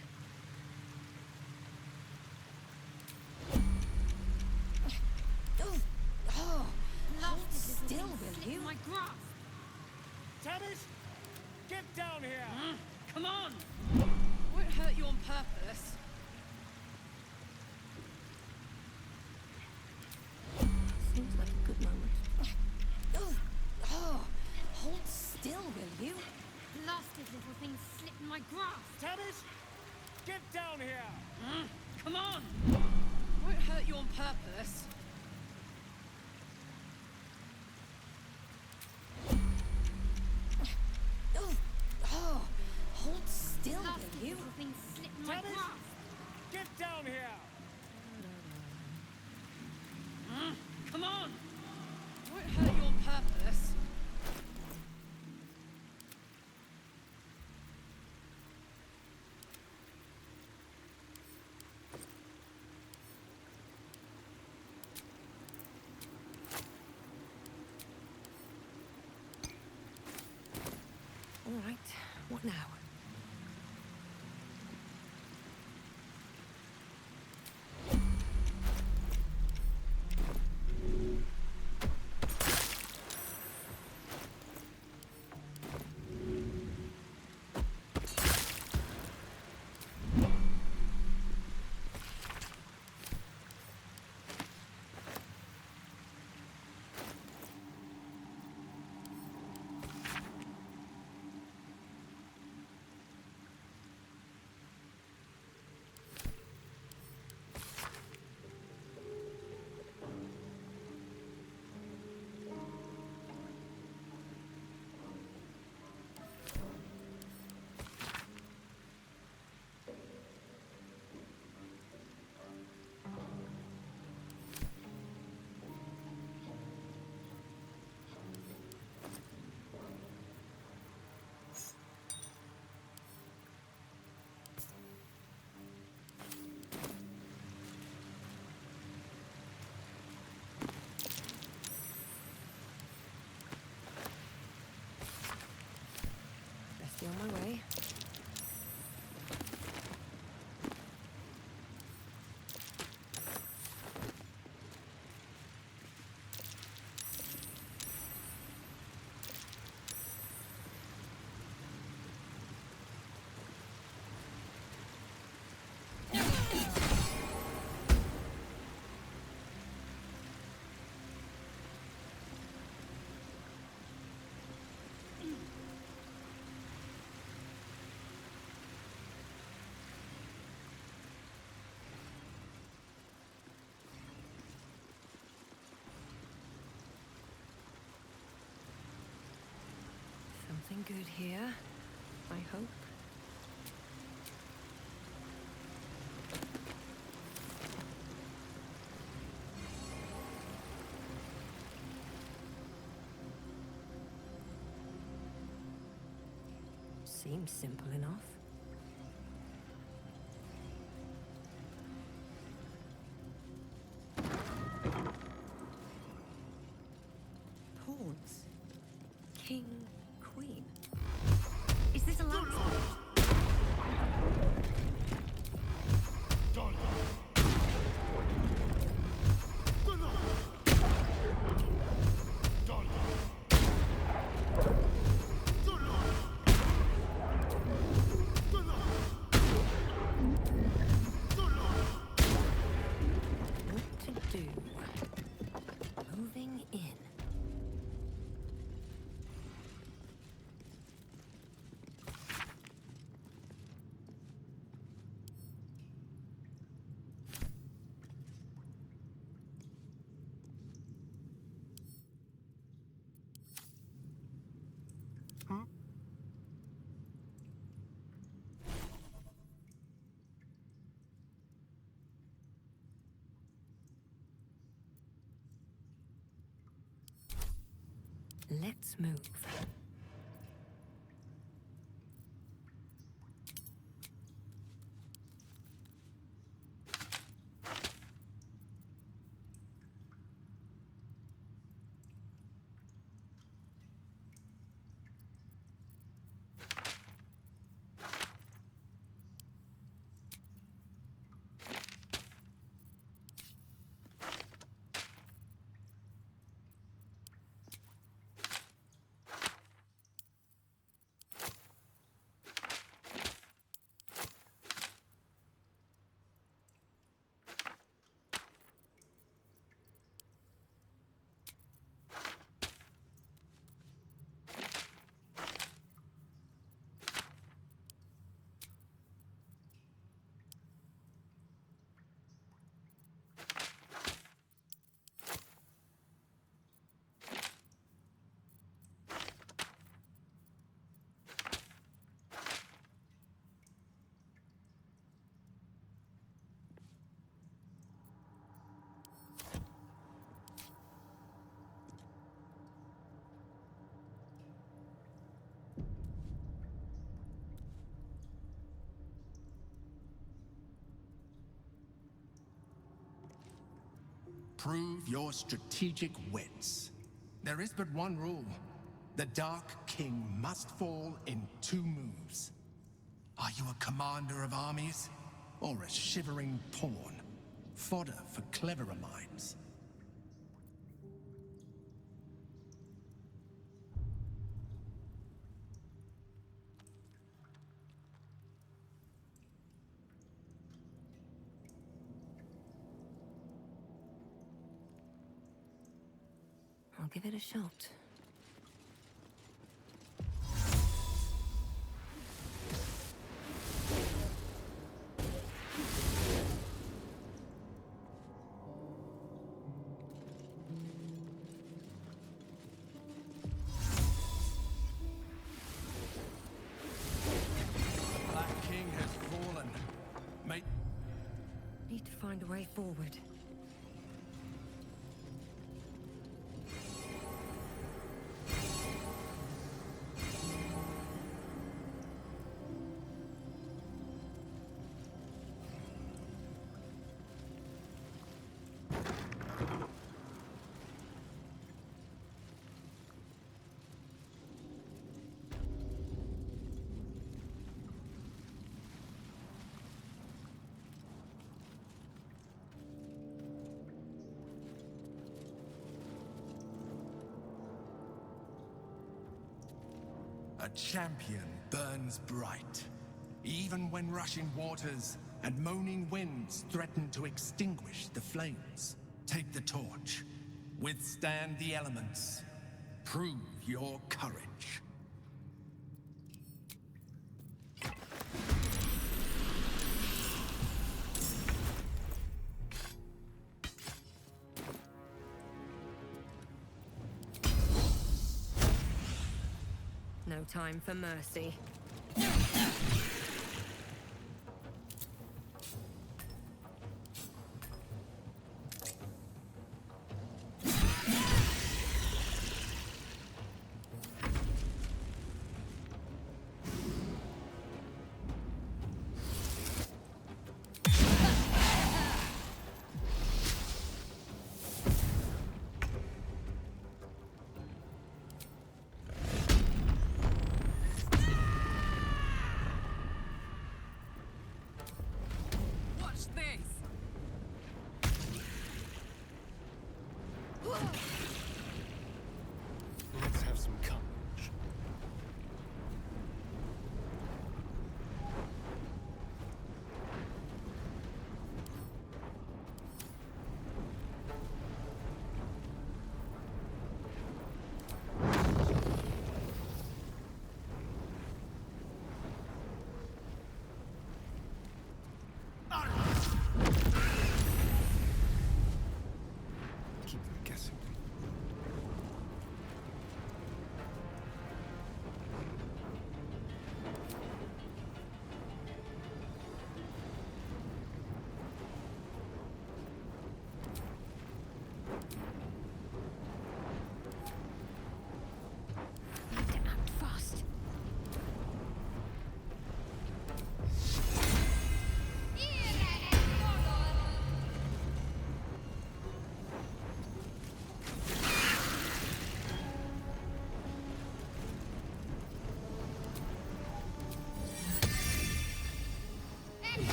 Hold Blasted little still, thing will slipped you? my grasp. Tavish, get down here! Come on! Won't hurt you on purpose. Seems like a good moment. Oh, hold still, will you? Blasted little thing slipped in my grasp. Tavish, get down here! Come on! Won't hurt you on purpose. Oh, hold still, Blasted will you? little thing slipped in my Tavish, grasp. get down here! Come on! Won't hurt you on purpose. All right, what now? Best be on my way. Something good here, I hope. Seems simple enough. Pawns. King, queen. Is this a landscape? What to do? Moving in. Let's move. Prove your strategic wits. There is but one rule. The Dark King must fall in 2 moves. Are you a commander of armies, or a shivering pawn? Fodder for cleverer minds. I'll give it a shot. Black King has fallen. Mate. Need to find a way forward. A champion burns bright, even when rushing waters and moaning winds threaten to extinguish the flames. Take the torch, withstand the elements, prove your courage. No time for mercy.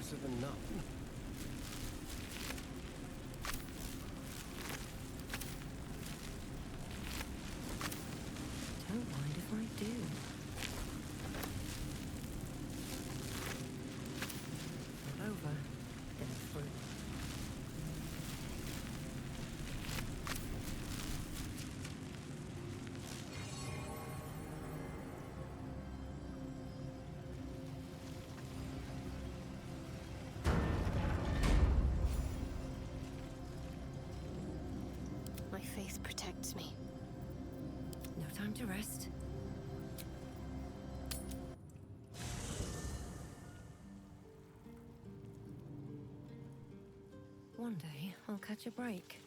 better than none. Don't mind if I do. Not over, then through. My faith protects me. No time to rest. One day, I'll catch a break.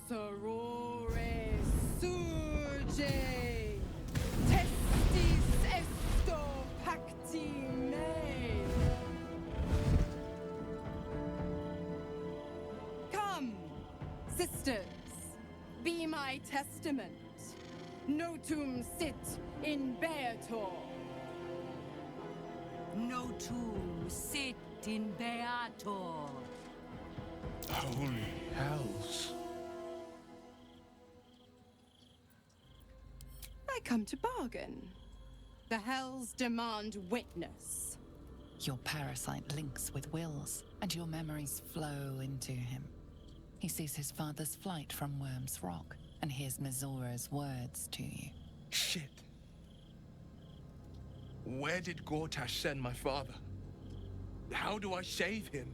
Sorore surge, testis esto pacti me. Come, sisters, be my testament. Notum sit in beator. Notum sit in beator. Holy hells. I come to bargain. The hells demand witness. Your parasite links with Will's, and your memories flow into him. He sees his father's flight from Worm's Rock, and hears Mizora's words to you. Shit. Where did Gortash send my father? How do I save him?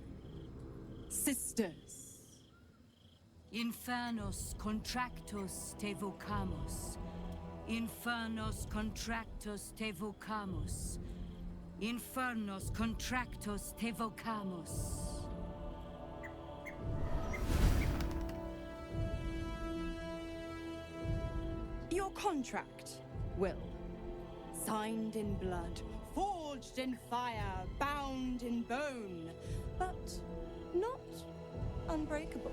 Sisters. Infernos contractus te vocamus. Infernos contractus te vocamus. Infernos contractus te vocamus. Your contract, Will. Signed in blood, forged in fire, bound in bone, but not unbreakable.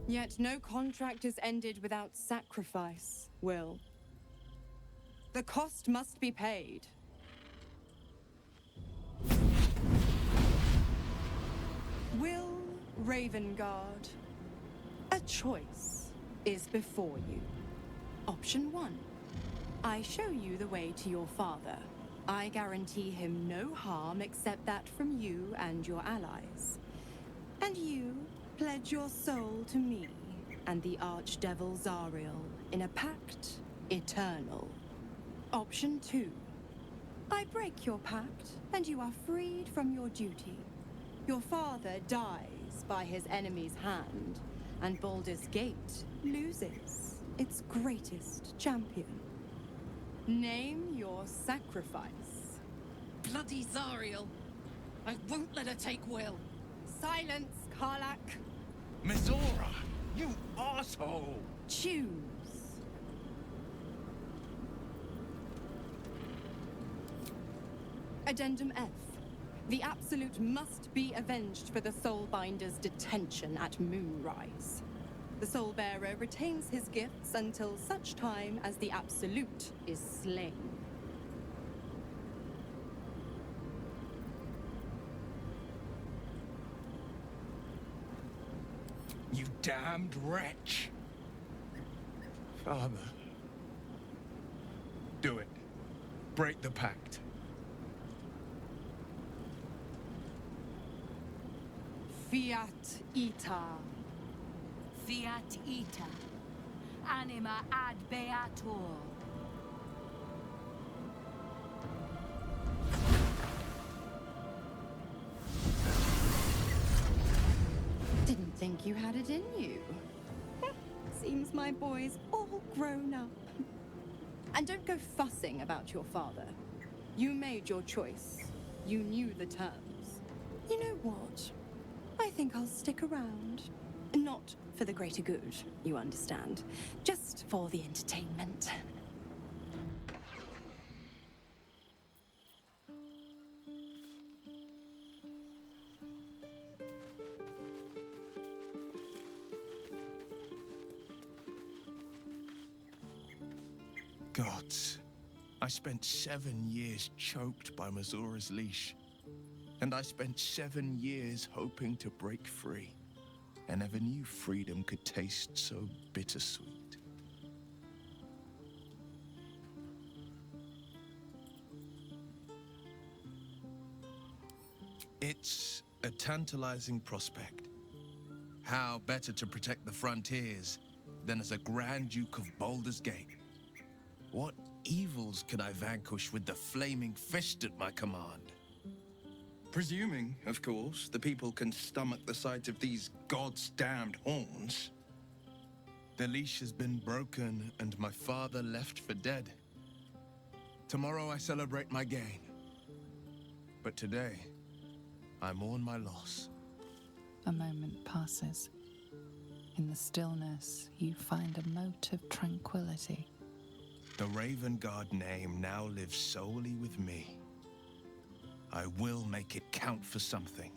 Yet no contract is ended without sacrifice, Will. The cost must be paid. Will Ravengard, a choice is before you. Option 1. I show you the way to your father. I guarantee him no harm except that from you and your allies. And you pledge your soul to me and the Archdevil Zariel in a pact eternal. Option 2. I break your pact, and you are freed from your duty. Your father dies by his enemy's hand, and Baldur's Gate loses its greatest champion. Name your sacrifice. Bloody Zariel! I won't let her take Will. Silence, Karlak. Mizora, you asshole! Choose. Addendum F. The Absolute must be avenged for the Soulbinder's detention at Moonrise. The Soulbearer retains his gifts until such time as the Absolute is slain. You damned wretch! Father. Do it. Break the pact. Fiat Ita. Fiat Ita. Anima ad beatur. Didn't think you had it in you. Seems my boy's all grown up. And don't go fussing about your father. You made your choice. You knew the terms. You know what? I think I'll stick around. Not for the greater good, you understand. Just for the entertainment. Gods, I spent 7 years choked by Mizora's leash. And I spent 7 years hoping to break free. I never knew freedom could taste so bittersweet. It's a tantalizing prospect. How better to protect the frontiers than as a Grand Duke of Baldur's Gate? What evils could I vanquish with the flaming fist at my command? Presuming, of course, the people can stomach the sight of these God's damned horns. The leash has been broken and my father left for dead. Tomorrow I celebrate my gain. But today, I mourn my loss. A moment passes. In the stillness, you find a mote of tranquility. The Raven Guard name now lives solely with me. I will make it count for something.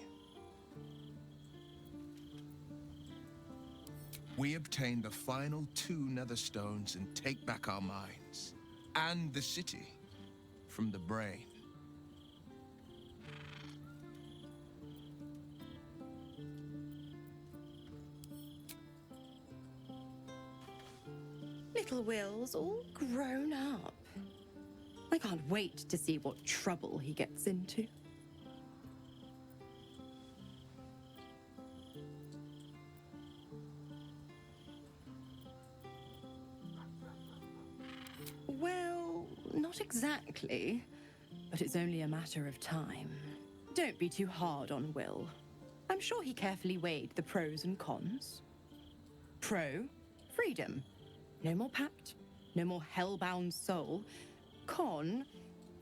We obtain the final 2 Netherstones and take back our minds. And the city from the brain. Little Will's all grown up. I can't wait to see what trouble he gets into. Well, not exactly, but it's only a matter of time. Don't be too hard on Will. I'm sure he carefully weighed the pros and cons. Pro, freedom. No more pact, no more hellbound soul. Con,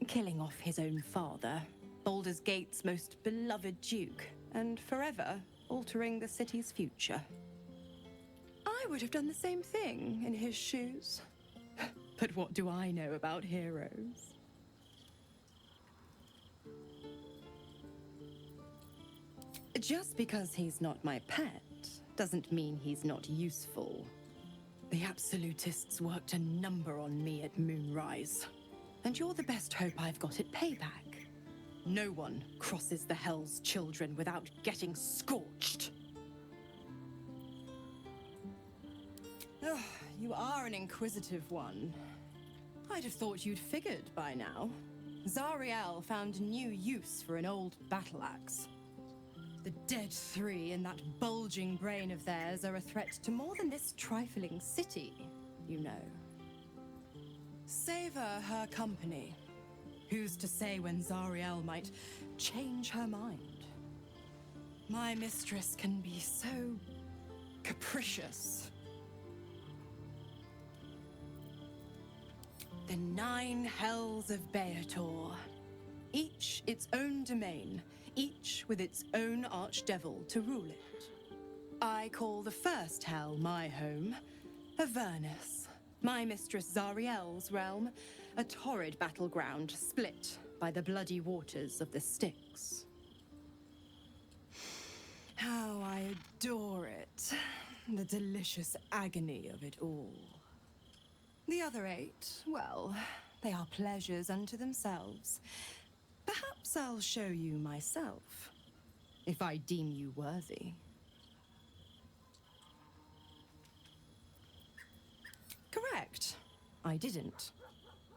killing off his own father, Baldur's Gate's most beloved duke, and forever altering the city's future. I would have done the same thing in his shoes. But what do I know about heroes? Just because he's not my pet doesn't mean he's not useful. The Absolutists worked a number on me at Moonrise. And you're the best hope I've got at payback. No one crosses the Hell's Children without getting scorched. Ugh, you are an inquisitive one. might have thought you'd figured by now. Zariel found new use for an old battle axe. The dead three in that bulging brain of theirs are a threat to more than this trifling city, you know. Savor her company. Who's to say when Zariel might change her mind? My mistress can be so capricious. The 9 hells of Beator. Each its own domain, each with its own archdevil to rule it. I call the first hell my home, Avernus. My mistress Zariel's realm, a torrid battleground split by the bloody waters of the Styx. How I adore it. The delicious agony of it all. The other 8, well, they are pleasures unto themselves. Perhaps I'll show you myself, if I deem you worthy. Correct. I didn't.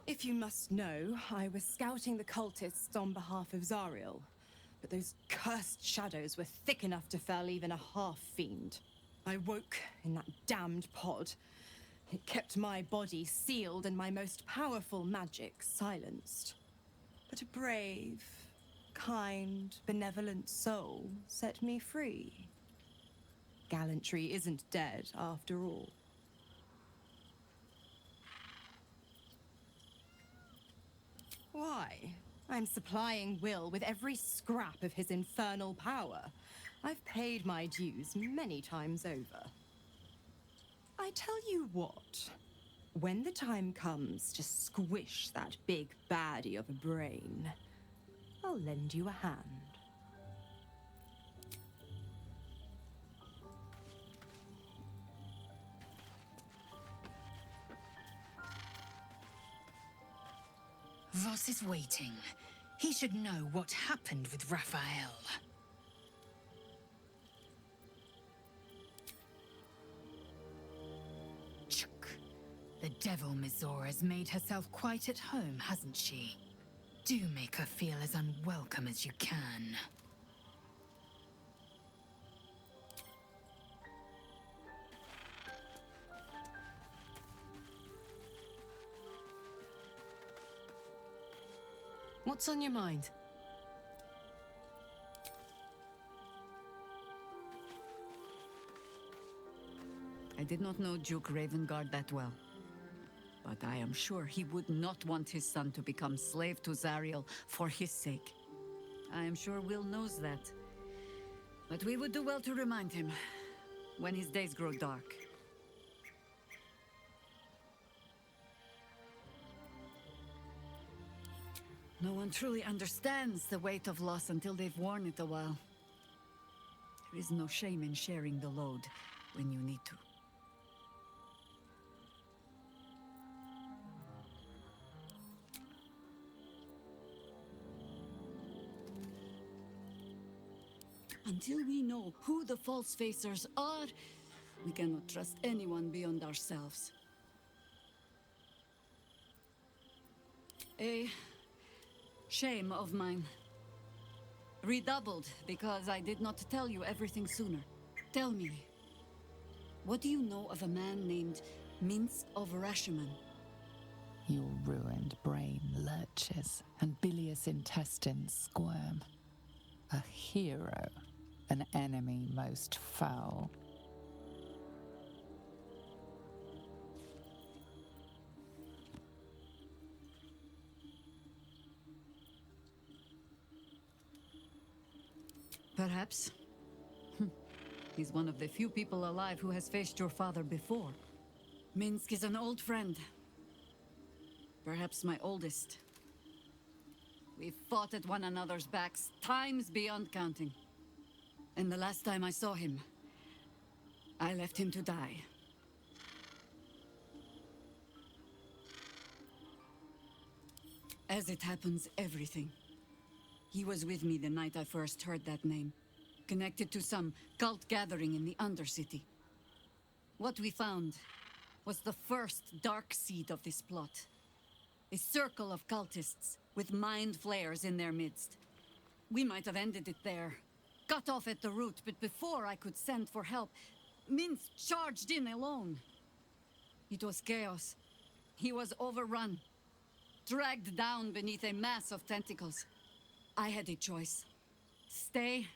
If you must know, I was scouting the cultists on behalf of Zariel, but those cursed shadows were thick enough to fell even a half-fiend. I woke in that damned pod. It kept my body sealed and my most powerful magic silenced. But a brave, kind, benevolent soul set me free. Gallantry isn't dead, after all. Why? I'm supplying Will with every scrap of his infernal power. I've paid my dues many times over. I tell you what, when the time comes to squish that big baddie of a brain, I'll lend you a hand. Voss is waiting. He should know what happened with Raphael. The devil Mizora has made herself quite at home, hasn't she? Do make her feel as unwelcome as you can. What's on your mind? I did not know Duke Ravengard that well. But I am sure he would not want his son to become slave to Zariel for his sake. I am sure Will knows that. But we would do well to remind him when his days grow dark. No one truly understands the weight of loss until they've worn it a while. There is no shame in sharing the load when you need to. Until we know who the false facers are, we cannot trust anyone beyond ourselves. A shame of mine. Redoubled because I did not tell you everything sooner. Tell me, what do you know of a man named Mince of Rashiman? Your ruined brain lurches and bilious intestines squirm. A hero, an enemy most foul. Perhaps. He's one of the few people alive who has faced your father before. Minsk is an old friend. Perhaps my oldest. We've fought at one another's backs times beyond counting. And the last time I saw him, I left him to die. As it happens, everything. He was with me the night I first heard that name, connected to some cult gathering in the Undercity. What we found was the first dark seed of this plot. A circle of cultists with mind flayers in their midst. We might have ended it there. Cut off at the root, but before I could send for help, Minsk charged in alone. It was chaos. He was overrun, dragged down beneath a mass of tentacles. I had a choice. Stay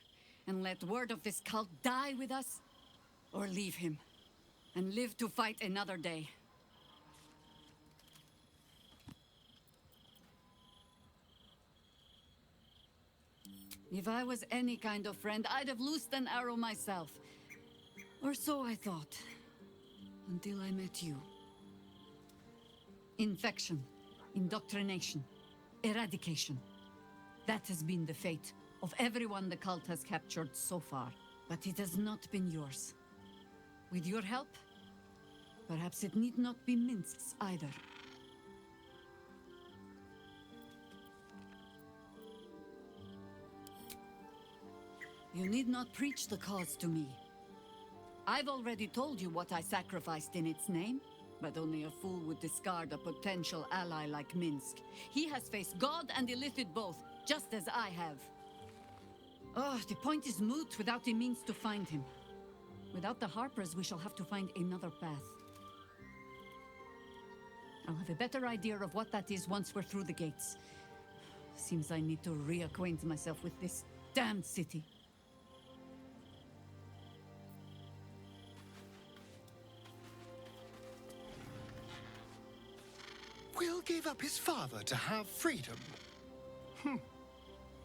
and let word of this cult die with us, or leave him and live to fight another day. If I was any kind of friend, I'd have loosed an arrow myself. Or so I thought. Until I met you. Infection, indoctrination, eradication. That has been the fate of everyone the cult has captured so far. But it has not been yours. With your help, perhaps it need not be Minsk's either. You need not preach the cause to me. I've already told you what I sacrificed in its name, but only a fool would discard a potential ally like Minsk. He has faced God and Illithid both, just as I have. Oh, the point is moot without a means to find him. Without the Harpers, we shall have to find another path. I'll have a better idea of what that is once we're through the gates. Seems I need to reacquaint myself with this damned city. Will gave up his father to have freedom.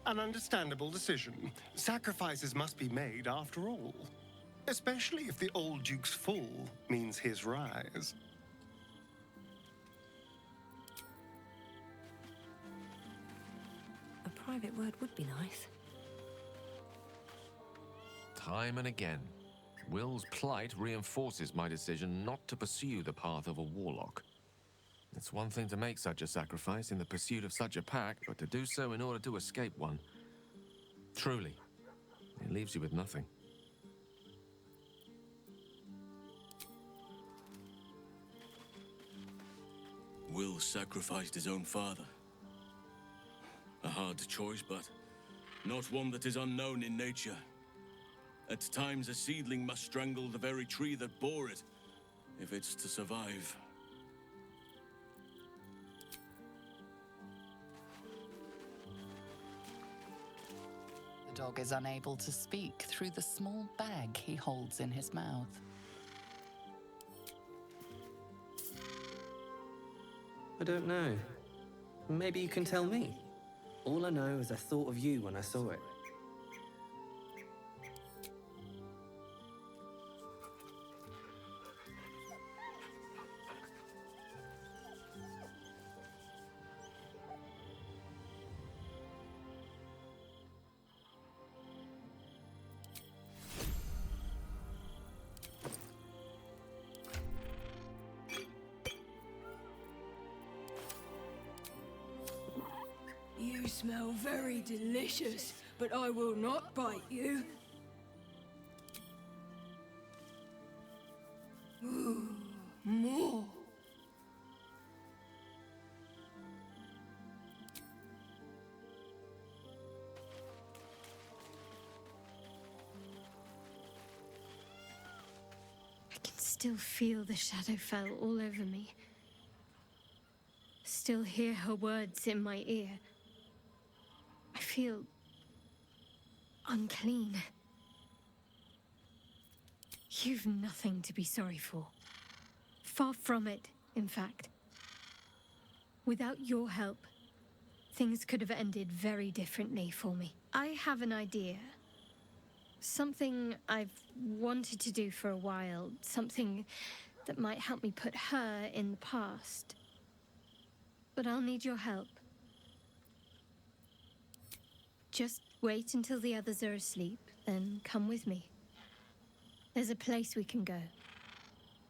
An understandable decision. Sacrifices must be made after all. Especially if the old Duke's fall means his rise. A private word would be nice. Time and again, Will's plight reinforces my decision not to pursue the path of a warlock. It's one thing to make such a sacrifice in the pursuit of such a pack, but to do so in order to escape one. Truly, it leaves you with nothing. Will sacrificed his own father. A hard choice, but not one that is unknown in nature. At times, a seedling must strangle the very tree that bore it, if it's to survive. The dog is unable to speak through the small bag he holds in his mouth. I don't know. Maybe you can tell me. All I know is I thought of you when I saw it. You smell very delicious, but I will not bite you. Ooh, more. I can still feel the Shadowfell all over me. Still hear her words in my ear. I feel unclean. You've nothing to be sorry for. Far from it, in fact. Without your help, things could have ended very differently for me. I have an idea. Something I've wanted to do for a while. Something that might help me put her in the past. But I'll need your help. Just wait until the others are asleep, then come with me. There's a place we can go.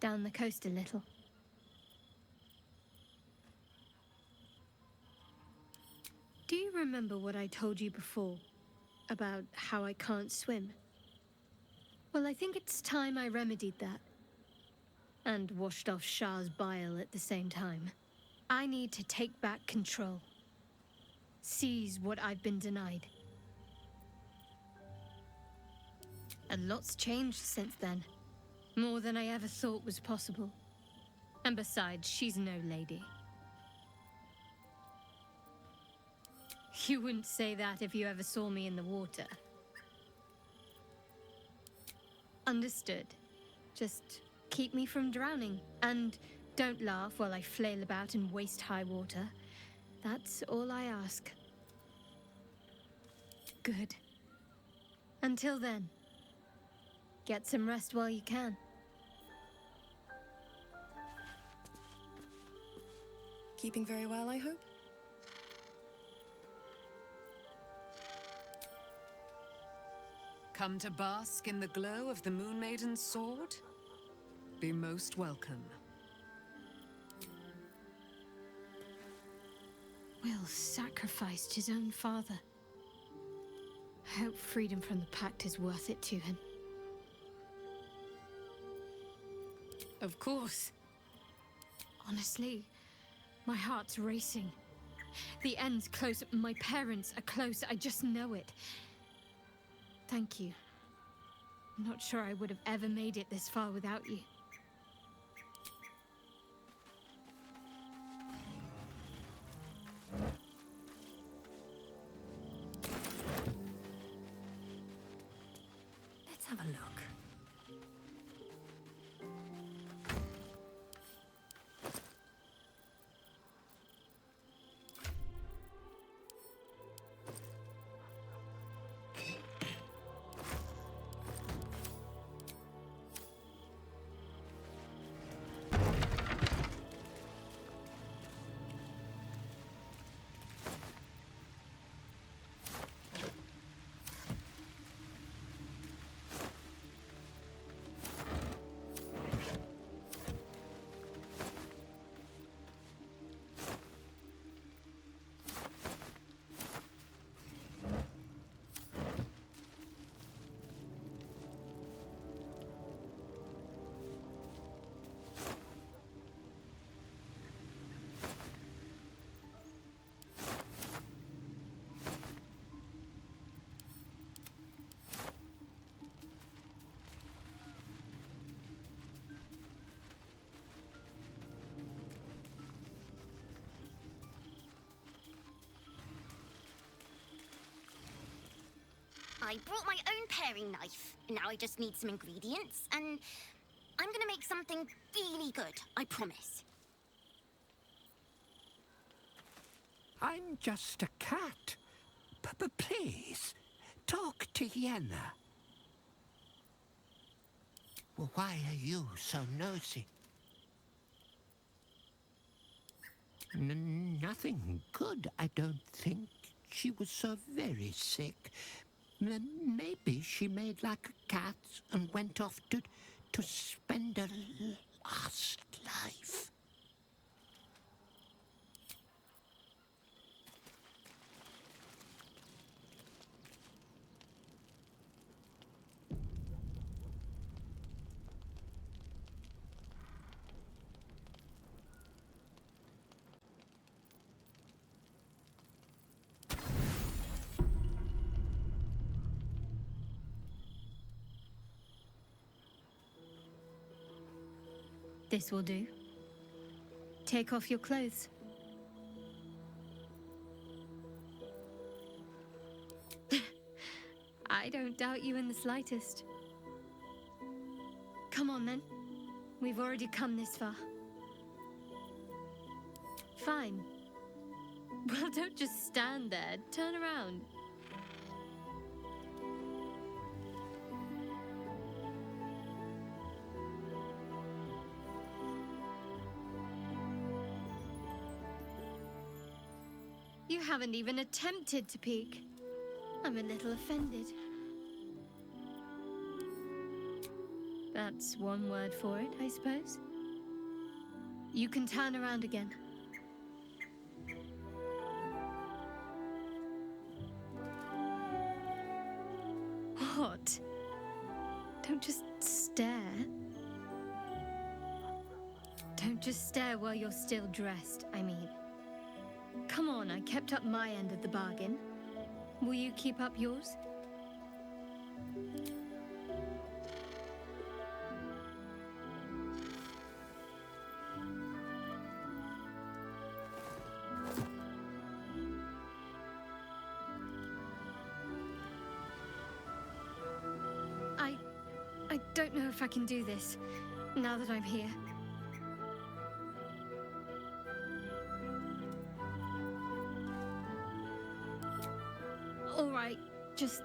Down the coast a little. Do you remember what I told you before? About how I can't swim? Well, I think it's time I remedied that. And washed off Shah's bile at the same time. I need to take back control. Seize what I've been denied. A lot's changed since then. More than I ever thought was possible. And besides, she's no lady. You wouldn't say that if you ever saw me in the water. Understood. Just keep me from drowning. And don't laugh while I flail about in waist-high water. That's all I ask. Good. Until then, get some rest while you can. Keeping very well, I hope? Come to bask in the glow of the Moon Maiden's sword? Be most welcome. Will sacrificed his own father. I hope freedom from the Pact is worth it to him. Of course. Honestly, my heart's racing. The end's close. My parents are close. I just know it. Thank you. I'm not sure I would have ever made it this far without you. Let's have a look. I brought my own paring knife. Now I just need some ingredients, and I'm gonna make something really good, I promise. I'm just a cat. Please, talk to Yenna. Well, why are you so nosy? Nothing good, I don't think. She was so very sick. Maybe she made like a cat and went off to spend her last life. This will do. Take off your clothes. I don't doubt you in the slightest. Come on, then. We've already come this far. Fine. Well, don't just stand there. Turn around. You haven't even attempted to peek. I'm a little offended. That's one word for it, I suppose. You can turn around again. What? Don't just stare. Don't Don't just stare while you're still dressed, I mean. Come on, I kept up my end of the bargain. Will you keep up yours? I don't know if I can do this, now that I'm here. All right, just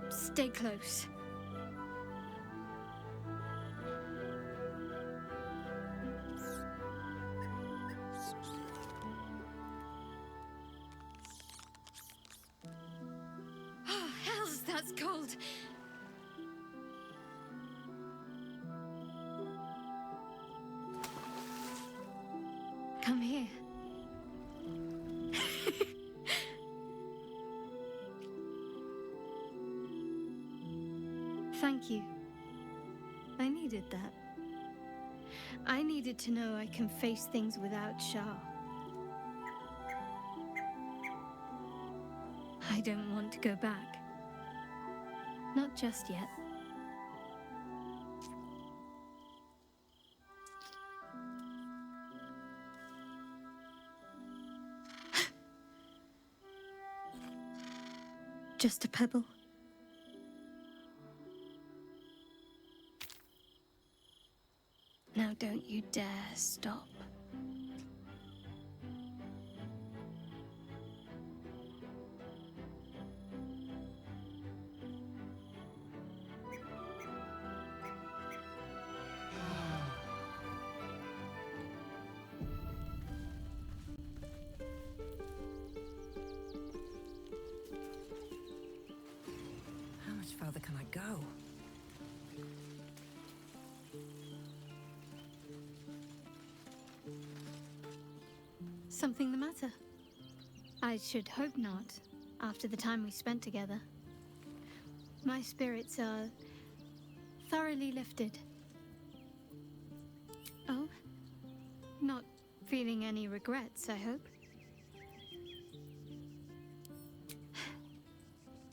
stay close. Oh, hells, that's cold. Come here. Thank you. I needed that. I needed to know I can face things without Shah. I don't want to go back. Not just yet. Just a pebble. Now don't you dare stop. How much further can I go? Something the matter? I should hope not, after the time we spent together. My spirits are thoroughly lifted. Oh? Not feeling any regrets, I hope?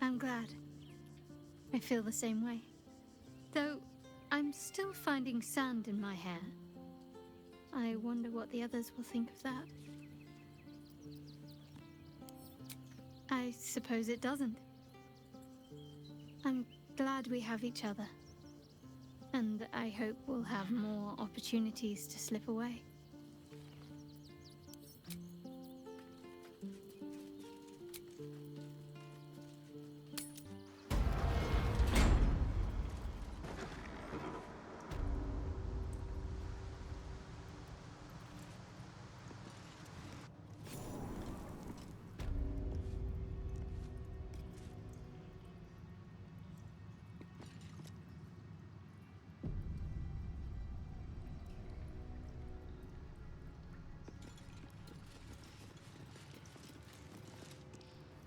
I'm glad. I feel the same way. Though, I'm still finding sand in my hair. I wonder what the others will think of that. I suppose it doesn't. I'm glad we have each other. And I hope we'll have more opportunities to slip away.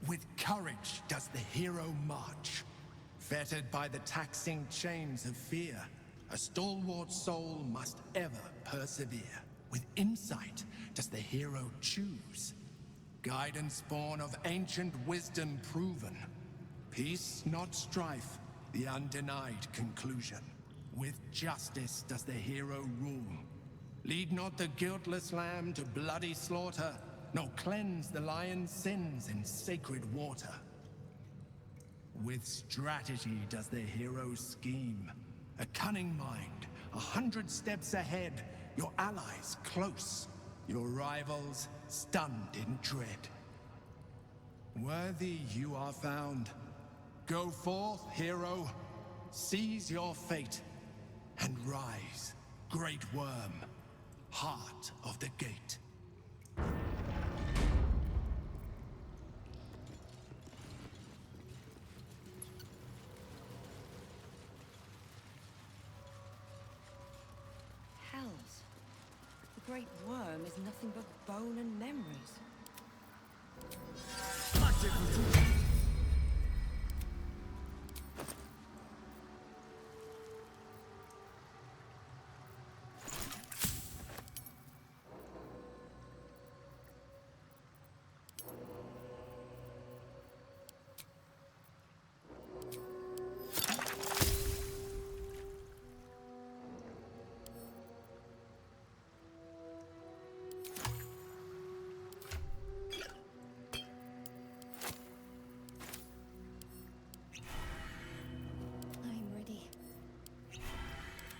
With courage does the hero march. Fettered by the taxing chains of fear, a stalwart soul must ever persevere. With insight does the hero choose. Guidance born of ancient wisdom proven. Peace, not strife, the undenied conclusion. With justice does the hero rule. Lead not the guiltless lamb to bloody slaughter, nor cleanse the lion's sins in sacred water. With strategy does the hero scheme. A cunning mind, 100 steps ahead, your allies close, your rivals stunned in dread. Worthy you are found. Go forth, hero, seize your fate, and rise, great worm, heart of the gate. Hells. The great worm is nothing but bone and memories.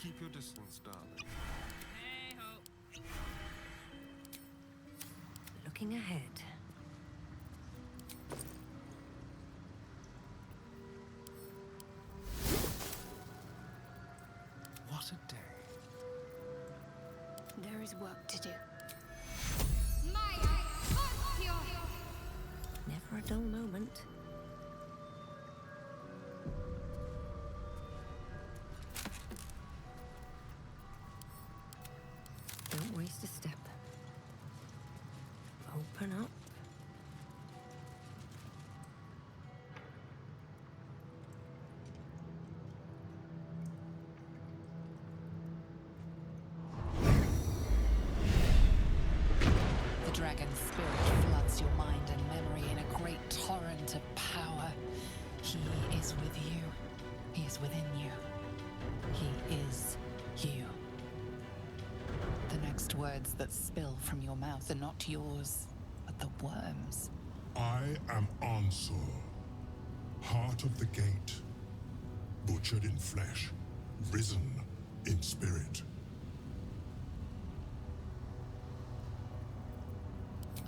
Keep your distance, darling. Looking ahead. What a day. There is work to do. Never a dull moment. Don't waste a step. Open up. The dragon's spirit floods your mind and memory in a great torrent of power. He is with you. He is within you. He is you. The next words that spill from your mouth are not yours, but the worms. I am Ansur, heart of the gate, butchered in flesh, risen in spirit.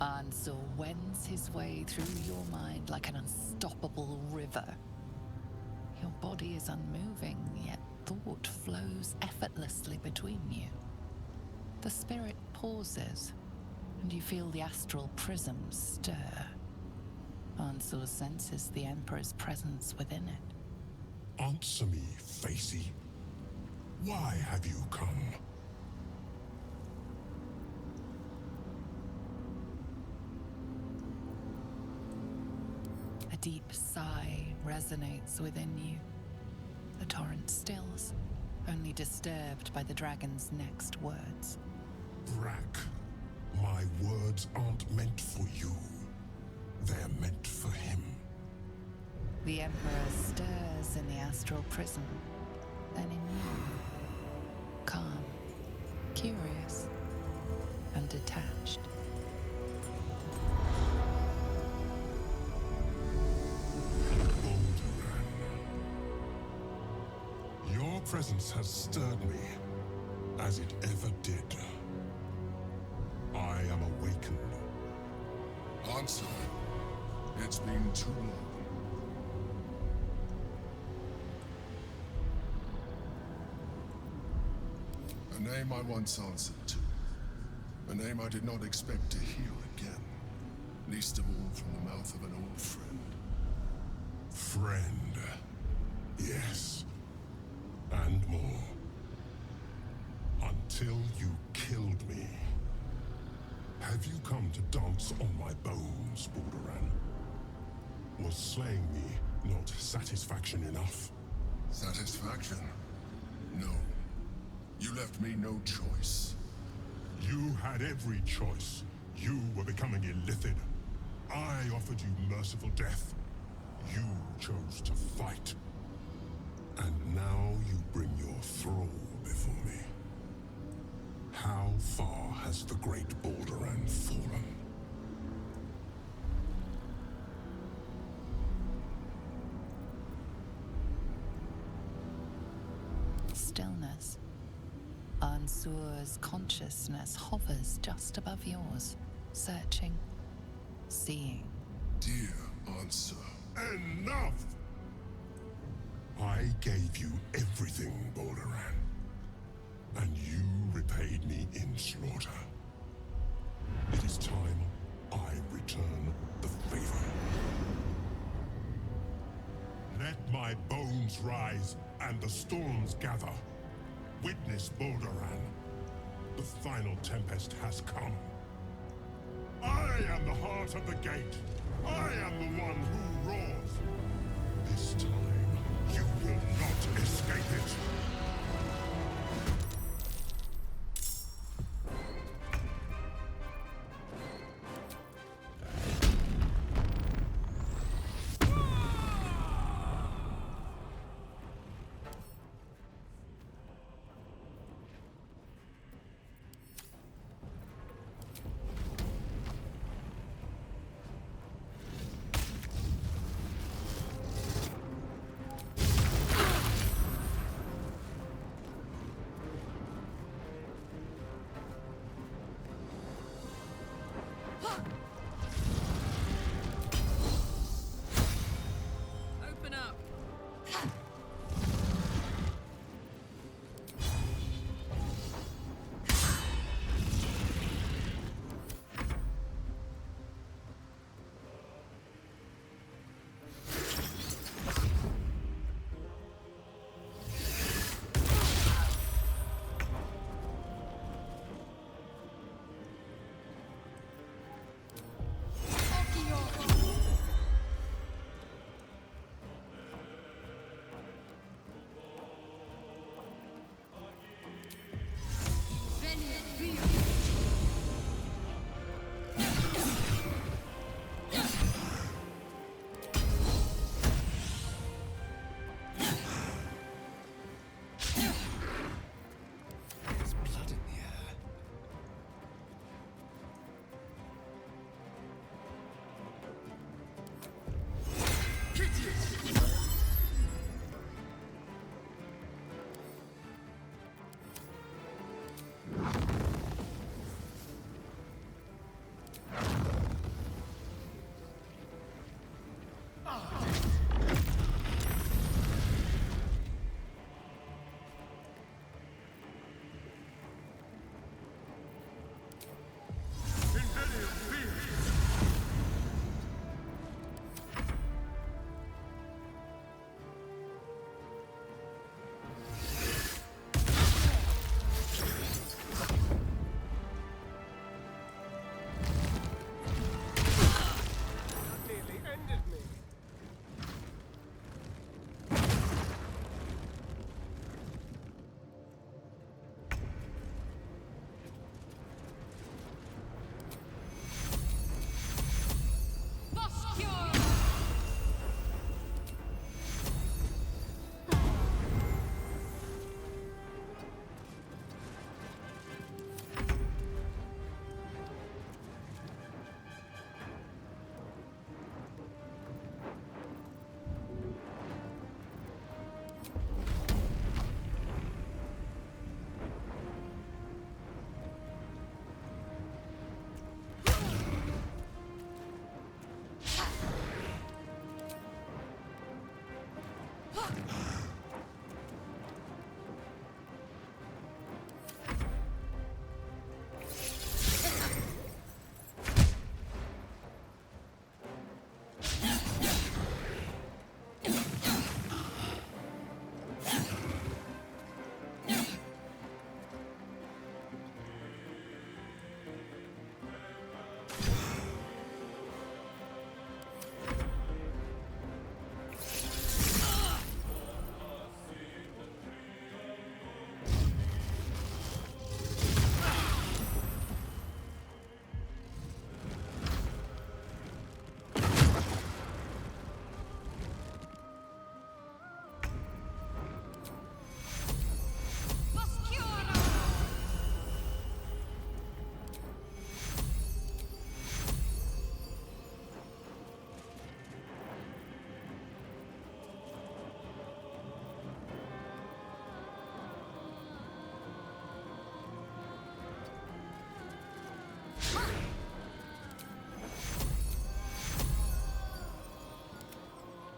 Ansur wends his way through your mind like an unstoppable river. Your body is unmoving, yet thought flows effortlessly between you. The spirit pauses, and you feel the astral prism stir. Ansur senses the Emperor's presence within it. Answer me, Facey. Why have you come? A deep sigh resonates within you. The torrent stills, only disturbed by the dragon's next words. Brack, my words aren't meant for you. They're meant for him. The Emperor stirs in the astral prism, then in you. Calm, curious, and detached. Your presence has stirred me, as it ever did. I am awakened. Answer. It's been too long. A name I once answered to. A name I did not expect to hear again. Least of all from the mouth of an old friend. Friend. Yes. And more. Until you killed me. Have you come to dance on my bones, Balduran? Was slaying me not satisfaction enough? Satisfaction? No. You left me no choice. You had every choice. You were becoming illithid. I offered you merciful death. You chose to fight. And now you bring your thrall before me. How far has the great Balduran fallen? Stillness. Ansur's consciousness hovers just above yours, searching, seeing. Dear Ansur. Enough! I gave you everything, Balduran. And you repaid me in slaughter. It is time I return the favor. Let my bones rise and the storms gather. Witness Balduran. The final tempest has come. I am the heart of the gate. I am the one who roars. This time, you will not escape it.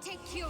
Take your...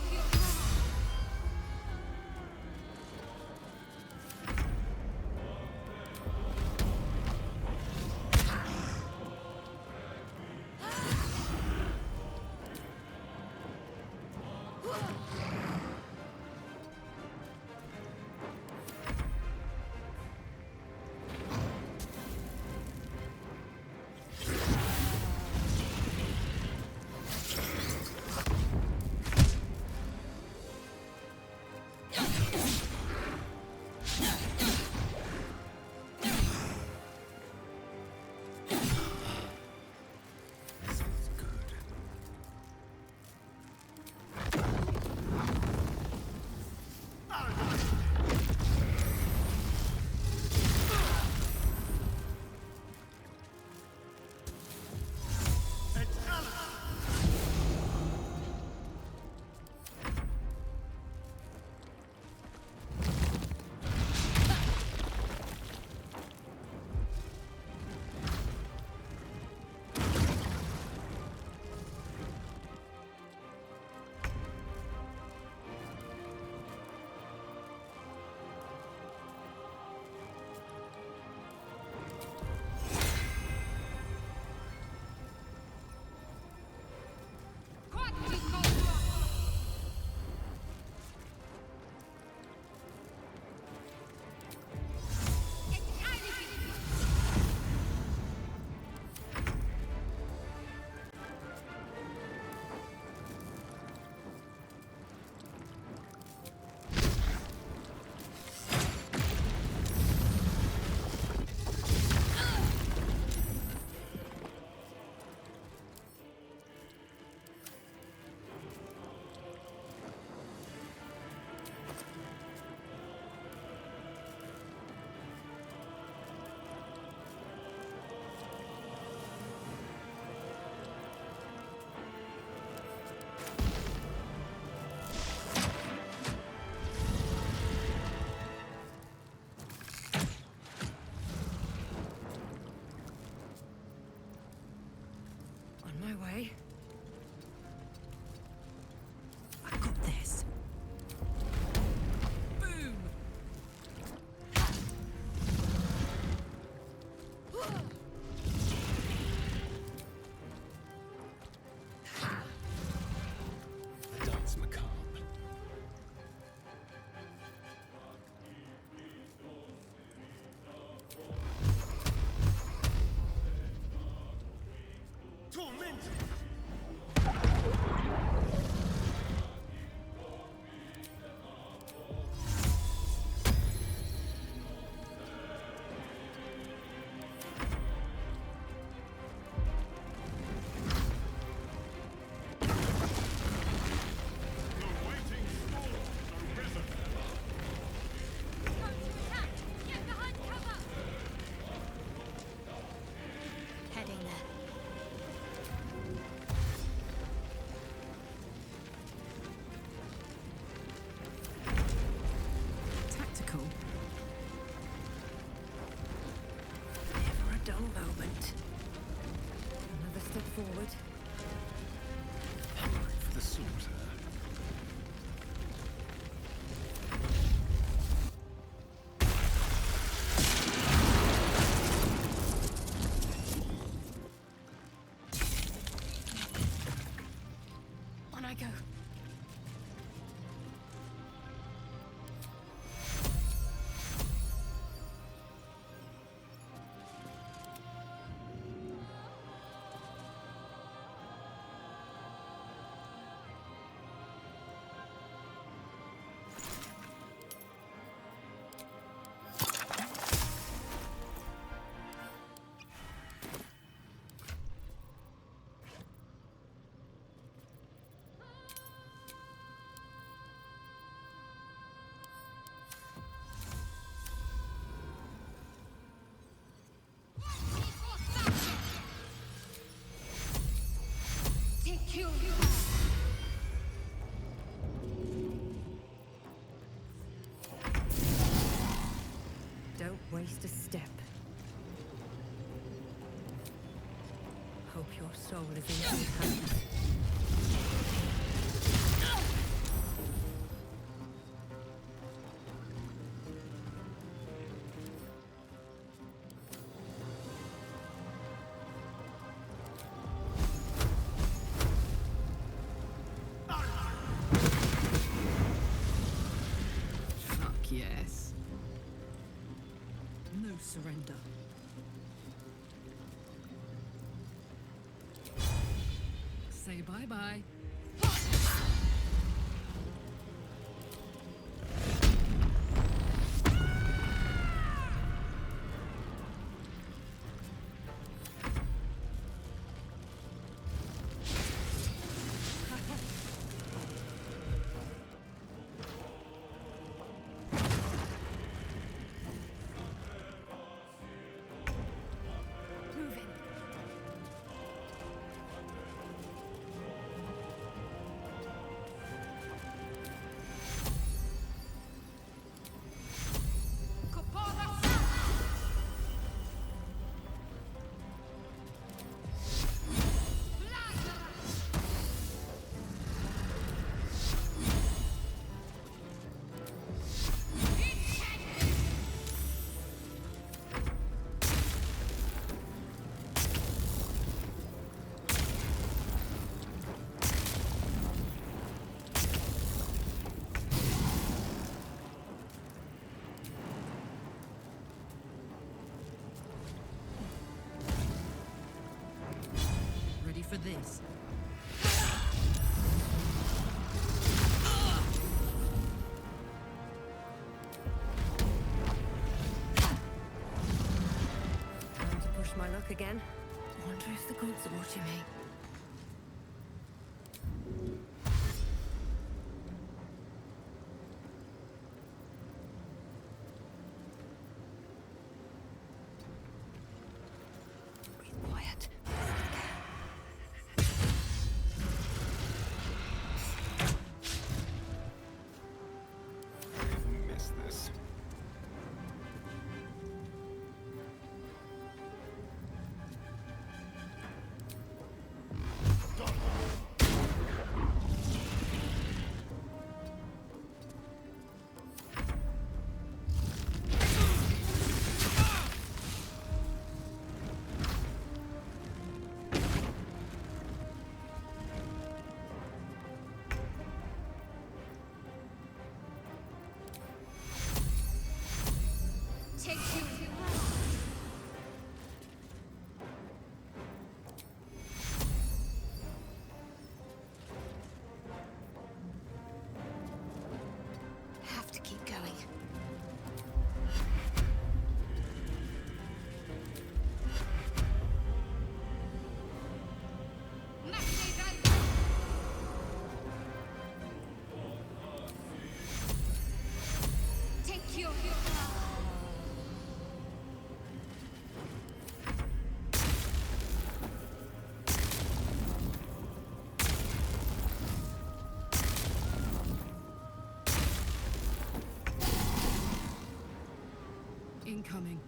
you! Don't waste a step. Hope your soul is in good hands. Fuck yes. No surrender. Say bye-bye. Ready for this? Time to push my luck again. Wonder if the gods are watching me. Breathe quiet. Miss this. Take you! Have to keep going. Take you! Incoming.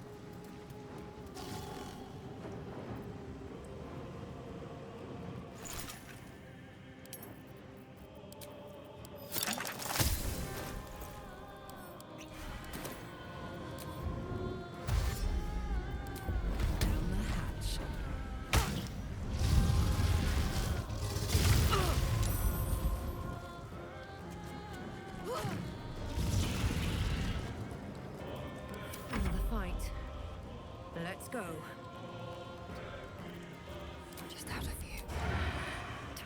Down the hatch. Another fight. Let's go. Just out of view.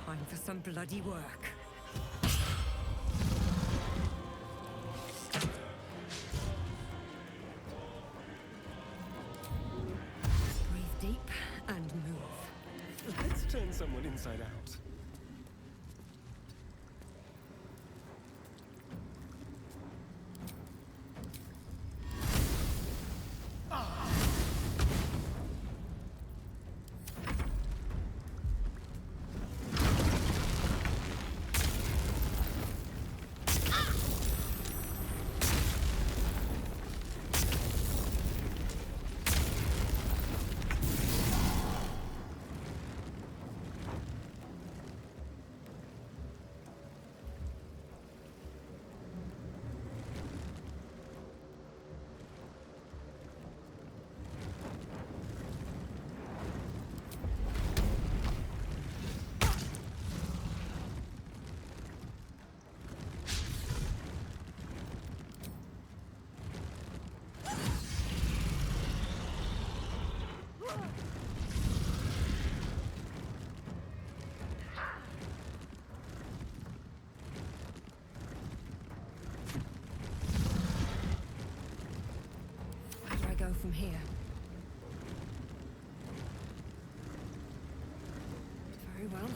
Time for some bloody work. Breathe deep and move. Let's turn someone inside out. from here. Very well.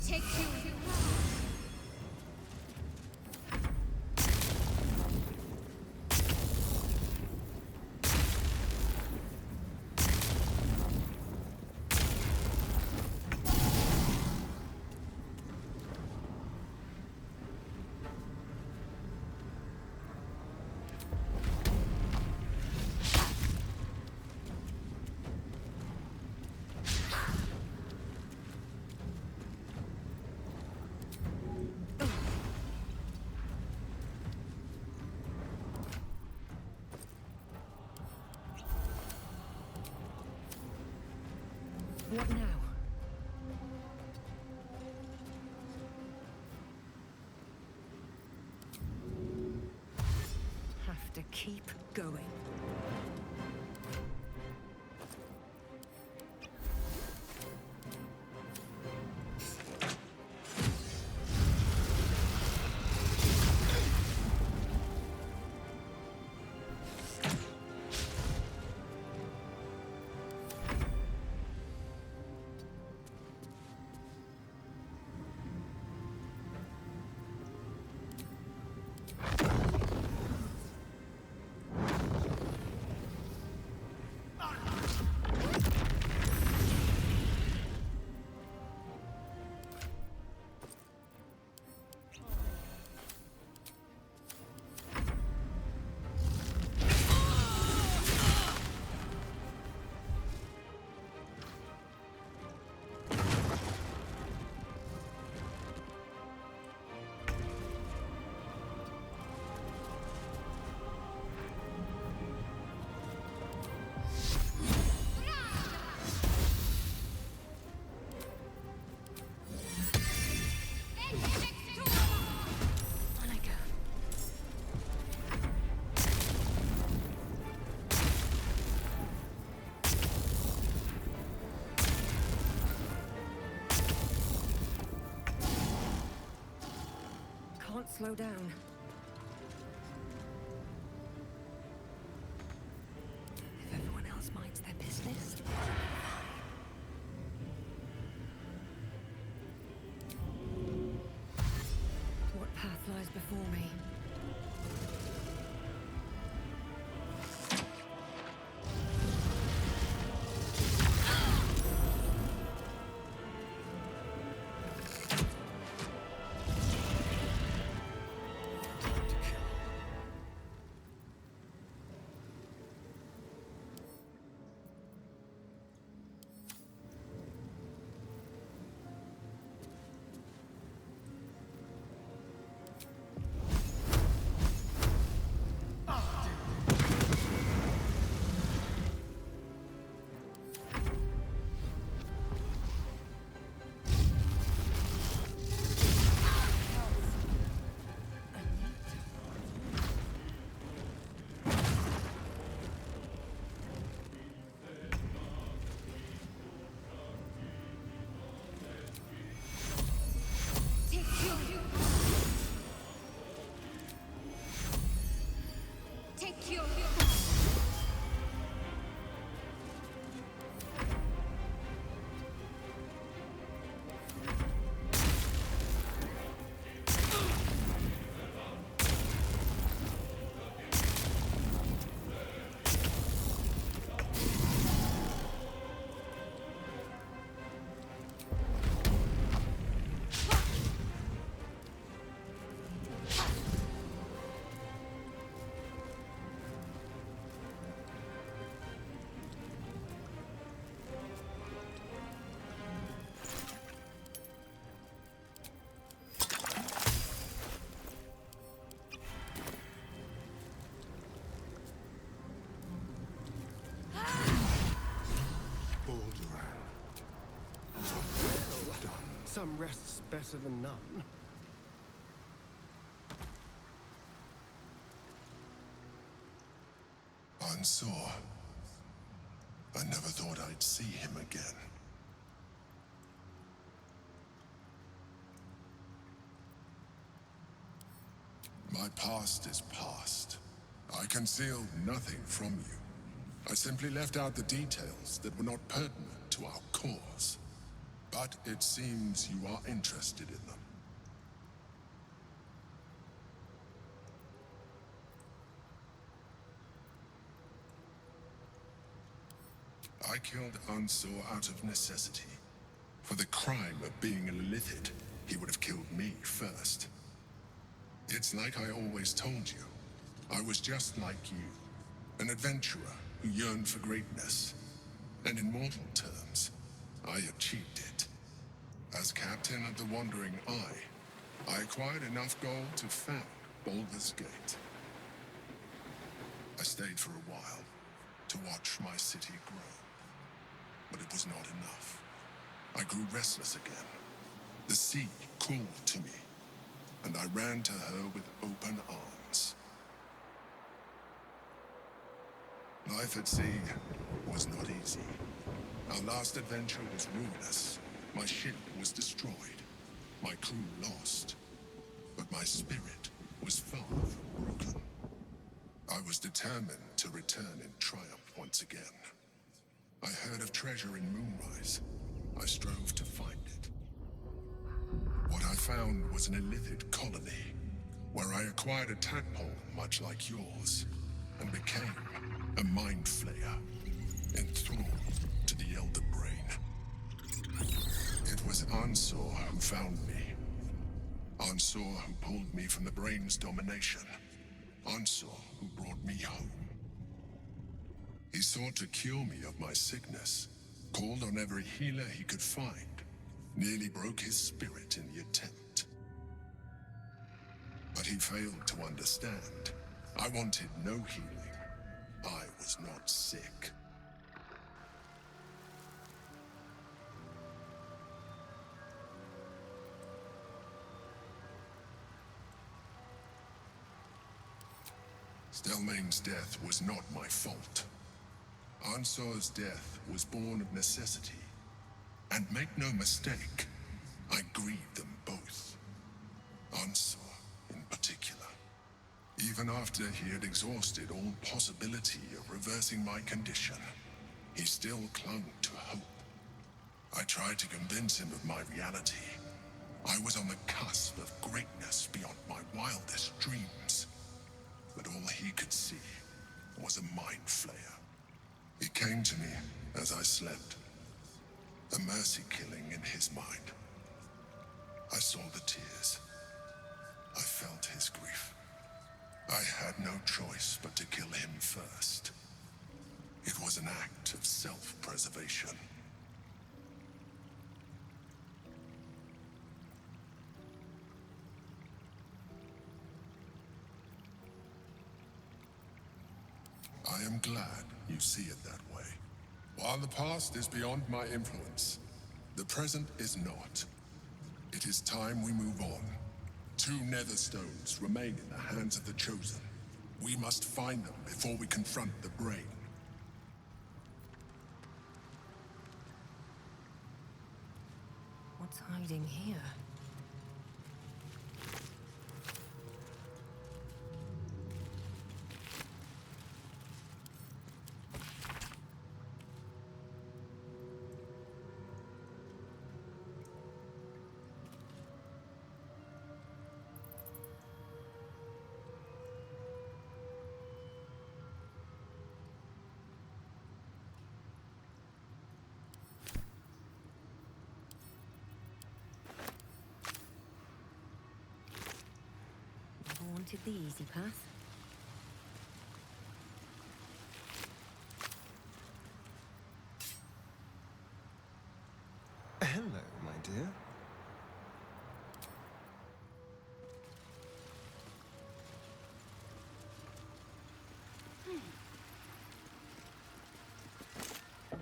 Take two. What now? Have to keep going. Can't slow down. If everyone else minds their business. What path lies before me? Some rest's better than none. Unsure. I never thought I'd see him again. My past is past. I concealed nothing from you. I simply left out the details that were not pertinent to our cause. But it seems you are interested in them. I killed Unsur out of necessity. For the crime of being a Lithid, he would have killed me first. It's like I always told you. I was just like you, an adventurer who yearned for greatness. And in mortal terms, I achieved it. As captain of the Wandering Eye, I acquired enough gold to found Baldur's Gate. I stayed for a while to watch my city grow. But it was not enough. I grew restless again. The sea called to me, and I ran to her with open arms. Life at sea was not easy. Our last adventure was ruinous. My ship was destroyed. My crew lost. But my spirit was far from broken. I was determined to return in triumph once again. I heard of treasure in Moonrise. I strove to find it. What I found was an Illithid colony, where I acquired a tadpole much like yours, and became a mind flayer, enthralled to the Elder Brain. It was Ansor who found me. Ansor who pulled me from the Brain's domination. Ansor who brought me home. He sought to cure me of my sickness, called on every healer he could find, nearly broke his spirit in the attempt. But he failed to understand. I wanted no healing. I was not sick. Stelmane's death was not my fault. Ansor's death was born of necessity. And make no mistake, I grieved them both. Ansor, in particular. Even after he had exhausted all possibility of reversing my condition, he still clung to hope. I tried to convince him of my reality. I was on the cusp of greatness beyond my wildest dreams. But all he could see was a mind flayer. It came to me as I slept. A mercy killing in his mind. I saw the tears. I felt his grief. I had no choice but to kill him first. It was an act of self-preservation. I am glad you see it that way. While the past is beyond my influence, the present is not. It is time we move on. 2 Netherstones remain in the hands of the Chosen. We must find them before we confront the Brain. What's hiding here? Wanted the easy path. Hello, my dear.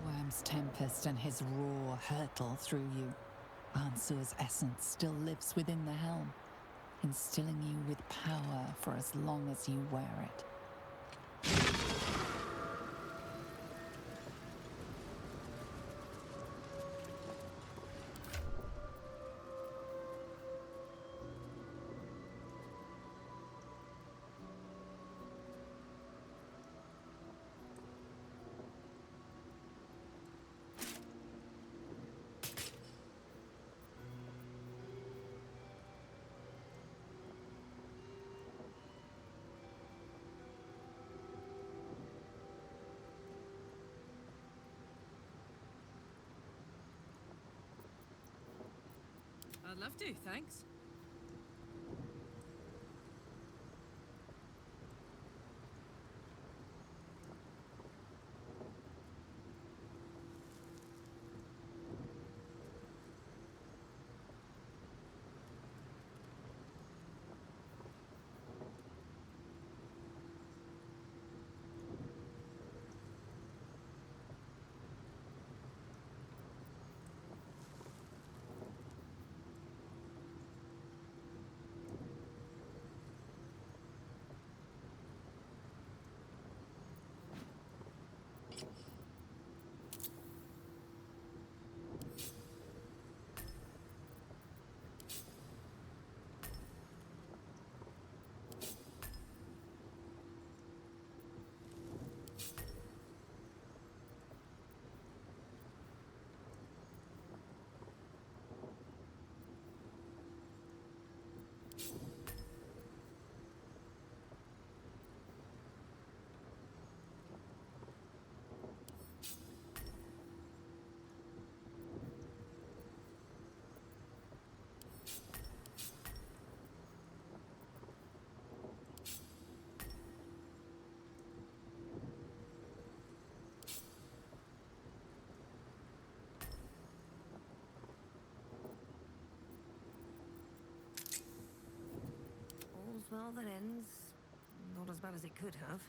Worm's tempest and his roar hurtle through you. Ansur's essence still lives within the helm, instilling you with power for as long as you wear it. I'd love to, thanks. All's well that ends. Not as bad as it could have.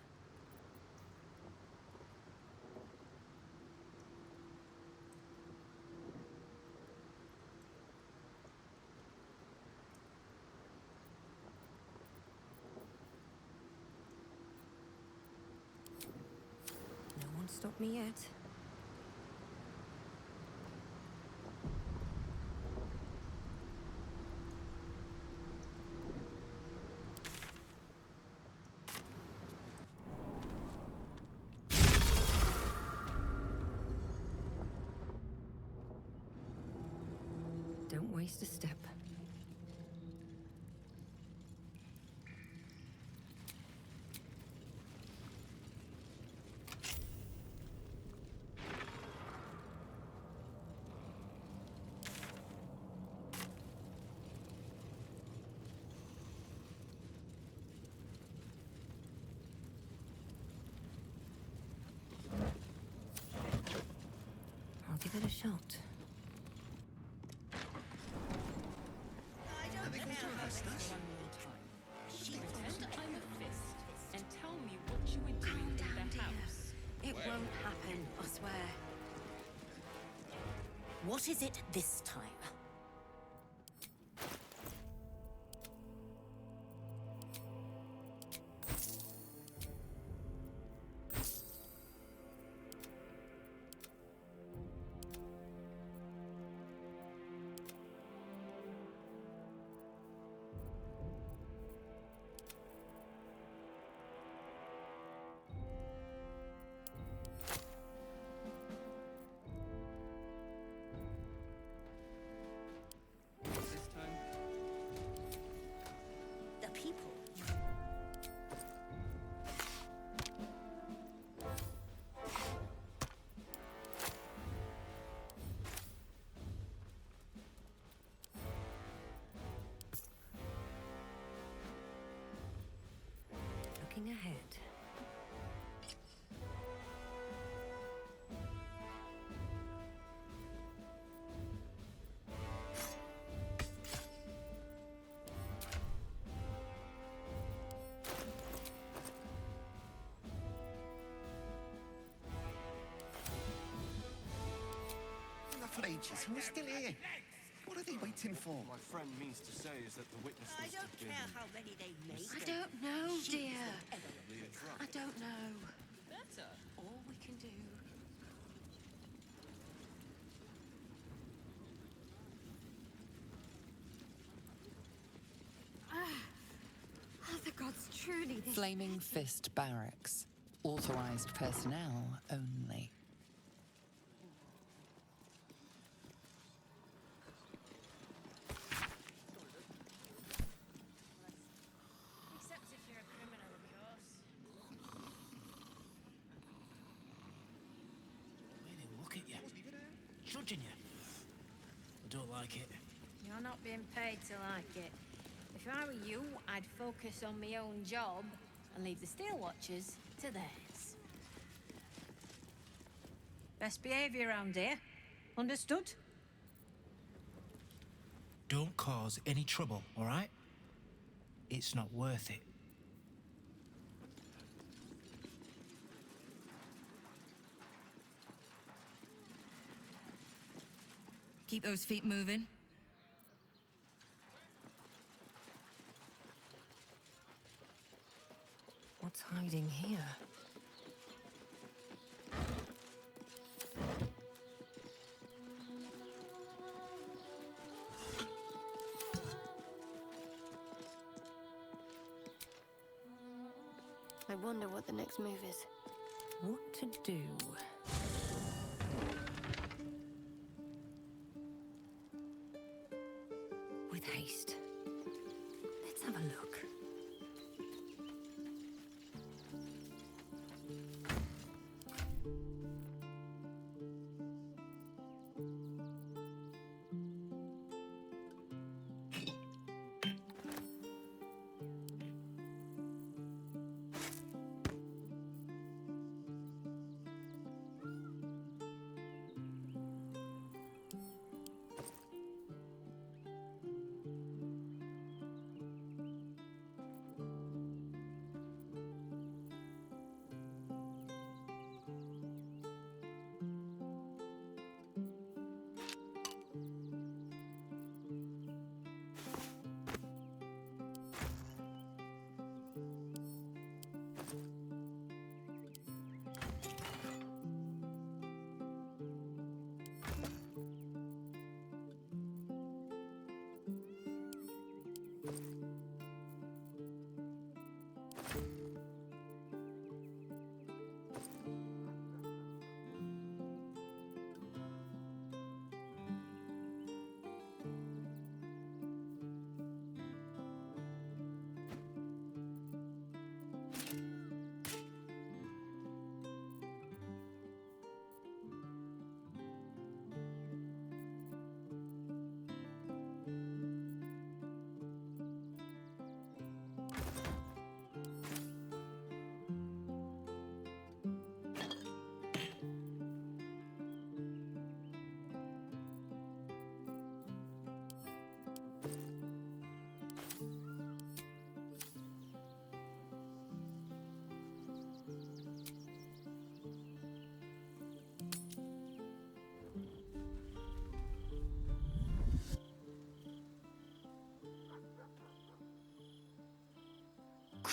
No one stopped me yet. Don't waste a step. I'll give it a shot. Pretend I'm a fist and tell me what you were doing in the house. It won't happen, I swear. What is it this time? This time. The people. Looking ahead. Lovely ages, we're still here. What are they waiting for? My friend means to say is that the witness I must don't have been... care how many they make. I don't know, dear. I don't know. Better. All we can do. Are the gods truly this... Flaming Fist Barracks. Authorized personnel only. Except if you're a criminal, of course. Really, look at you. Judging you. I don't like it. You're not being paid to like it. If I were you, I'd focus on my own job and leave the Steel Watchers to theirs. Best behaviour around here. Understood? Don't cause any trouble, all right? It's not worth it. Keep those feet moving. What's hiding here? I wonder what the next move is. What to do? With haste. Let's have a look.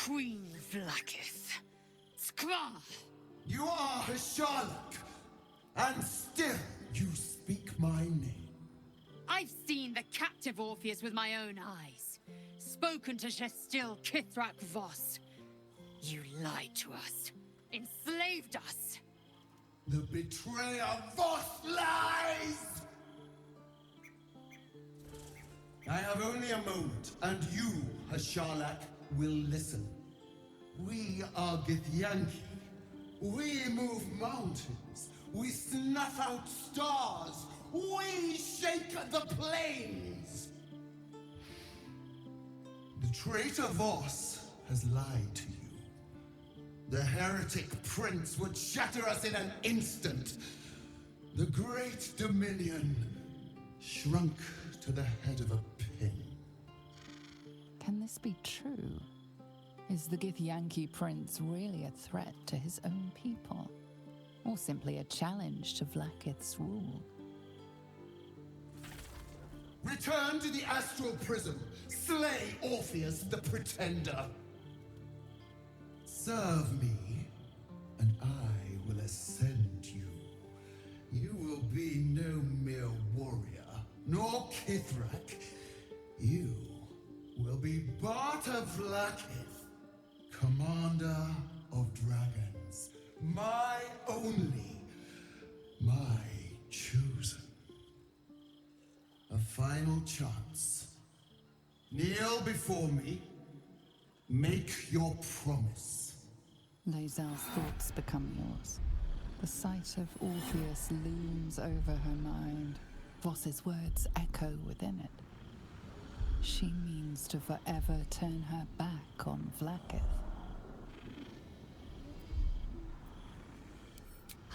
Queen Vlaakith. Skra! You are a Sherlock, and still you speak my name. I've seen the captive Orpheus with my own eyes. Spoken to Gestil Kithrak Voss. You lied to us. Enslaved us. The betrayer Voss lies! I have only a moment, and you, a Sherlock, will listen. We are Githyanki. We move mountains. We snuff out stars. We shake the plains. The traitor Voss has lied to you. The heretic prince would shatter us in an instant. The great dominion shrunk to the head of a pin. Can this be true? Is the Githyanki prince really a threat to his own people? Or simply a challenge to Vlaakith's rule? Return to the Astral Prism. Slay Orpheus the Pretender. Serve me, and I will ascend you. You will be no mere warrior, nor Kithrak. You will be Barta Vlaakith, Commander of Dragons. My only, my chosen. A final chance. Kneel before me. Make your promise. Lae'zel's thoughts become yours. The sight of Orpheus looms over her mind. Voss's words echo within it. She means to forever turn her back on Vlaakith.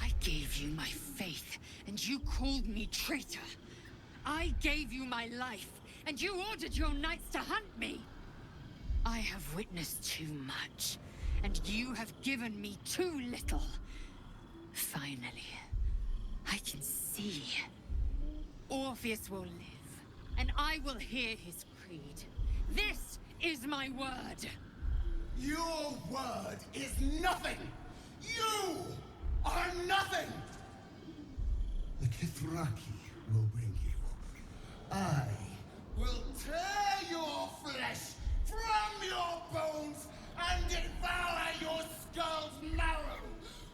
I gave you my faith, and you called me traitor. I gave you my life, and you ordered your knights to hunt me. I have witnessed too much, and you have given me too little. Finally, I can see. Orpheus will live, and I will hear his creed. This is my word. Your word is nothing! You are nothing! The Kithraki will bring you. I will tear your flesh from your bones and devour your skull's marrow,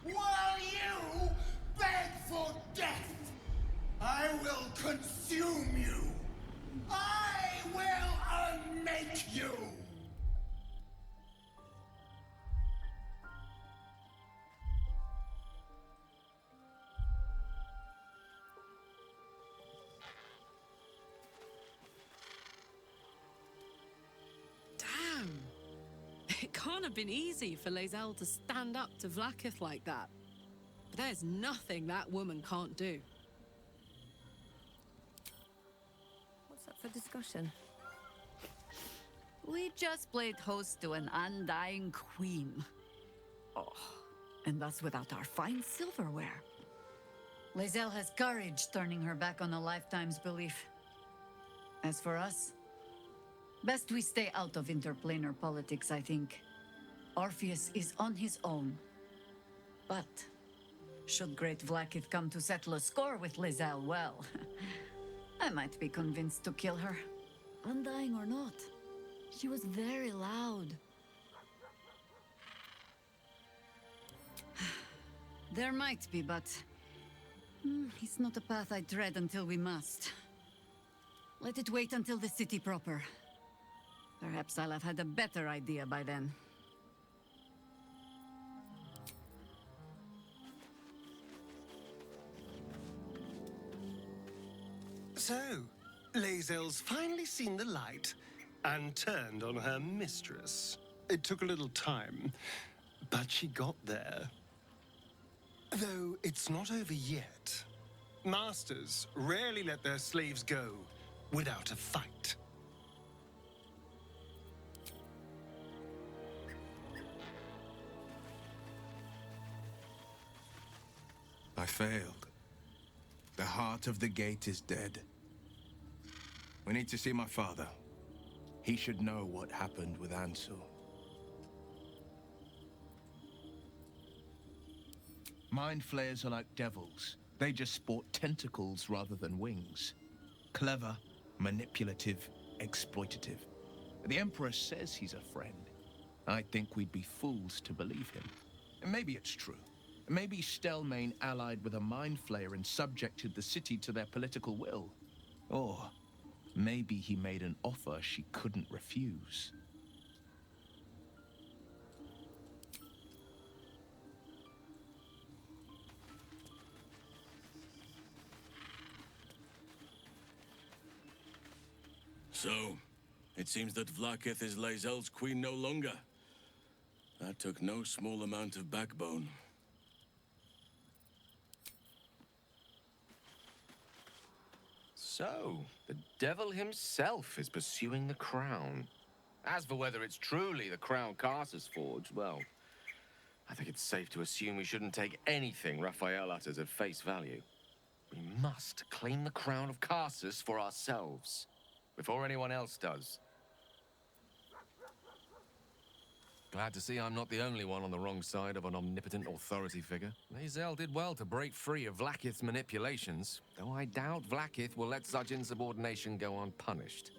while you beg for death. I will consume you. I will unmake you. Damn! It can't have been easy for Lae'zel to stand up to Vlaakith like that. But there's nothing that woman can't do. What's up for discussion? We just played host to an undying queen. Oh, and that's without our fine silverware. Lae'zel has courage turning her back on a lifetime's belief. As for us, best we stay out of interplanar politics, I think. Orpheus is on his own. But should great Vlaakith come to settle a score with Lae'zel, well, I might be convinced to kill her. Undying or not, she was very loud. There might be, but it's not a path I tread until we must. Let it wait until the city proper. Perhaps I'll have had a better idea by then. So, Lae'zel's finally seen the light and turned on her mistress. It took a little time, but she got there. Though it's not over yet. Masters rarely let their slaves go without a fight. I failed. The heart of the gate is dead. We need to see my father. He should know what happened with Ansel. Mind flayers are like devils. They just sport tentacles rather than wings. Clever, manipulative, exploitative. The Emperor says he's a friend. I think we'd be fools to believe him. And maybe it's true. Maybe Stelmane allied with a mind flayer and subjected the city to their political will. Or maybe he made an offer she couldn't refuse. So, it seems that Vlaakith is Lae'zel's queen no longer. That took no small amount of backbone. So, the devil himself is pursuing the crown. As for whether it's truly the crown Carter's forged, well, I think it's safe to assume we shouldn't take anything Raphael utters at face value. We must claim the crown of Carsus for ourselves, before anyone else does. Glad to see I'm not the only one on the wrong side of an omnipotent authority figure. Lae'zel did well to break free of Vlaakith's manipulations, though I doubt Vlaakith will let such insubordination go unpunished.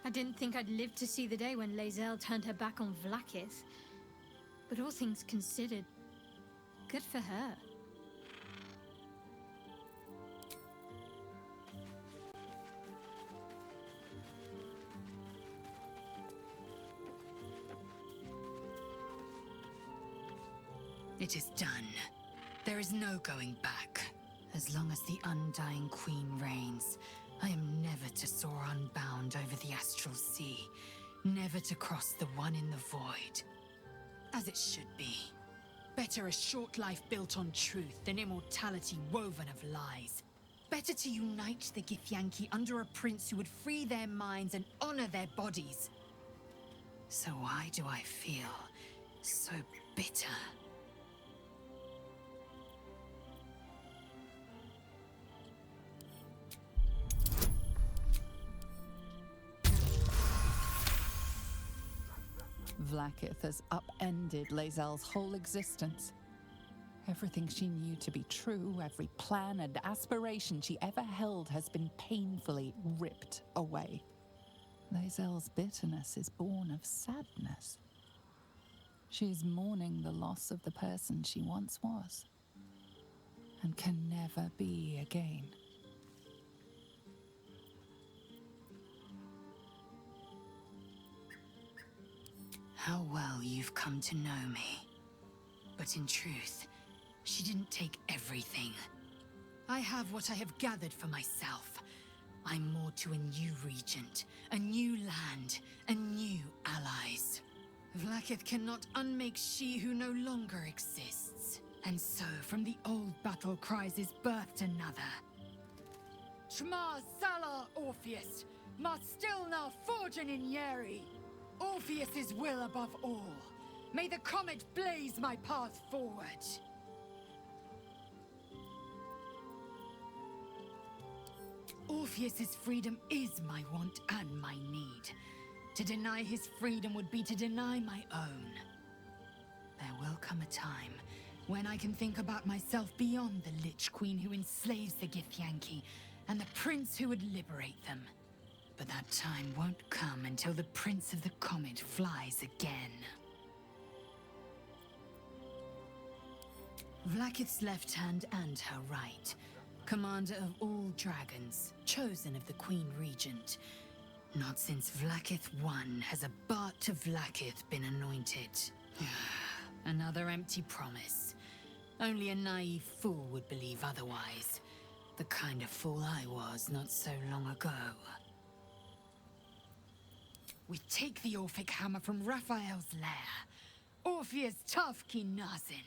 I didn't think I'd live to see the day when Lae'zel turned her back on Vlaakith. But all things considered, good for her. It is done. There is no going back. As long as the Undying Queen reigns, I am never to soar unbound over the astral sea, never to cross the one in the void. As it should be. Better a short life built on truth than immortality woven of lies. Better to unite the Githyanki under a prince who would free their minds and honor their bodies. So why do I feel so bitter? Vlaakith has upended Lae'zel's whole existence. Everything she knew to be true, every plan and aspiration she ever held has been painfully ripped away. Lae'zel's bitterness is born of sadness. She is mourning the loss of the person she once was, and can never be again. How well you've come to know me. But in truth, she didn't take everything. I have what I have gathered for myself. I'm moored to a new regent, a new land, and new allies. Vlaakith cannot unmake she who no longer exists. And so, from the old battle cries is birthed another. Shma Salar Orpheus, Marstilna Forgin in Yeri. Orpheus's will above all. May the comet blaze my path forward. Orpheus's freedom is my want and my need. To deny his freedom would be to deny my own. There will come a time when I can think about myself beyond the Lich Queen who enslaves the Githyanki and the prince who would liberate them. But that time won't come until the Prince of the Comet flies again. Vlaakith's left hand and her right. Commander of all dragons, chosen of the Queen Regent. Not since Vlaakith I has a Bart to Vlaakith been anointed. Another empty promise. Only a naive fool would believe otherwise. The kind of fool I was not so long ago. We take the Orphic hammer from Raphael's lair. Orpheus Tafki Nazin.